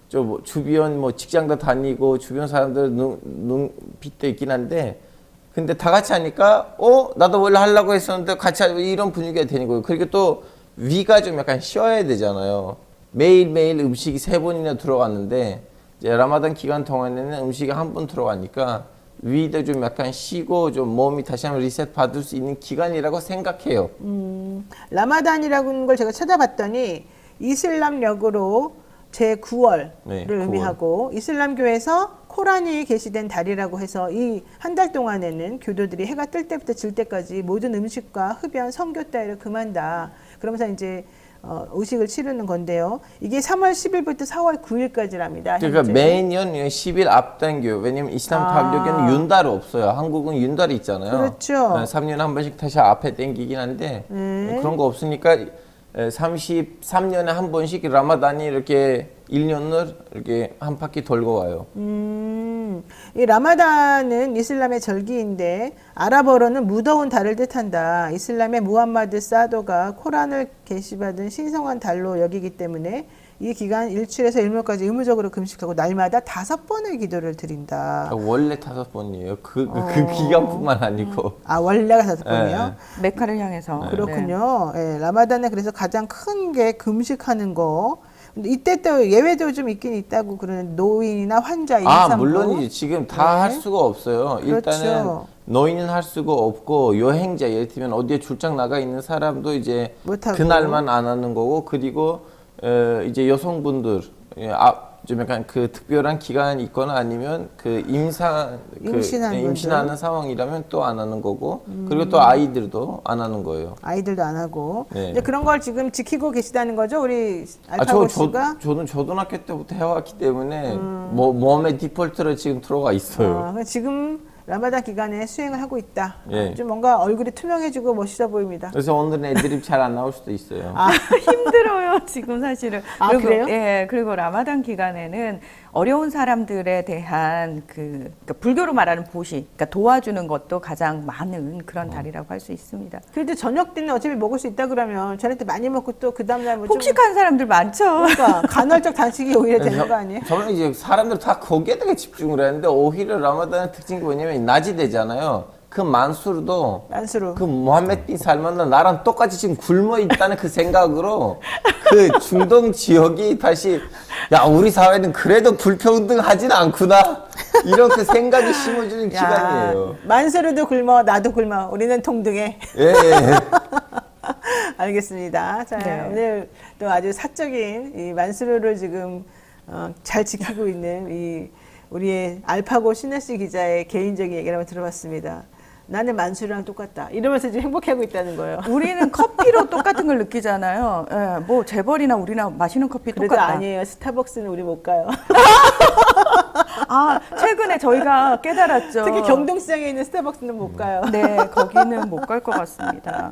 Speaker 10: 좀 주변 뭐 직장도 다니고 주변 사람들 눈빛도 있긴 한데 근데 다 같이 하니까 나도 원래 하려고 했었는데 같이 하고 이런 분위기가 되는 거예요. 그리고 또 위가 좀 약간 쉬어야 되잖아요. 매일매일 음식이 3번이나 들어갔는데 이제 라마단 기간 동안에는 음식이 한 번 들어가니까 위도 좀 약간 쉬고 좀 몸이 다시 한번 리셋 받을 수 있는 기간이라고 생각해요.
Speaker 1: 라마단이라는 걸 제가 찾아봤더니 이슬람력으로 제9월을
Speaker 10: 네,
Speaker 1: 의미하고 이슬람교에서 코란이 게시된 달이라고 해서 이 한 달 동안에는 교도들이 해가 뜰 때부터 질 때까지 모든 음식과 흡연, 성교 따위를 금한다. 그러면서 이제 의식을 치르는 건데요. 이게 3월 10일부터 4월 9일까지랍니다.
Speaker 10: 그러니까 매년 10일 앞당겨. 왜냐면 이슬람 달력에는 윤달 없어요. 한국은 윤달이 있잖아요.
Speaker 1: 그렇죠.
Speaker 10: 3년에 한 번씩 다시 앞에 당기긴 한데 그런 거 없으니까 33년에 한 번씩 라마단이 이렇게 1년을 이렇게 한 바퀴 돌고 와요.
Speaker 1: 이 라마단은 이슬람의 절기인데 아랍어로는 무더운 달을 뜻한다. 이슬람의 무함마드 사도가 코란을 게시받은 신성한 달로 여기기 때문에 이 기간 일출에서 일몰까지 의무적으로 금식하고 날마다 5번의 기도를 드린다.
Speaker 10: 원래 5번이에요. 그 기간뿐만 아니고.
Speaker 1: 원래가 5번이요?
Speaker 10: 네.
Speaker 2: 메카를 향해서.
Speaker 1: 그렇군요. 네. 라마단에 그래서 가장 큰 게 금식하는 거. 근데 이때 또 예외도 좀 있긴 있다고 그러는 노인이나 환자, 임산부.
Speaker 10: 물론이지. 지금 다 할 수가 없어요.
Speaker 1: 그렇죠.
Speaker 10: 일단은 노인은 할 수가 없고 여행자 예를 들면 어디에 출장 나가 있는 사람도 이제
Speaker 1: 못하고.
Speaker 10: 그날만 안 하는 거고 그리고 이제 여성분들 좀 약간 그 특별한 기간이 있거나 아니면 그 임신하는 상황이라면 또 안 하는 거고 그리고 또 아이들도 안 하는 거예요.
Speaker 1: 아이들도 안 하고.
Speaker 10: 네.
Speaker 1: 이제 그런 걸 지금 지키고 계시다는 거죠, 우리 알파고 씨가?
Speaker 10: 저는 초등학교 때부터 해왔기 때문에 몸의 디폴트로 지금 들어가 있어요.
Speaker 1: 지금 라마단 기간에 수행을 하고 있다.
Speaker 10: 예.
Speaker 1: 좀 뭔가 얼굴이 투명해지고 멋있어 보입니다.
Speaker 10: 그래서 오늘은 애드립 잘 안 나올 수도 있어요.
Speaker 11: 힘들어요, 지금 사실은.
Speaker 1: 아,
Speaker 11: 그리고,
Speaker 1: 그래요?
Speaker 11: 예, 그리고 라마단 기간에는 어려운 사람들에 대한 그러니까 불교로 말하는 보시, 그러니까 도와주는 것도 가장 많은 그런 달이라고 할 수 있습니다.
Speaker 1: 그래도 저녁 때는 어차피 먹을 수 있다 그러면 저녁 때 많이 먹고 또 그 다음날 뭐 좀
Speaker 11: 폭식한 사람들 많죠.
Speaker 1: 그러니까 간헐적 단식이 오히려 되는 거 아니에요?
Speaker 10: 저는 이제 사람들 다 거기에다가 집중을 했는데 오히려 라마단의 특징이 뭐냐면 낮이 되잖아요. 그 만수르도
Speaker 1: 만수르.
Speaker 10: 그 모함메드 빈 살만은 나랑 똑같이 지금 굶어 있다는 그 생각으로 그 중동 지역이 다시 야 우리 사회는 그래도 불평등하진 않구나 이렇게 생각이 심어주는 기간이에요.
Speaker 1: 만수르도 굶어 나도 굶어 우리는 동등해.
Speaker 10: 예, 예.
Speaker 1: 알겠습니다. 자,
Speaker 11: 네.
Speaker 1: 오늘 또 아주 사적인 이 만수르를 지금 잘 지키고 있는 이 우리의 알파고 신혜씨 기자의 개인적인 얘기를 한번 들어봤습니다. 나는 만수르랑 똑같다. 이러면서 지금 행복해하고 있다는 거예요.
Speaker 11: 우리는 커피로 똑같은 걸 느끼잖아요. 예, 뭐 재벌이나 우리나 마시는 커피
Speaker 1: 그래도
Speaker 11: 똑같다.
Speaker 1: 아니에요. 스타벅스는 우리 못 가요.
Speaker 11: 아, 최근에 저희가 깨달았죠.
Speaker 1: 특히 경동시장에 있는 스타벅스는 못 가요.
Speaker 11: 네, 거기는 못 갈 것 같습니다.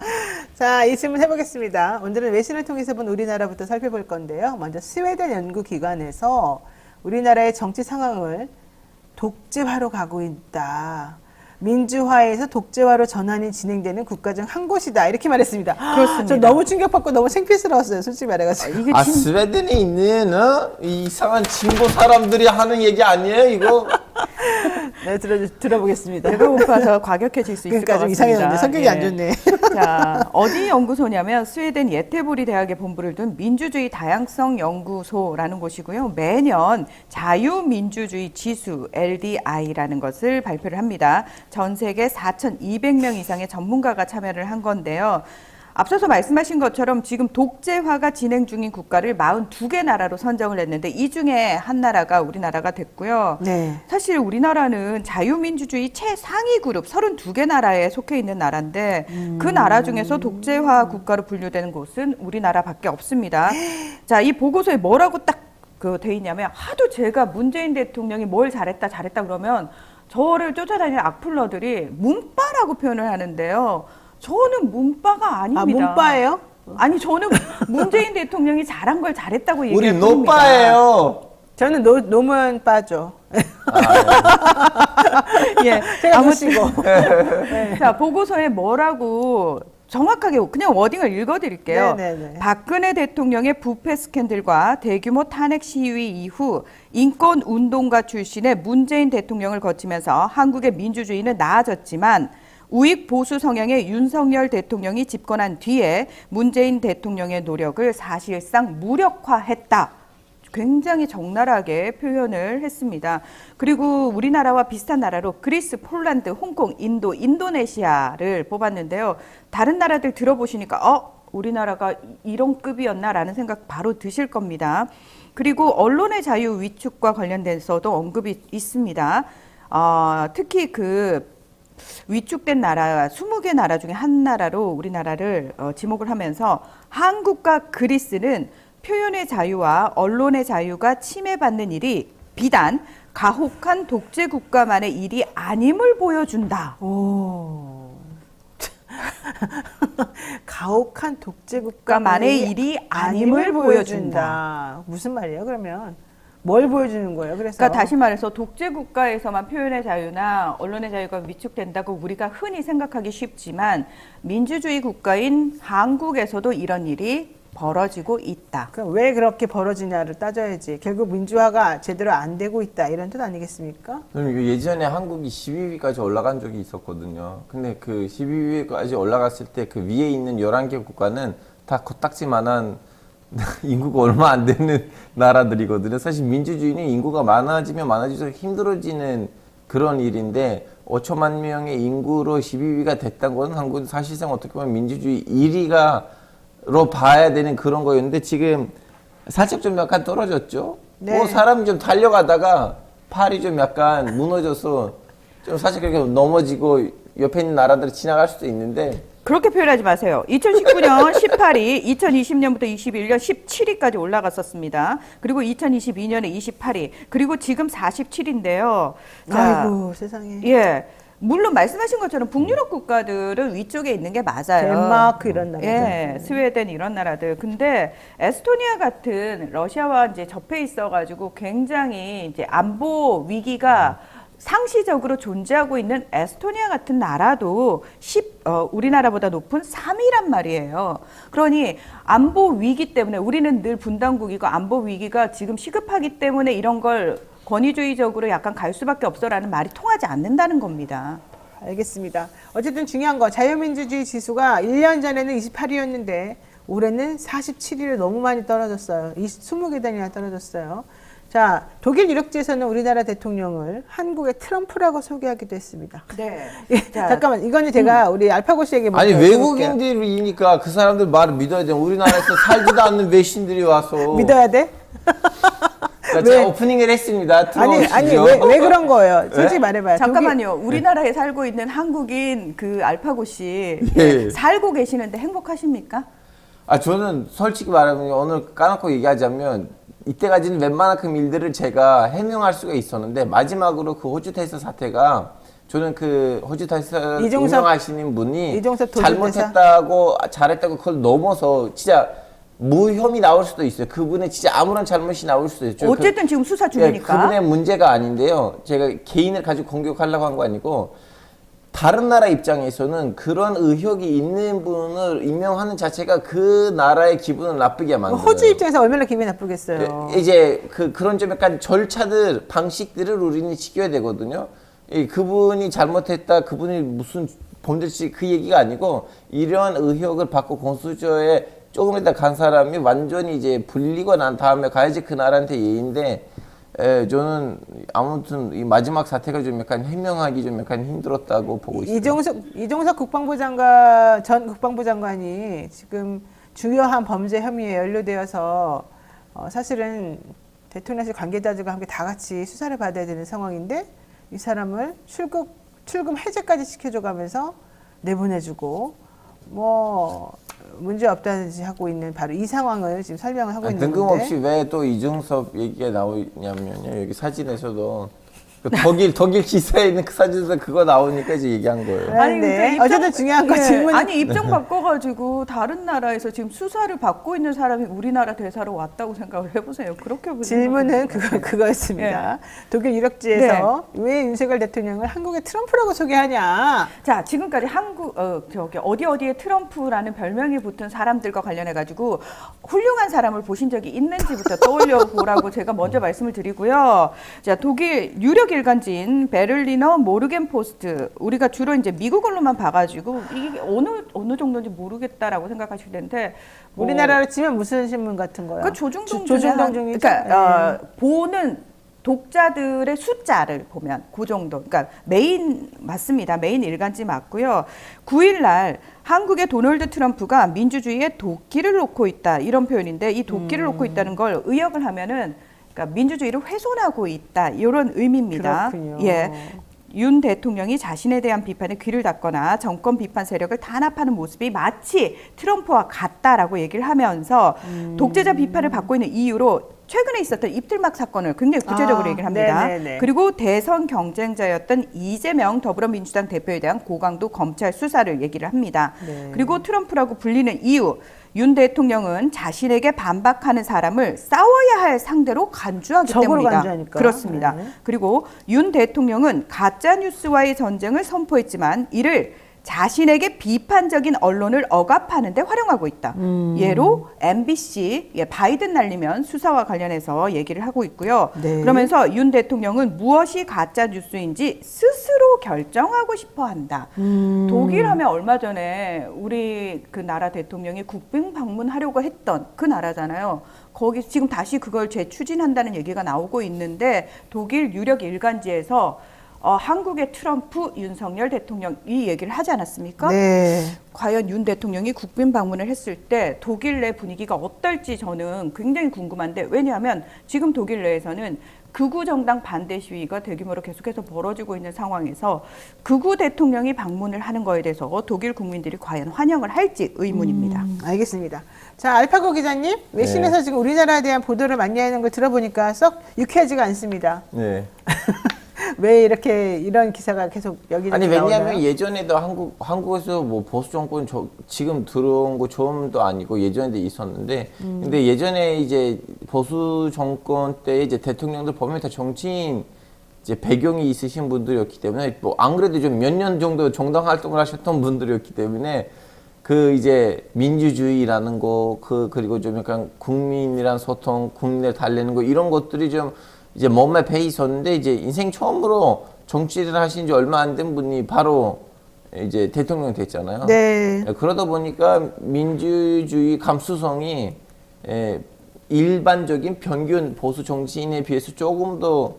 Speaker 1: 자, 이 질문 해보겠습니다. 오늘은 외신을 통해서 본 우리나라부터 살펴볼 건데요. 먼저 스웨덴 연구기관에서 우리나라의 정치 상황을 독재화로 가고 있다. 민주화에서 독재화로 전환이 진행되는 국가 중 한 곳이다. 이렇게 말했습니다.
Speaker 11: 그렇습니다.
Speaker 1: 저 너무 충격받고 너무 창피스러웠어요. 솔직히 말해가지고.
Speaker 11: 이게
Speaker 10: 아 스웨덴에 있는 이 이상한 진보 사람들이 하는 얘기 아니에요 이거?
Speaker 1: 네, 들어보겠습니다.
Speaker 11: 배가 고파서 과격해질 수 있을
Speaker 1: 그러니까
Speaker 11: 것
Speaker 1: 좀
Speaker 11: 같습니다.
Speaker 1: 이상했는데 성격이
Speaker 11: 예.
Speaker 1: 안 좋네.
Speaker 11: 자, 어디 연구소냐면 스웨덴 예테보리 대학에 본부를 둔 민주주의 다양성 연구소라는 곳이고요. 매년 자유민주주의 지수 LDI라는 것을 발표를 합니다. 전 세계 4,200명 이상의 전문가가 참여를 한 건데요. 앞서서 말씀하신 것처럼 지금 독재화가 진행 중인 국가를 42개 나라로 선정을 했는데 이 중에 한 나라가 우리나라가 됐고요.
Speaker 1: 네.
Speaker 11: 사실 우리나라는 자유민주주의 최상위 그룹 32개 나라에 속해 있는 나라인데 그 나라 중에서 독재화 국가로 분류되는 곳은 우리나라밖에 없습니다. 자, 이 보고서에 뭐라고 딱 돼 있냐면 하도 제가 문재인 대통령이 뭘 잘했다 그러면 저를 쫓아다니는 악플러들이 문빠라고 표현을 하는데요. 저는 문빠가 아닙니다.
Speaker 1: 아, 문빠예요?
Speaker 11: 아니, 저는 문재인 대통령이 잘한 걸 잘했다고
Speaker 10: 우리
Speaker 11: 얘기할 뿐입니다.
Speaker 10: 노빠예요.
Speaker 1: 저는 노면 빠죠.
Speaker 11: 예,
Speaker 1: 제가 모시고.
Speaker 11: 네. 자, 보고서에 뭐라고 정확하게 그냥 워딩을 읽어드릴게요.
Speaker 1: 네네네.
Speaker 11: 박근혜 대통령의 부패 스캔들과 대규모 탄핵 시위 이후 인권 운동가 출신의 문재인 대통령을 거치면서 한국의 민주주의는 나아졌지만 우익 보수 성향의 윤석열 대통령이 집권한 뒤에 문재인 대통령의 노력을 사실상 무력화했다. 굉장히 적나라하게 표현을 했습니다. 그리고 우리나라와 비슷한 나라로 그리스, 폴란드, 홍콩, 인도, 인도네시아를 뽑았는데요. 다른 나라들 들어보시니까 우리나라가 이런 급이었나라는 생각 바로 드실 겁니다. 그리고 언론의 자유 위축과 관련돼서도 언급이 있습니다. 특히 위축된 나라 20개 나라 중에 한 나라로 우리나라를 지목을 하면서 한국과 그리스는 표현의 자유와 언론의 자유가 침해받는 일이 비단 가혹한 독재 국가만의 일이 아님을 보여준다.
Speaker 1: 오. 가혹한 독재
Speaker 11: 국가만의 일이 아님을 보여준다.
Speaker 1: 무슨 말이에요, 그러면? 뭘 보여주는 거예요?
Speaker 11: 그러니까 다시 말해서 독재 국가에서만 표현의 자유나 언론의 자유가 위축된다고 우리가 흔히 생각하기 쉽지만 민주주의 국가인 한국에서도 이런 일이 벌어지고 있다.
Speaker 1: 그럼 왜 그렇게 벌어지냐를 따져야지. 결국 민주화가 제대로 안 되고 있다. 이런 뜻 아니겠습니까?
Speaker 10: 그럼 이거 예전에 한국이 12위까지 올라간 적이 있었거든요. 근데 그 12위까지 올라갔을 때 그 위에 있는 11개 국가는 다 코딱지만한 인구가 얼마 안 되는 나라들이거든요. 사실 민주주의는 인구가 많아지면 많아질수록 힘들어지는 그런 일인데 5천만 명의 인구로 12위가 됐다는 것은 한국은 사실상 어떻게 보면 민주주의 1위로 봐야 되는 그런 거였는데 지금 살짝 좀 약간 떨어졌죠.
Speaker 1: 네.
Speaker 10: 사람이 좀 달려가다가 팔이 좀 약간 무너져서 좀 사실 그렇게 넘어지고 옆에 있는 나라들이 지나갈 수도 있는데
Speaker 11: 그렇게 표현하지 마세요. 2019년 18위, 2020년부터 21년 17위까지 올라갔었습니다. 그리고 2022년에 28위, 그리고 지금 47위인데요.
Speaker 1: 아이고 세상에.
Speaker 11: 예. 물론 말씀하신 것처럼 북유럽 국가들은 위쪽에 있는 게 맞아요.
Speaker 1: 덴마크 이런 나라들.
Speaker 11: 예, 스웨덴 이런 나라들. 근데 에스토니아 같은 러시아와 이제 접해 있어가지고 굉장히 이제 안보 위기가 상시적으로 존재하고 있는 에스토니아 같은 나라도 우리나라보다 높은 3위란 말이에요. 그러니 안보 위기 때문에 우리는 늘 분단국이고 안보 위기가 지금 시급하기 때문에 이런 걸 권위주의적으로 약간 갈 수밖에 없어라는 말이 통하지 않는다는 겁니다.
Speaker 1: 알겠습니다. 어쨌든 중요한 거 자유민주주의 지수가 1년 전에는 28위였는데 올해는 47위로 너무 많이 떨어졌어요. 20계단이나 떨어졌어요. 자, 독일 유력지에서는 우리나라 대통령을 한국의 트럼프라고 소개하기도 했습니다.
Speaker 11: 네.
Speaker 1: 자, 잠깐만, 이거는 제가 우리 알파고 씨에게 먼저
Speaker 10: 아니
Speaker 1: 여쭤볼게요.
Speaker 10: 외국인들이니까 그 사람들 말을 믿어야 돼. 우리나라에서 살지도 않는 외신들이 와서
Speaker 1: 믿어야 돼?
Speaker 10: 그러니까 제가 오프닝을 했습니다.
Speaker 1: 아니 왜 그런 거예요? 솔직히 말해봐요.
Speaker 11: 잠깐만요. 우리나라에 살고 있는 한국인 그 알파고 씨
Speaker 10: 예.
Speaker 11: 살고 계시는데 행복하십니까?
Speaker 10: 아 저는 솔직히 말하면 오늘 까놓고 얘기하자면 이때까지는 웬만큼 일들을 제가 해명할 수가 있었는데 마지막으로 그 호주 테스트 사태가 저는 그 호주 테스트 운영하시는 분이 잘못했다고 잘했다고 그걸 넘어서 진짜 무혐의 나올 수도 있어요. 그분의 진짜 아무런 잘못이 나올 수도 있죠.
Speaker 11: 어쨌든 지금 수사 중이니까.
Speaker 10: 그분의 문제가 아닌데요. 제가 개인을 가지고 공격하려고 한 거 아니고 다른 나라 입장에서는 그런 의혹이 있는 분을 임명하는 자체가 그 나라의 기분을 나쁘게 만들어요.
Speaker 1: 호주 입장에서 얼마나 기분이 나쁘겠어요.
Speaker 10: 이제 그런 좀 약간 절차들, 방식들을 우리는 지켜야 되거든요. 그분이 잘못했다, 그분이 무슨 범죄지 그 얘기가 아니고 이런 의혹을 받고 공수처에 조금 이따 간 사람이 완전히 이제 불리고 난 다음에 가야지 그 나라한테 예인데 저는 아무튼 이 마지막 사태가 좀 약간 해명하기 좀 약간 힘들었다고 보고 있어요.
Speaker 1: 이종석 전 국방부 장관이 지금 주요한 범죄 혐의에 연루되어서 사실은 대통령실 관계자들과 함께 다 같이 수사를 받아야 되는 상황인데 이 사람을 출금 해제까지 시켜줘가면서 내보내주고 뭐 문제 없다든지 하고 있는 바로 이 상황을 지금 설명을 하고 있는 건데
Speaker 10: 뜬금없이 왜 또 이종섭 얘기가 나오냐면요. 여기 사진에서도 그 독일 기사에 있는 그 사진에서 그거 나오니까 이제 얘기한 거예요.
Speaker 1: 아니 근데 어쨌든 중요한 거 질문.
Speaker 11: 아니 입장 바꿔가지고 다른 나라에서 지금 수사를 받고 있는 사람이 우리나라 대사로 왔다고 생각을 해보세요. 그렇게
Speaker 1: 질문은 그거였습니다. 네. 독일 유력지에서 왜 윤석열 대통령을 한국의 트럼프라고 소개하냐?
Speaker 11: 자 지금까지 어디에 트럼프라는 별명이 붙은 사람들과 관련해가지고 훌륭한 사람을 보신 적이 있는지부터 떠올려 보라고 제가 먼저 말씀을 드리고요. 자 독일 유력 일간지인 베를리너 모르겐포스트 우리가 주로 이제 미국 언론만 봐가지고 이게 어느 정도인지 모르겠다라고 생각하실 텐데
Speaker 1: 우리나라로 치면 무슨 신문 같은 거요?
Speaker 11: 그 조중동
Speaker 1: 중이죠.
Speaker 11: 그러니까 보는 독자들의 숫자를 보면 그 정도. 그러니까 메인 맞습니다. 메인 일간지 맞고요. 9일 날 한국의 도널드 트럼프가 민주주의에 도끼를 놓고 있다 이런 표현인데 이 도끼를 놓고 있다는 걸 의역을 하면은. 그러니까 민주주의를 훼손하고 있다 이런 의미입니다.
Speaker 1: 그렇군요.
Speaker 11: 예, 윤 대통령이 자신에 대한 비판에 귀를 닫거나 정권 비판 세력을 단합하는 모습이 마치 트럼프와 같다라고 얘기를 하면서 독재자 비판을 받고 있는 이유로 최근에 있었던 입틀막 사건을 굉장히 구체적으로 얘기를 합니다. 네네네. 그리고 대선 경쟁자였던 이재명 더불어민주당 대표에 대한 고강도 검찰 수사를 얘기를 합니다. 네. 그리고 트럼프라고 불리는 이유. 윤 대통령은 자신에게 반박하는 사람을 싸워야 할 상대로 간주하기 때문이다.
Speaker 1: 간주하니까.
Speaker 11: 그렇습니다. 네. 그리고 윤 대통령은 가짜 뉴스와의 전쟁을 선포했지만 이를 자신에게 비판적인 언론을 억압하는 데 활용하고 있다. 예로 MBC 바이든 날리면 수사와 관련해서 얘기를 하고 있고요. 네. 그러면서 윤 대통령은 무엇이 가짜 뉴스인지 스스로 결정하고 싶어 한다. 독일 하면 얼마 전에 우리 그 나라 대통령이 국빈 방문하려고 했던 그 나라잖아요. 거기 지금 다시 그걸 재추진한다는 얘기가 나오고 있는데 독일 유력 일간지에서 한국의 트럼프, 윤석열 대통령 이 얘기를 하지 않았습니까? 네. 과연 윤 대통령이 국빈 방문을 했을 때 독일 내 분위기가 어떨지 저는 굉장히 궁금한데 왜냐하면 지금 독일 내에서는 극우 정당 반대 시위가 대규모로 계속해서 벌어지고 있는 상황에서 극우 대통령이 방문을 하는 거에 대해서 독일 국민들이 과연 환영을 할지 의문입니다.
Speaker 1: 알겠습니다. 자, 알파고 기자님, 외신에서 지금 우리나라에 대한 보도를 많이 하는 걸 들어보니까 썩 유쾌하지가 않습니다.
Speaker 10: 네.
Speaker 1: 왜 이렇게 이런 기사가 계속 여기저기
Speaker 10: 아니 왜냐하면
Speaker 1: 나오나요?
Speaker 10: 예전에도 한국에서 뭐 보수 정권 지금 들어온 거 처음도 아니고 예전에도 있었는데 근데 예전에 이제 보수 정권 때 이제 대통령들 보면 다 정치인 이제 배경이 있으신 분들이었기 때문에 뭐 안 그래도 좀 몇 년 정도 정당 활동을 하셨던 분들이었기 때문에 그 이제 민주주의라는 거 그리고 좀 약간 국민이란 소통, 국민을 달래는 거 이런 것들이 좀 이제 몸에 배 있었는데 이제 인생 처음으로 정치를 하신 지 얼마 안 된 분이 바로 이제 대통령 됐잖아요.
Speaker 1: 네.
Speaker 10: 그러다 보니까 민주주의 감수성이 일반적인 평균 보수 정치인에 비해서 조금 더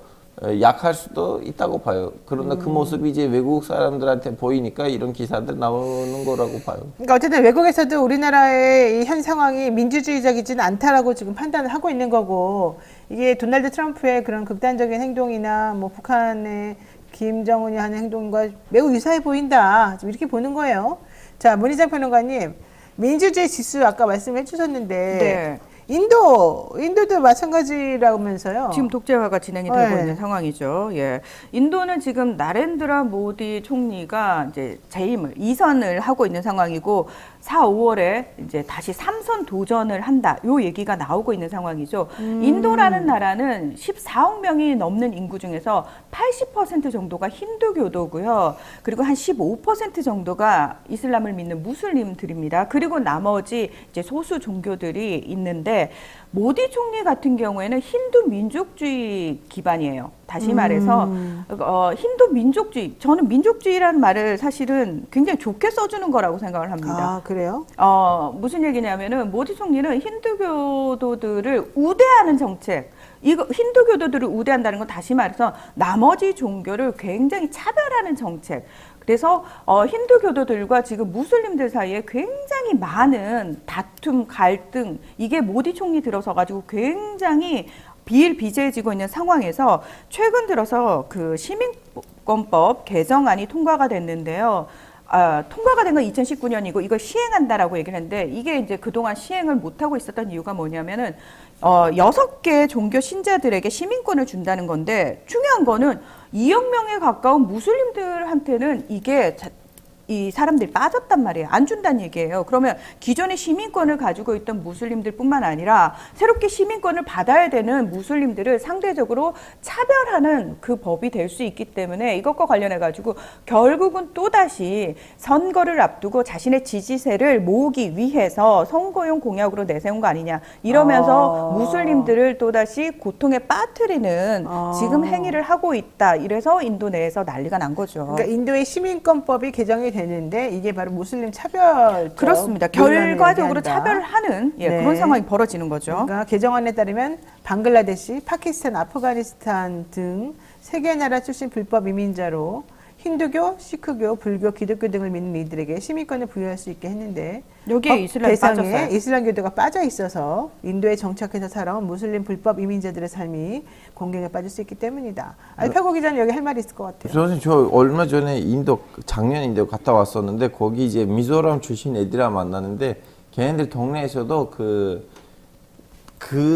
Speaker 10: 약할 수도 있다고 봐요. 그러나 그 모습이 이제 외국 사람들한테 보이니까 이런 기사들 나오는 거라고 봐요.
Speaker 1: 그러니까 어쨌든 외국에서도 우리나라의 이 현 상황이 민주주의적이지는 않다라고 지금 판단을 하고 있는 거고 이게 도널드 트럼프의 그런 극단적인 행동이나 뭐 북한의 김정은이 하는 행동과 매우 유사해 보인다. 지금 이렇게 보는 거예요. 자, 문희장 평론가님, 민주주의 지수 아까 말씀해 주셨는데
Speaker 11: 네.
Speaker 1: 인도도 마찬가지라면서요.
Speaker 11: 지금 독재화가 진행이 되고
Speaker 1: 네.
Speaker 11: 있는 상황이죠. 예. 인도는 지금 나렌드라 모디 총리가 이제 재임을 2선을 하고 있는 상황이고 4, 5월에 이제 다시 3선 도전을 한다. 요 얘기가 나오고 있는 상황이죠. 인도라는 나라는 14억 명이 넘는 인구 중에서 80% 정도가 힌두교도고요. 그리고 한 15% 정도가 이슬람을 믿는 무슬림들입니다. 그리고 나머지 이제 소수 종교들이 있는데 모디 총리 같은 경우에는 힌두 민족주의 기반이에요. 다시 말해서 힌두 민족주의. 저는 민족주의라는 말을 사실은 굉장히 좋게 써주는 거라고 생각을 합니다.
Speaker 1: 아, 그래요?
Speaker 11: 무슨 얘기냐면은 모디 총리는 힌두교도들을 우대하는 정책. 이거 힌두교도들을 우대한다는 건 다시 말해서 나머지 종교를 굉장히 차별하는 정책. 그래서 힌두교도들과 지금 무슬림들 사이에 굉장히 많은 다툼, 갈등 이게 모디 총리 들어서 가지고 굉장히 비일비재해지고 있는 상황에서 최근 들어서 그 시민권법 개정안이 통과가 됐는데요. 통과가 된 건 2019년이고 이걸 시행한다라고 얘기를 했는데 이게 이제 그동안 시행을 못하고 있었던 이유가 뭐냐면은 6개 종교 신자들에게 시민권을 준다는 건데 중요한 거는 2억 명에 가까운 무슬림들한테는 이게 이 사람들이 빠졌단 말이에요. 안 준다는 얘기예요. 그러면 기존의 시민권을 가지고 있던 무슬림들뿐만 아니라 새롭게 시민권을 받아야 되는 무슬림들을 상대적으로 차별하는 그 법이 될 수 있기 때문에 이것과 관련해 가지고 결국은 또다시 선거를 앞두고 자신의 지지세를 모으기 위해서 선거용 공약으로 내세운 거 아니냐 이러면서 무슬림들을 또다시 고통에 빠뜨리는 지금 행위를 하고 있다. 이래서 인도 내에서 난리가 난 거죠.
Speaker 1: 그러니까 인도의 시민권법이 개정이 되는데 이게 바로 무슬림 차별.
Speaker 11: 그렇습니다. 결과적으로 차별하는
Speaker 1: 네.
Speaker 11: 그런 상황이 벌어지는 거죠.
Speaker 1: 그러니까 개정안에 따르면 방글라데시, 파키스탄, 아프가니스탄 등 세 개 나라 출신 불법 이민자로 힌두교, 시크교, 불교, 기독교 등을 믿는 이들에게 시민권을 부여할 수 있게 했는데
Speaker 11: 여기에 이슬람이 빠졌어요.
Speaker 1: 이슬람교도가 빠져 있어서 인도에 정착해서 살아온 무슬림 불법 이민자들의 삶이 공경에 빠질 수 있기 때문이다. 알파고 기자는 여기 할 말이 있을 것 같아요.
Speaker 10: 저는 저 얼마 전에 작년 인도 갔다 왔었는데 거기 이제 미조람 출신 애들이랑 만났는데 걔네들 동네에서도 그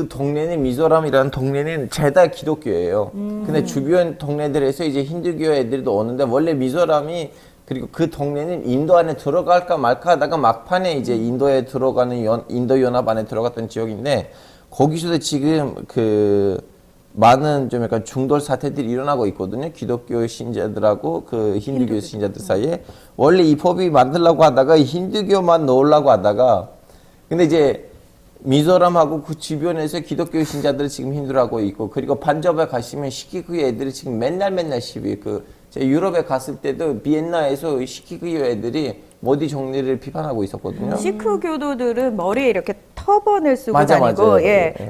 Speaker 10: 동네는 미조람이라는 동네는 죄다 기독교예요. 근데 주변 동네들에서 이제 힌두교 애들도 오는데 원래 미조람이 그리고 그 동네는 인도 안에 들어갈까 말까 하다가 막판에 이제 인도에 들어가는 인도 연합 안에 들어갔던 지역인데 거기서도 지금 그 많은 좀 약간 중돌 사태들이 일어나고 있거든요. 기독교 신자들하고 그 힌두교 신자들 사이에 원래 이 법이 만들려고 하다가 힌두교만 넣으려고 하다가 근데 이제 미조람하고 그 주변에서 기독교 신자들이 지금 힘들어하고 있고 그리고 판잡에 가시면 시키그 애들이 지금 맨날 시위 제가 유럽에 갔을 때도 비엔나에서 시키그 애들이 모디 총리를 비판하고 있었거든요.
Speaker 11: 시크 교도들은 머리에 이렇게 터번을 쓰고
Speaker 10: 맞아요.
Speaker 11: 다니고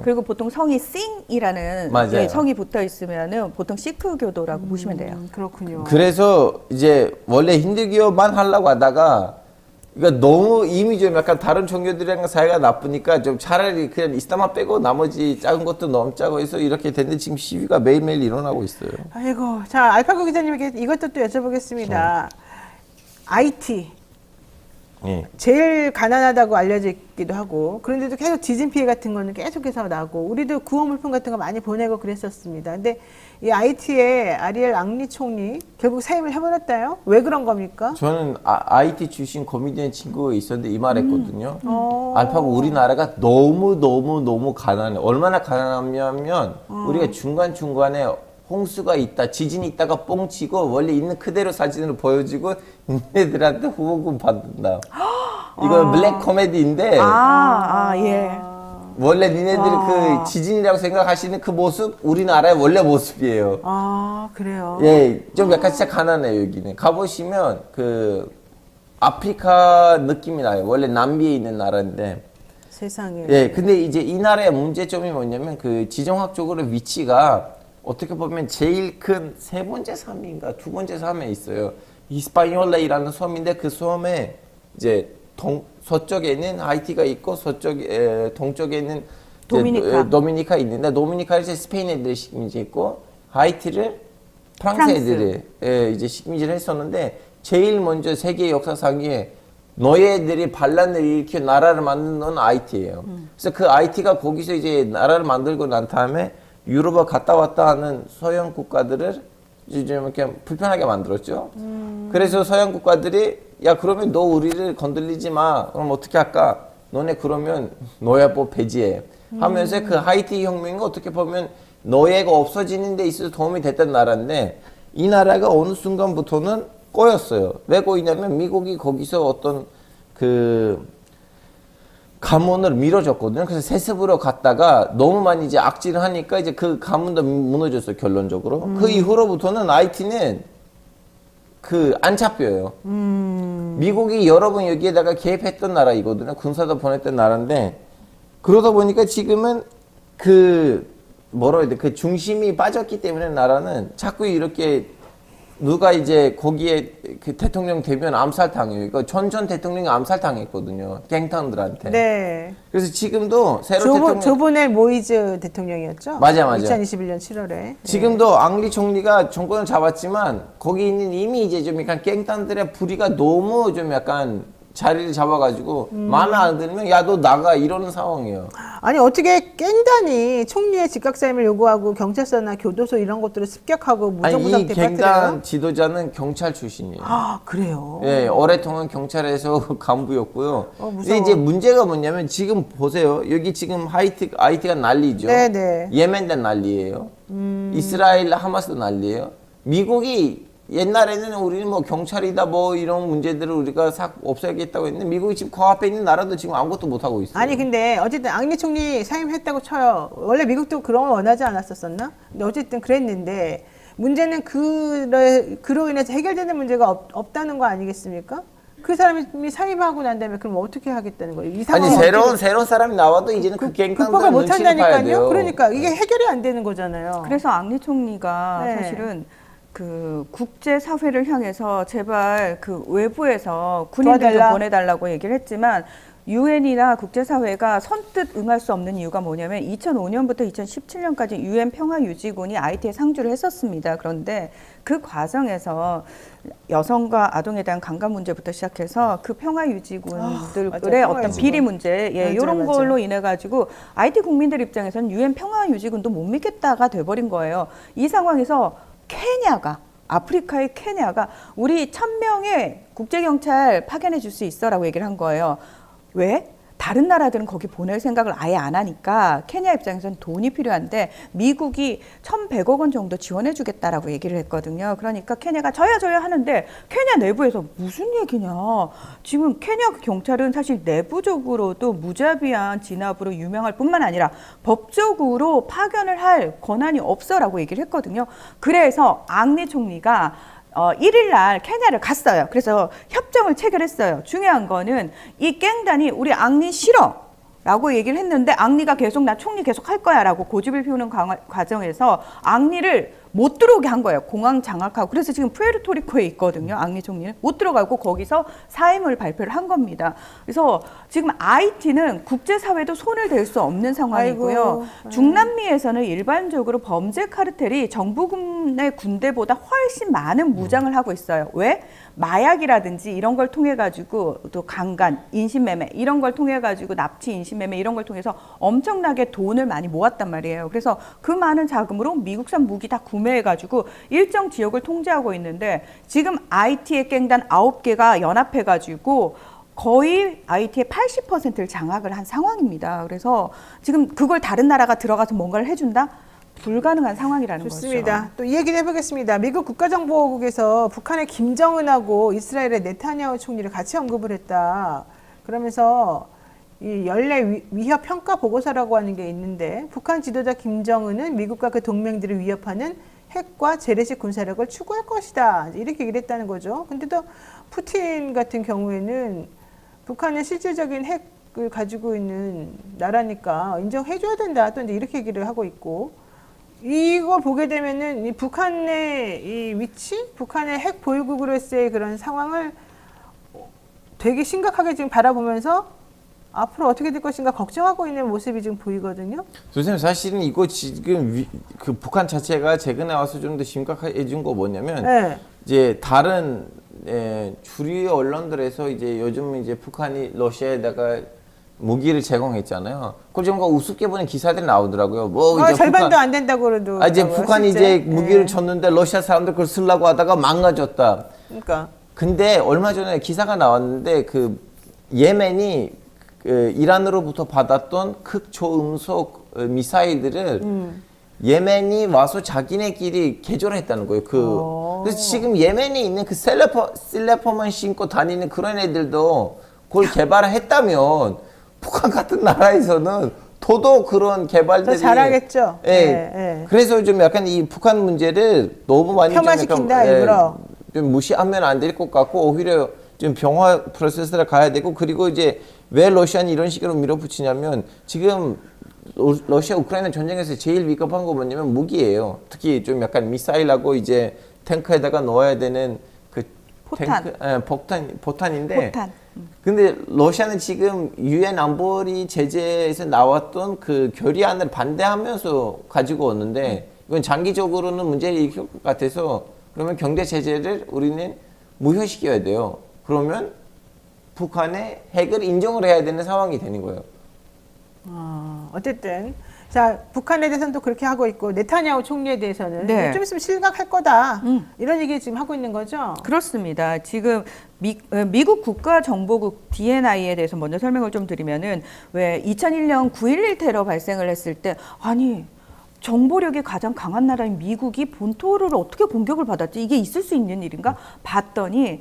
Speaker 11: 그리고 보통 성이 싱이라는 성이 붙어 있으면은 보통 시크 교도라고 보시면 돼요.
Speaker 1: 그렇군요.
Speaker 10: 그래서 이제 원래 힌두교만 하려고 하다가 그러니까 너무 이미 좀 약간 다른 종교들이랑 사이가 나쁘니까 좀 차라리 그냥 이슬람만 빼고 나머지 작은 것도 너무 짜고 해서 이렇게 됐는데 지금 시위가 매일매일 일어나고 있어요.
Speaker 1: 아이고, 자 알파고 기자님에게 이것도 또 여쭤보겠습니다. IT
Speaker 10: 예.
Speaker 1: 제일 가난하다고 알려져 있기도 하고 그런데도 계속 지진 피해 같은 거는 계속해서 나고 우리도 구호 물품 같은 거 많이 보내고 그랬었습니다. 근데 이 IT의 아리엘 앙리 총리 결국 사임을 해버렸다요? 왜 그런 겁니까?
Speaker 10: 저는 IT 출신 코미디언 친구가 있었는데 이 말 했거든요. 알파고 우리나라가 너무 가난해. 얼마나 가난하냐면 우리가 중간중간에 홍수가 있다, 지진이 있다가 뻥치고 원래 있는 그대로 사진을 보여주고 얘네들한테 후원금 받는다. 이거 블랙 코미디인데
Speaker 11: 예.
Speaker 10: 원래 니네들이 그 지진이라고 생각하시는 그 모습 우리나라의 원래 모습이에요.
Speaker 1: 아, 그래요?
Speaker 10: 예, 좀 약간 진짜 가난해요, 여기는. 가보시면 그 아프리카 느낌이 나요. 원래 남미에 있는 나라인데.
Speaker 1: 세상에.
Speaker 10: 예, 근데 이제 이 나라의 문제점이 뭐냐면 그 지정학적으로 위치가 어떻게 보면 제일 큰 세 번째 섬인가 두 번째 섬에 있어요. 히스파니올라이라는 섬인데 그 섬에 이제 서쪽에는 하이티가 있고 동쪽에는 도미니카 있는데 도미니카를 이제 스페인 애들이 식민지 있고 하이티를 프랑스 애들이 이제 식민지를 했었는데 제일 먼저 세계 역사상에 너희들이 반란을 일으켜 나라를 만든 건 하이티예요. 그래서 그 하이티가 거기서 이제 나라를 만들고 난 다음에 유럽을 갔다 왔다 하는 서양 국가들을 좀 이렇게 불편하게 만들었죠. 그래서 서양 국가들이 야 그러면 너 우리를 건들리지 마. 그럼 어떻게 할까? 너네 그러면 노예법 폐지해. 하면서 그 하이티 혁명이 어떻게 보면 노예가 없어지는 데 있어서 도움이 됐던 나라인데 이 나라가 어느 순간부터는 꼬였어요. 왜 꼬이냐면 미국이 거기서 어떤 그 가문을 밀어줬거든요. 그래서 세습으로 갔다가 너무 많이 이제 악질을 하니까 이제 그 가문도 무너졌어요, 결론적으로. 그 이후로부터는 IT는 그 안 잡혀요. 미국이 여러 번 여기에다가 개입했던 나라이거든요. 군사도 보냈던 나라인데 그러다 보니까 지금은 그 뭐라 해야 돼? 그 중심이 빠졌기 때문에 나라는 자꾸 이렇게 누가 이제 거기에 그 대통령 되면 암살당해요. 이거 전 대통령이 암살당했거든요. 갱탄들한테.
Speaker 1: 네.
Speaker 10: 그래서 지금도 새로 대통령.
Speaker 1: 조본엘 모이즈 대통령이었죠?
Speaker 10: 맞아.
Speaker 1: 2021년 7월에.
Speaker 10: 지금도 앙리 총리가 정권을 잡았지만 거기 있는 이미 이제 좀 약간 갱탄들의 부리가 너무 좀 약간 자리를 잡아가지고 마음에 안 들면 야 너 나가 이러는 상황이에요.
Speaker 1: 아니 어떻게 갱단이 총리의 즉각사임을 요구하고 경찰서나 교도소 이런 것들을 습격하고 무정부상
Speaker 10: 이 갱단 지도자는 경찰 출신이에요.
Speaker 1: 아 그래요?
Speaker 10: 예, 오랫동안 경찰에서 간부였고요.
Speaker 1: 무서워.
Speaker 10: 근데 이제 문제가 뭐냐면 지금 보세요. 여기 지금 하이티가 난리죠.
Speaker 1: 네네.
Speaker 10: 예멘도 난리예요. 이스라엘 하마스도 난리예요. 미국이 옛날에는 우리는 뭐 경찰이다 뭐 이런 문제들을 우리가 없애겠다고 했는데 미국이 지금 그 앞에 있는 나라도 지금 아무것도 못 하고 있어요.
Speaker 1: 아니 근데 어쨌든 앙리 총리 사임했다고 쳐요. 원래 미국도 그런 걸 원하지 않았었나? 근데 어쨌든 그랬는데 문제는 그로 인해서 해결되는 문제가 없다는 거 아니겠습니까? 그 사람이 사임하고 난 다음에 그럼 어떻게 하겠다는 거예요?
Speaker 10: 아니 새로운 사람이 나와도 이제는 그 갱탄들
Speaker 1: 못
Speaker 10: 눈치를 봐야 돼요.
Speaker 1: 한다니까요. 그러니까 이게 해결이 안 되는 거잖아요.
Speaker 11: 그래서 앙리 총리가 사실은 그 국제 사회를 향해서 제발 그 외부에서 군인들 좀 보내달라고 얘기를 했지만 유엔이나 국제사회가 선뜻 응할 수 없는 이유가 뭐냐면 2005년부터 2017년까지 유엔 평화유지군이 IT에 상주를 했었습니다. 그런데 그 과정에서 여성과 아동에 대한 강간 문제부터 시작해서 그 평화유지군들의 어떤 비리 문제 이런 걸로 인해 가지고 IT 국민들 입장에서는 유엔 평화유지군도 못 믿겠다가 돼버린 거예요. 이 상황에서 아프리카의 케냐가 우리 1000명의 국제경찰 파견해 줄 수 있어라고 얘기를 한 거예요. 왜? 다른 나라들은 거기 보낼 생각을 아예 안 하니까 케냐 입장에서는 돈이 필요한데 미국이 1,100억 원 정도 지원해 주겠다라고 얘기를 했거든요. 그러니까 케냐가 저야 하는데 케냐 내부에서 무슨 얘기냐. 지금 케냐 경찰은 사실 내부적으로도 무자비한 진압으로 유명할 뿐만 아니라 법적으로 파견을 할 권한이 없어라고 얘기를 했거든요. 그래서 앙리 총리가 1일 날 케냐를 갔어요. 그래서 협정을 체결했어요. 중요한 거는 이 갱단이 우리 앙리 싫어 라고 얘기를 했는데 앙리가 계속 나 총리 계속 할 거야 라고 고집을 피우는 과정에서 앙리를 못 들어오게 한 거예요. 공항 장악하고. 그래서 지금 푸에르토리코에 있거든요. 앙리 총리는 못 들어가고 거기서 사임을 발표를 한 겁니다. 그래서 지금 IT는 국제사회도 손을 댈 수 없는 상황이고요.
Speaker 1: 아이고.
Speaker 11: 중남미에서는 일반적으로 범죄 카르텔이 정부군의 군대보다 훨씬 많은 무장을 하고 있어요. 왜? 마약이라든지 이런 걸 통해 가지고 또 강간, 인신매매 이런 걸 통해 가지고 납치, 인신매매 이런 걸 통해서 엄청나게 돈을 많이 모았단 말이에요. 그래서 그 많은 자금으로 미국산 무기 다 구매해 가지고 일정 지역을 통제하고 있는데 지금 IT의 깽단 9개가 연합해 가지고 거의 IT의 80%를 장악을 한 상황입니다. 그래서 지금 그걸 다른 나라가 들어가서 뭔가를 해준다? 불가능한 상황이라는
Speaker 1: 좋습니다.
Speaker 11: 거죠.
Speaker 1: 또 이 얘기를 해보겠습니다. 미국 국가정보국에서 북한의 김정은하고 이스라엘의 네타냐후 총리를 같이 언급을 했다. 그러면서 이 연례 위협 평가 보고서라고 하는 게 있는데 북한 지도자 김정은은 미국과 그 동맹들을 위협하는 핵과 재래식 군사력을 추구할 것이다. 이렇게 얘기를 했다는 거죠. 근데 또 푸틴 같은 경우에는 북한의 실질적인 핵을 가지고 있는 나라니까 인정해줘야 된다. 또 이제 이렇게 얘기를 하고 있고. 이걸 보게 되면은 이 북한의 이 위치, 북한의 핵 보유국으로서의 그런 상황을 되게 심각하게 지금 바라보면서 앞으로 어떻게 될 것인가 걱정하고 있는 모습이 지금 보이거든요.
Speaker 10: 선생님 사실은 이거 지금 그 북한 자체가 최근에 와서 좀 더 심각해진 거 뭐냐면
Speaker 1: 네.
Speaker 10: 이제 다른 주류 언론들에서 이제 요즘 이제 북한이 러시아에다가 무기를 제공했잖아요. 그걸 좀 우습게 보는 기사들이 나오더라고요. 뭐 이제
Speaker 1: 절반도 안 된다고 그래도.
Speaker 10: 이제 북한이 이제 무기를 줬는데 러시아 사람들 그걸 쓰려고 하다가 망가졌다.
Speaker 1: 그러니까.
Speaker 10: 근데 얼마 전에 기사가 나왔는데 그 예멘이 그 이란으로부터 받았던 극초음속 미사일들을 예멘이 와서 자기네끼리 개조했다는 거예요. 그래서 지금 예멘에 있는 그 슬래퍼만 신고 다니는 그런 애들도 그걸 개발했다면 북한 같은 나라에서는 더더욱 그런 개발들이
Speaker 1: 잘하겠죠.
Speaker 10: 예.
Speaker 1: 예.
Speaker 10: 그래서 좀 약간 이 북한 문제를 너무 많이
Speaker 1: 폄하시킨다 일부러.
Speaker 10: 좀 무시하면 안 될 것 같고 오히려 좀 병화 프로세스를 가야 되고 그리고 이제 왜 러시아는 이런 식으로 밀어붙이냐면 지금 러시아 우크라이나 전쟁에서 제일 위급한 거 뭐냐면 무기예요. 특히 좀 약간 미사일하고 이제 탱크에다가 넣어야 되는 그
Speaker 11: 포탄.
Speaker 10: 탱크, 포탄인데.
Speaker 11: 포탄.
Speaker 10: 근데 러시아는 지금 유엔 안보리 제재에서 나왔던 그 결의안을 반대하면서 가지고 왔는데 이건 장기적으로는 문제를 일으킬 것 같아서 그러면 경제 제재를 우리는 무효시켜야 돼요. 그러면 북한의 핵을 인정을 해야 되는 상황이 되는 거예요.
Speaker 1: 어쨌든 자 북한에 대해서는 또 그렇게 하고 있고 네타냐후 총리에 대해서는
Speaker 11: 네.
Speaker 1: 좀 있으면 실각할 거다. 이런 얘기 지금 하고 있는 거죠.
Speaker 11: 그렇습니다. 지금 미국 국가정보국 DNI에 대해서 먼저 설명을 좀 드리면은 왜 2001년 9.11 테러 발생을 했을 때 아니 정보력이 가장 강한 나라인 미국이 본토를 어떻게 공격을 받았지? 이게 있을 수 있는 일인가? 봤더니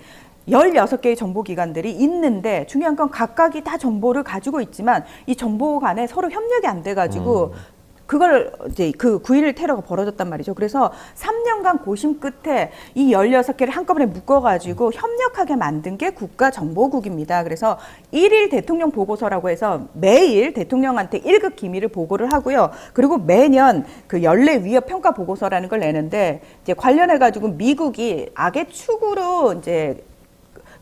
Speaker 11: 16개의 정보기관들이 있는데 중요한 건 각각이 다 정보를 가지고 있지만 이 정보 간에 서로 협력이 안 돼가지고 그걸 이제 그 9.11 테러가 벌어졌단 말이죠. 그래서 3년간 고심 끝에 이 16개를 한꺼번에 묶어가지고 협력하게 만든 게 국가정보국입니다. 그래서 1일 대통령 보고서라고 해서 매일 대통령한테 1급 기밀을 보고를 하고요. 그리고 매년 그 연례 위협 평가 보고서라는 걸 내는데 이제 관련해가지고 미국이 악의 축으로 이제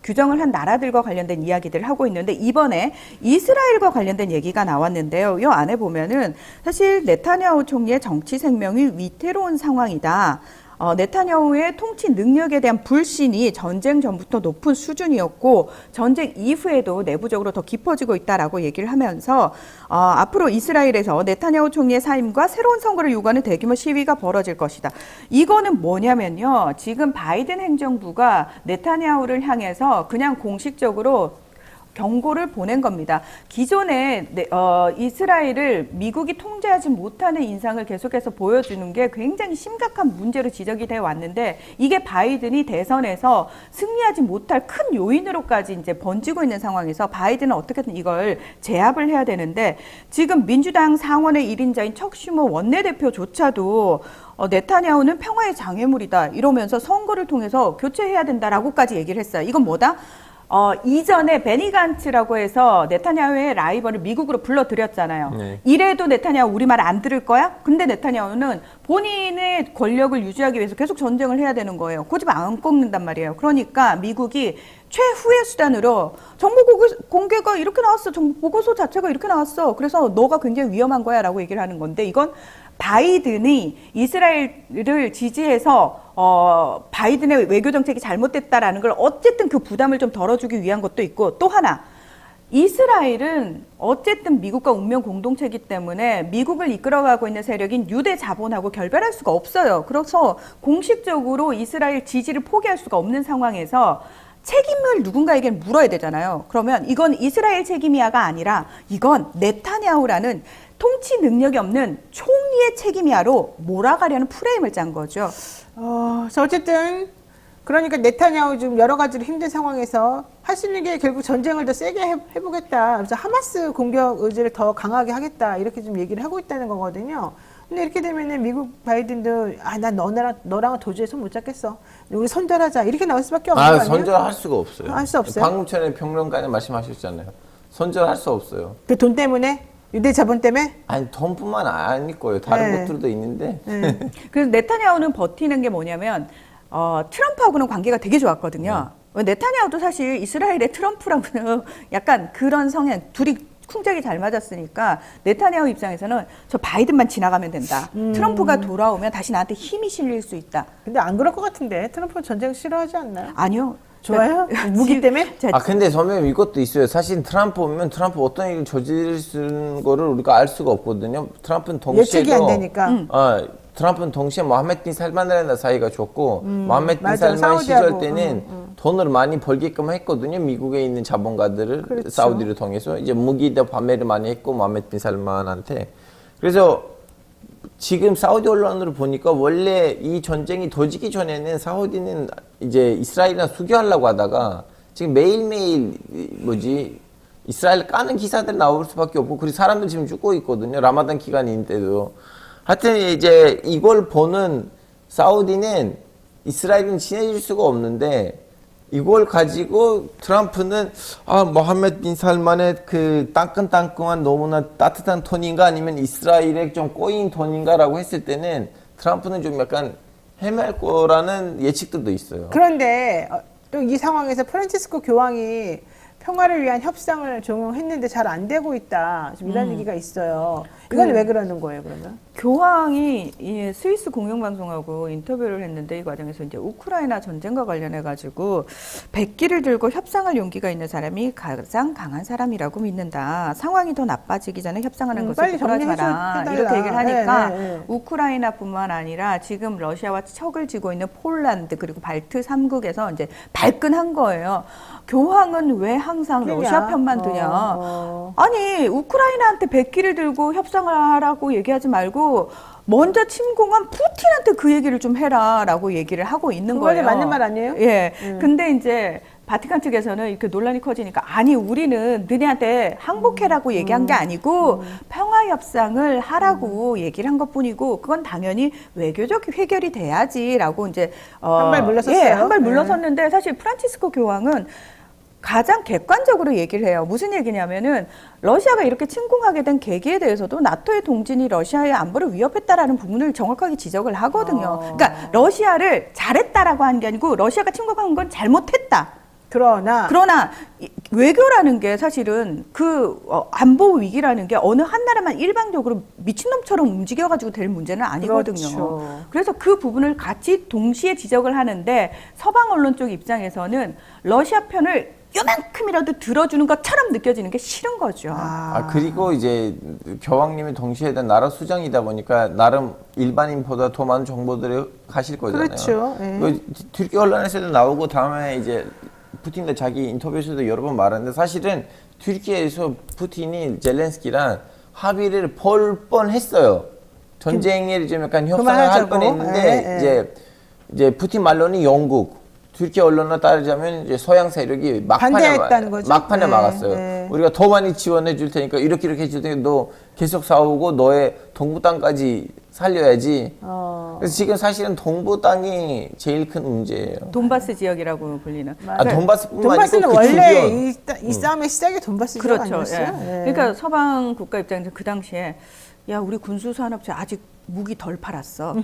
Speaker 11: 규정을 한 나라들과 관련된 이야기들을 하고 있는데 이번에 이스라엘과 관련된 얘기가 나왔는데요. 이 안에 보면은 사실 네타냐후 총리의 정치 생명이 위태로운 상황이다. 네타냐후의 통치 능력에 대한 불신이 전쟁 전부터 높은 수준이었고 전쟁 이후에도 내부적으로 더 깊어지고 있다라고 얘기를 하면서 앞으로 이스라엘에서 네타냐후 총리의 사임과 새로운 선거를 요구하는 대규모 시위가 벌어질 것이다. 이거는 뭐냐면요. 지금 바이든 행정부가 네타냐후를 향해서 그냥 공식적으로 경고를 보낸 겁니다. 기존에 이스라엘을 미국이 통제하지 못하는 인상을 계속해서 보여주는 게 굉장히 심각한 문제로 지적이 되어 왔는데 이게 바이든이 대선에서 승리하지 못할 큰 요인으로까지 이제 번지고 있는 상황에서 바이든은 어떻게든 이걸 제압을 해야 되는데 지금 민주당 상원의 1인자인 척 슈머 원내대표조차도 네타냐후는 평화의 장애물이다 이러면서 선거를 통해서 교체해야 된다라고까지 얘기를 했어요. 이건 뭐다? 이전에 베니 간츠라고 해서 네타냐후의 라이벌을 미국으로 불러들였잖아요.
Speaker 10: 네.
Speaker 11: 이래도 네타냐후 우리 말 안 들을 거야? 근데 네타냐후는 본인의 권력을 유지하기 위해서 계속 전쟁을 해야 되는 거예요. 고집 안 꺾는단 말이에요. 그러니까 미국이 최후의 수단으로 정보 공개가 이렇게 나왔어. 정보 보고서 자체가 이렇게 나왔어. 그래서 너가 굉장히 위험한 거야 라고 얘기를 하는 건데 이건 바이든이 이스라엘을 지지해서 바이든의 외교 정책이 잘못됐다라는 걸 어쨌든 그 부담을 좀 덜어주기 위한 것도 있고 또 하나 이스라엘은 어쨌든 미국과 운명 공동체이기 때문에 미국을 이끌어가고 있는 세력인 유대 자본하고 결별할 수가 없어요. 그래서 공식적으로 이스라엘 지지를 포기할 수가 없는 상황에서 책임을 누군가에게 물어야 되잖아요. 그러면 이건 이스라엘 책임이야가 아니라 이건 네타냐후라는 통치 능력이 없는 총리의 책임이야로 몰아가려는 프레임을 짠 거죠.
Speaker 1: 자, 어쨌든 그러니까 네타냐후 지금 여러 가지로 힘든 상황에서 할 수 있는 게 결국 전쟁을 더 세게 해보겠다. 그래서 하마스 공격 의지를 더 강하게 하겠다. 이렇게 좀 얘기를 하고 있다는 거거든요. 근데 이렇게 되면은 미국 바이든도 난 너랑은 도저히 손 못 잡겠어. 우리 손절하자. 이렇게 나올 수밖에 없는 거 아니에요?
Speaker 10: 손절할 수가 없어요.
Speaker 1: 할 수 없어요.
Speaker 10: 방금 전에 평론가님 말씀하셨잖아요. 손절할 수 없어요.
Speaker 1: 그 돈 때문에? 유대 자본 때문에?
Speaker 10: 아니 돈뿐만 아닐 거예요. 다른 것들도 있는데.
Speaker 11: 그래서 네타냐후는 버티는 게 뭐냐면 트럼프하고는 관계가 되게 좋았거든요. 네타냐후도 사실 이스라엘의 트럼프라고는 약간 그런 성향, 둘이 쿵짝이 잘 맞았으니까 네타냐후 입장에서는 저 바이든만 지나가면 된다. 트럼프가 돌아오면 다시 나한테 힘이 실릴 수 있다.
Speaker 1: 근데 안 그럴 것 같은데 트럼프는 전쟁 싫어하지 않나요?
Speaker 11: 아니요.
Speaker 1: 좋아요? 무기 때문에?
Speaker 10: 근데 선배님 이것도 있어요. 사실 트럼프 오면 트럼프 어떤 일을 저지를 거를 우리가 알 수가 없거든요. 트럼프는 동시에도
Speaker 1: 예측이 안 되니까.
Speaker 10: 트럼프는 동시에 모하메드 빈 살만이라는 사이가 좋고 모하메드 빈 살만 시절 때는 돈을 많이 벌게끔 했거든요. 미국에 있는 자본가들을
Speaker 1: 그렇죠.
Speaker 10: 사우디를 통해서 이제 무기도 판매를 많이 했고 모하메드 빈 살만한테. 그래서 지금 사우디 언론으로 보니까 원래 이 전쟁이 터지기 전에는 사우디는 이제 이스라엘이랑 수교하려고 하다가 지금 매일매일 이스라엘 까는 기사들 나올 수밖에 없고 그리고 사람들 지금 죽고 있거든요. 라마단 기간인데도. 하여튼 이제 이걸 보는 사우디는 이스라엘은 친해질 수가 없는데 이걸 가지고 트럼프는 모하메드 빈 살만의 그 따끈따끈한 너무나 따뜻한 톤인가 아니면 이스라엘에 좀 꼬인 톤인가라고 했을 때는 트럼프는 좀 약간 헤맬 거라는 예측들도 있어요.
Speaker 1: 그런데 또 이 상황에서 프란치스코 교황이 평화를 위한 협상을 종용했는데 잘 안 되고 있다. 지금 이런 얘기가 있어요. 이건 왜 그러는 거예요, 그러면?
Speaker 11: 교황이 이 스위스 공영방송하고 인터뷰를 했는데 이 과정에서 이제 우크라이나 전쟁과 관련해가지고 백기를 들고 협상할 용기가 있는 사람이 가장 강한 사람이라고 믿는다. 상황이 더 나빠지기 전에 협상하는 것을
Speaker 1: 빨리
Speaker 11: 걱정하지 마라.
Speaker 1: 정리해달라.
Speaker 11: 이렇게 얘기를 하니까
Speaker 1: 네.
Speaker 11: 우크라이나뿐만 아니라 지금 러시아와 척을 지고 있는 폴란드 그리고 발트 3국에서 이제 발끈한 거예요. 교황은 왜 항상 러시아 편만 드냐. 아니 우크라이나한테 백기를 들고 협상을 하라고 얘기하지 말고 먼저 침공한 푸틴한테 그 얘기를 좀 해라라고 얘기를 하고 있는 거예요.
Speaker 1: 맞는 말 아니에요?
Speaker 11: 예. 근데 이제 바티칸 측에서는 이렇게 논란이 커지니까 아니 우리는 너네한테 항복해라고 얘기한 게 아니고 평화 협상을 하라고 얘기를 한 것뿐이고 그건 당연히 외교적 해결이 돼야지라고 이제
Speaker 1: 한 발 물러섰어요.
Speaker 11: 예, 한 발 물러섰는데 사실 프란치스코 교황은 가장 객관적으로 얘기를 해요. 무슨 얘기냐면은 러시아가 이렇게 침공하게 된 계기에 대해서도 나토의 동진이 러시아의 안보를 위협했다라는 부분을 정확하게 지적을 하거든요. 그러니까 러시아를 잘했다라고 하는 게 아니고 러시아가 침공한 건 잘못했다. 그러나 외교라는 게 사실은 그 안보 위기라는 게 어느 한 나라만 일방적으로 미친놈처럼 움직여가지고 될 문제는 아니거든요.
Speaker 1: 그렇죠.
Speaker 11: 그래서 그 부분을 같이 동시에 지적을 하는데 서방 언론 쪽 입장에서는 러시아 편을 요만큼이라도 들어주는 것처럼 느껴지는 게 싫은 거죠.
Speaker 10: 그리고 이제 교황님이 동시에 나라 수장이다 보니까 나름 일반인보다 더 많은 정보들을 가실 거잖아요.
Speaker 1: 그렇죠.
Speaker 10: 튀르키 언론에서도 나오고 다음에 이제 푸틴도 자기 인터뷰에서도 여러 번 말하는데 사실은 튀르키예에서 푸틴이 젤렌스키랑 합의를 볼 뻔했어요. 전쟁에 좀 약간 협상을 할 뻔했는데 이제 푸틴 말로는 영국 튀르키 언론에 따르자면 이제 서양 세력이 막판에 막았어요. 우리가 더 많이 지원해 줄 테니까 이렇게 해줄 테니까 너 계속 싸우고 너의 동부 땅까지 살려야지.
Speaker 1: 어.
Speaker 10: 그래서 지금 사실은 동부 땅이 제일 큰 문제예요.
Speaker 11: 돈바스 지역이라고 불리는.
Speaker 10: 아, 돈바스뿐만
Speaker 1: 돈바스는
Speaker 10: 아니고 그
Speaker 1: 원래
Speaker 10: 주변.
Speaker 1: 이 싸움의 시작이 돈바스죠.
Speaker 11: 그렇죠.
Speaker 1: 아니었어요?
Speaker 11: 예.
Speaker 1: 예.
Speaker 11: 그러니까 서방 국가 입장에서 그 당시에 야 우리 군수 산업체 아직 무기 덜 팔았어.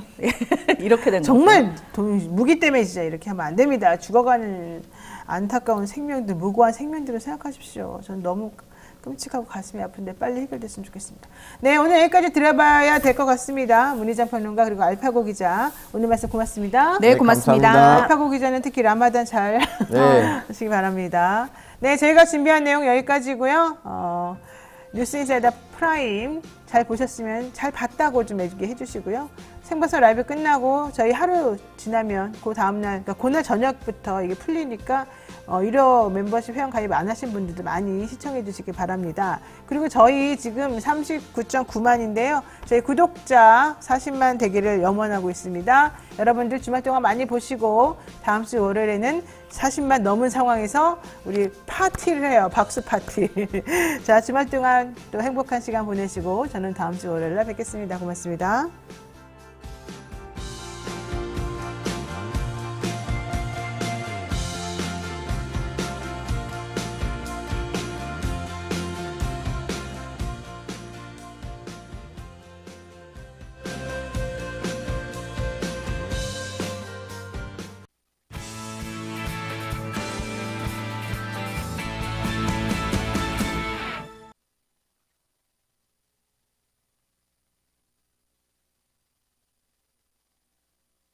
Speaker 11: 이렇게 된
Speaker 1: 정말 무기 때문에 진짜 이렇게 하면 안 됩니다. 죽어가는 안타까운 생명들, 무고한 생명들을 생각하십시오. 전 너무 끔찍하고 가슴이 아픈데 빨리 해결됐으면 좋겠습니다. 네, 오늘 여기까지 들어봐야 될 것 같습니다. 문희장 평론가 그리고 알파고 기자 오늘 말씀 고맙습니다.
Speaker 11: 네, 고맙습니다.
Speaker 10: 감사합니다.
Speaker 1: 알파고 기자는 특히 라마단 잘
Speaker 10: 네.
Speaker 1: 하시기 바랍니다. 네, 저희가 준비한 내용 여기까지고요. 뉴스인사이더 프라임 잘 보셨으면 잘 봤다고 좀 얘기 해주시고요. 생방송 라이브 끝나고 저희 하루 지나면 그 다음날, 그러니까 그날 저녁부터 이게 풀리니까 유료 멤버십 회원 가입 안 하신 분들도 많이 시청해 주시기 바랍니다. 그리고 저희 지금 39.9만인데요. 저희 구독자 40만 되기를 염원하고 있습니다. 여러분들 주말 동안 많이 보시고 다음 주 월요일에는 40만 넘은 상황에서 우리 파티를 해요. 박수 파티. 자, 주말 동안 또 행복한 시간 보내시고 저는 다음 주 월요일 날 뵙겠습니다. 고맙습니다.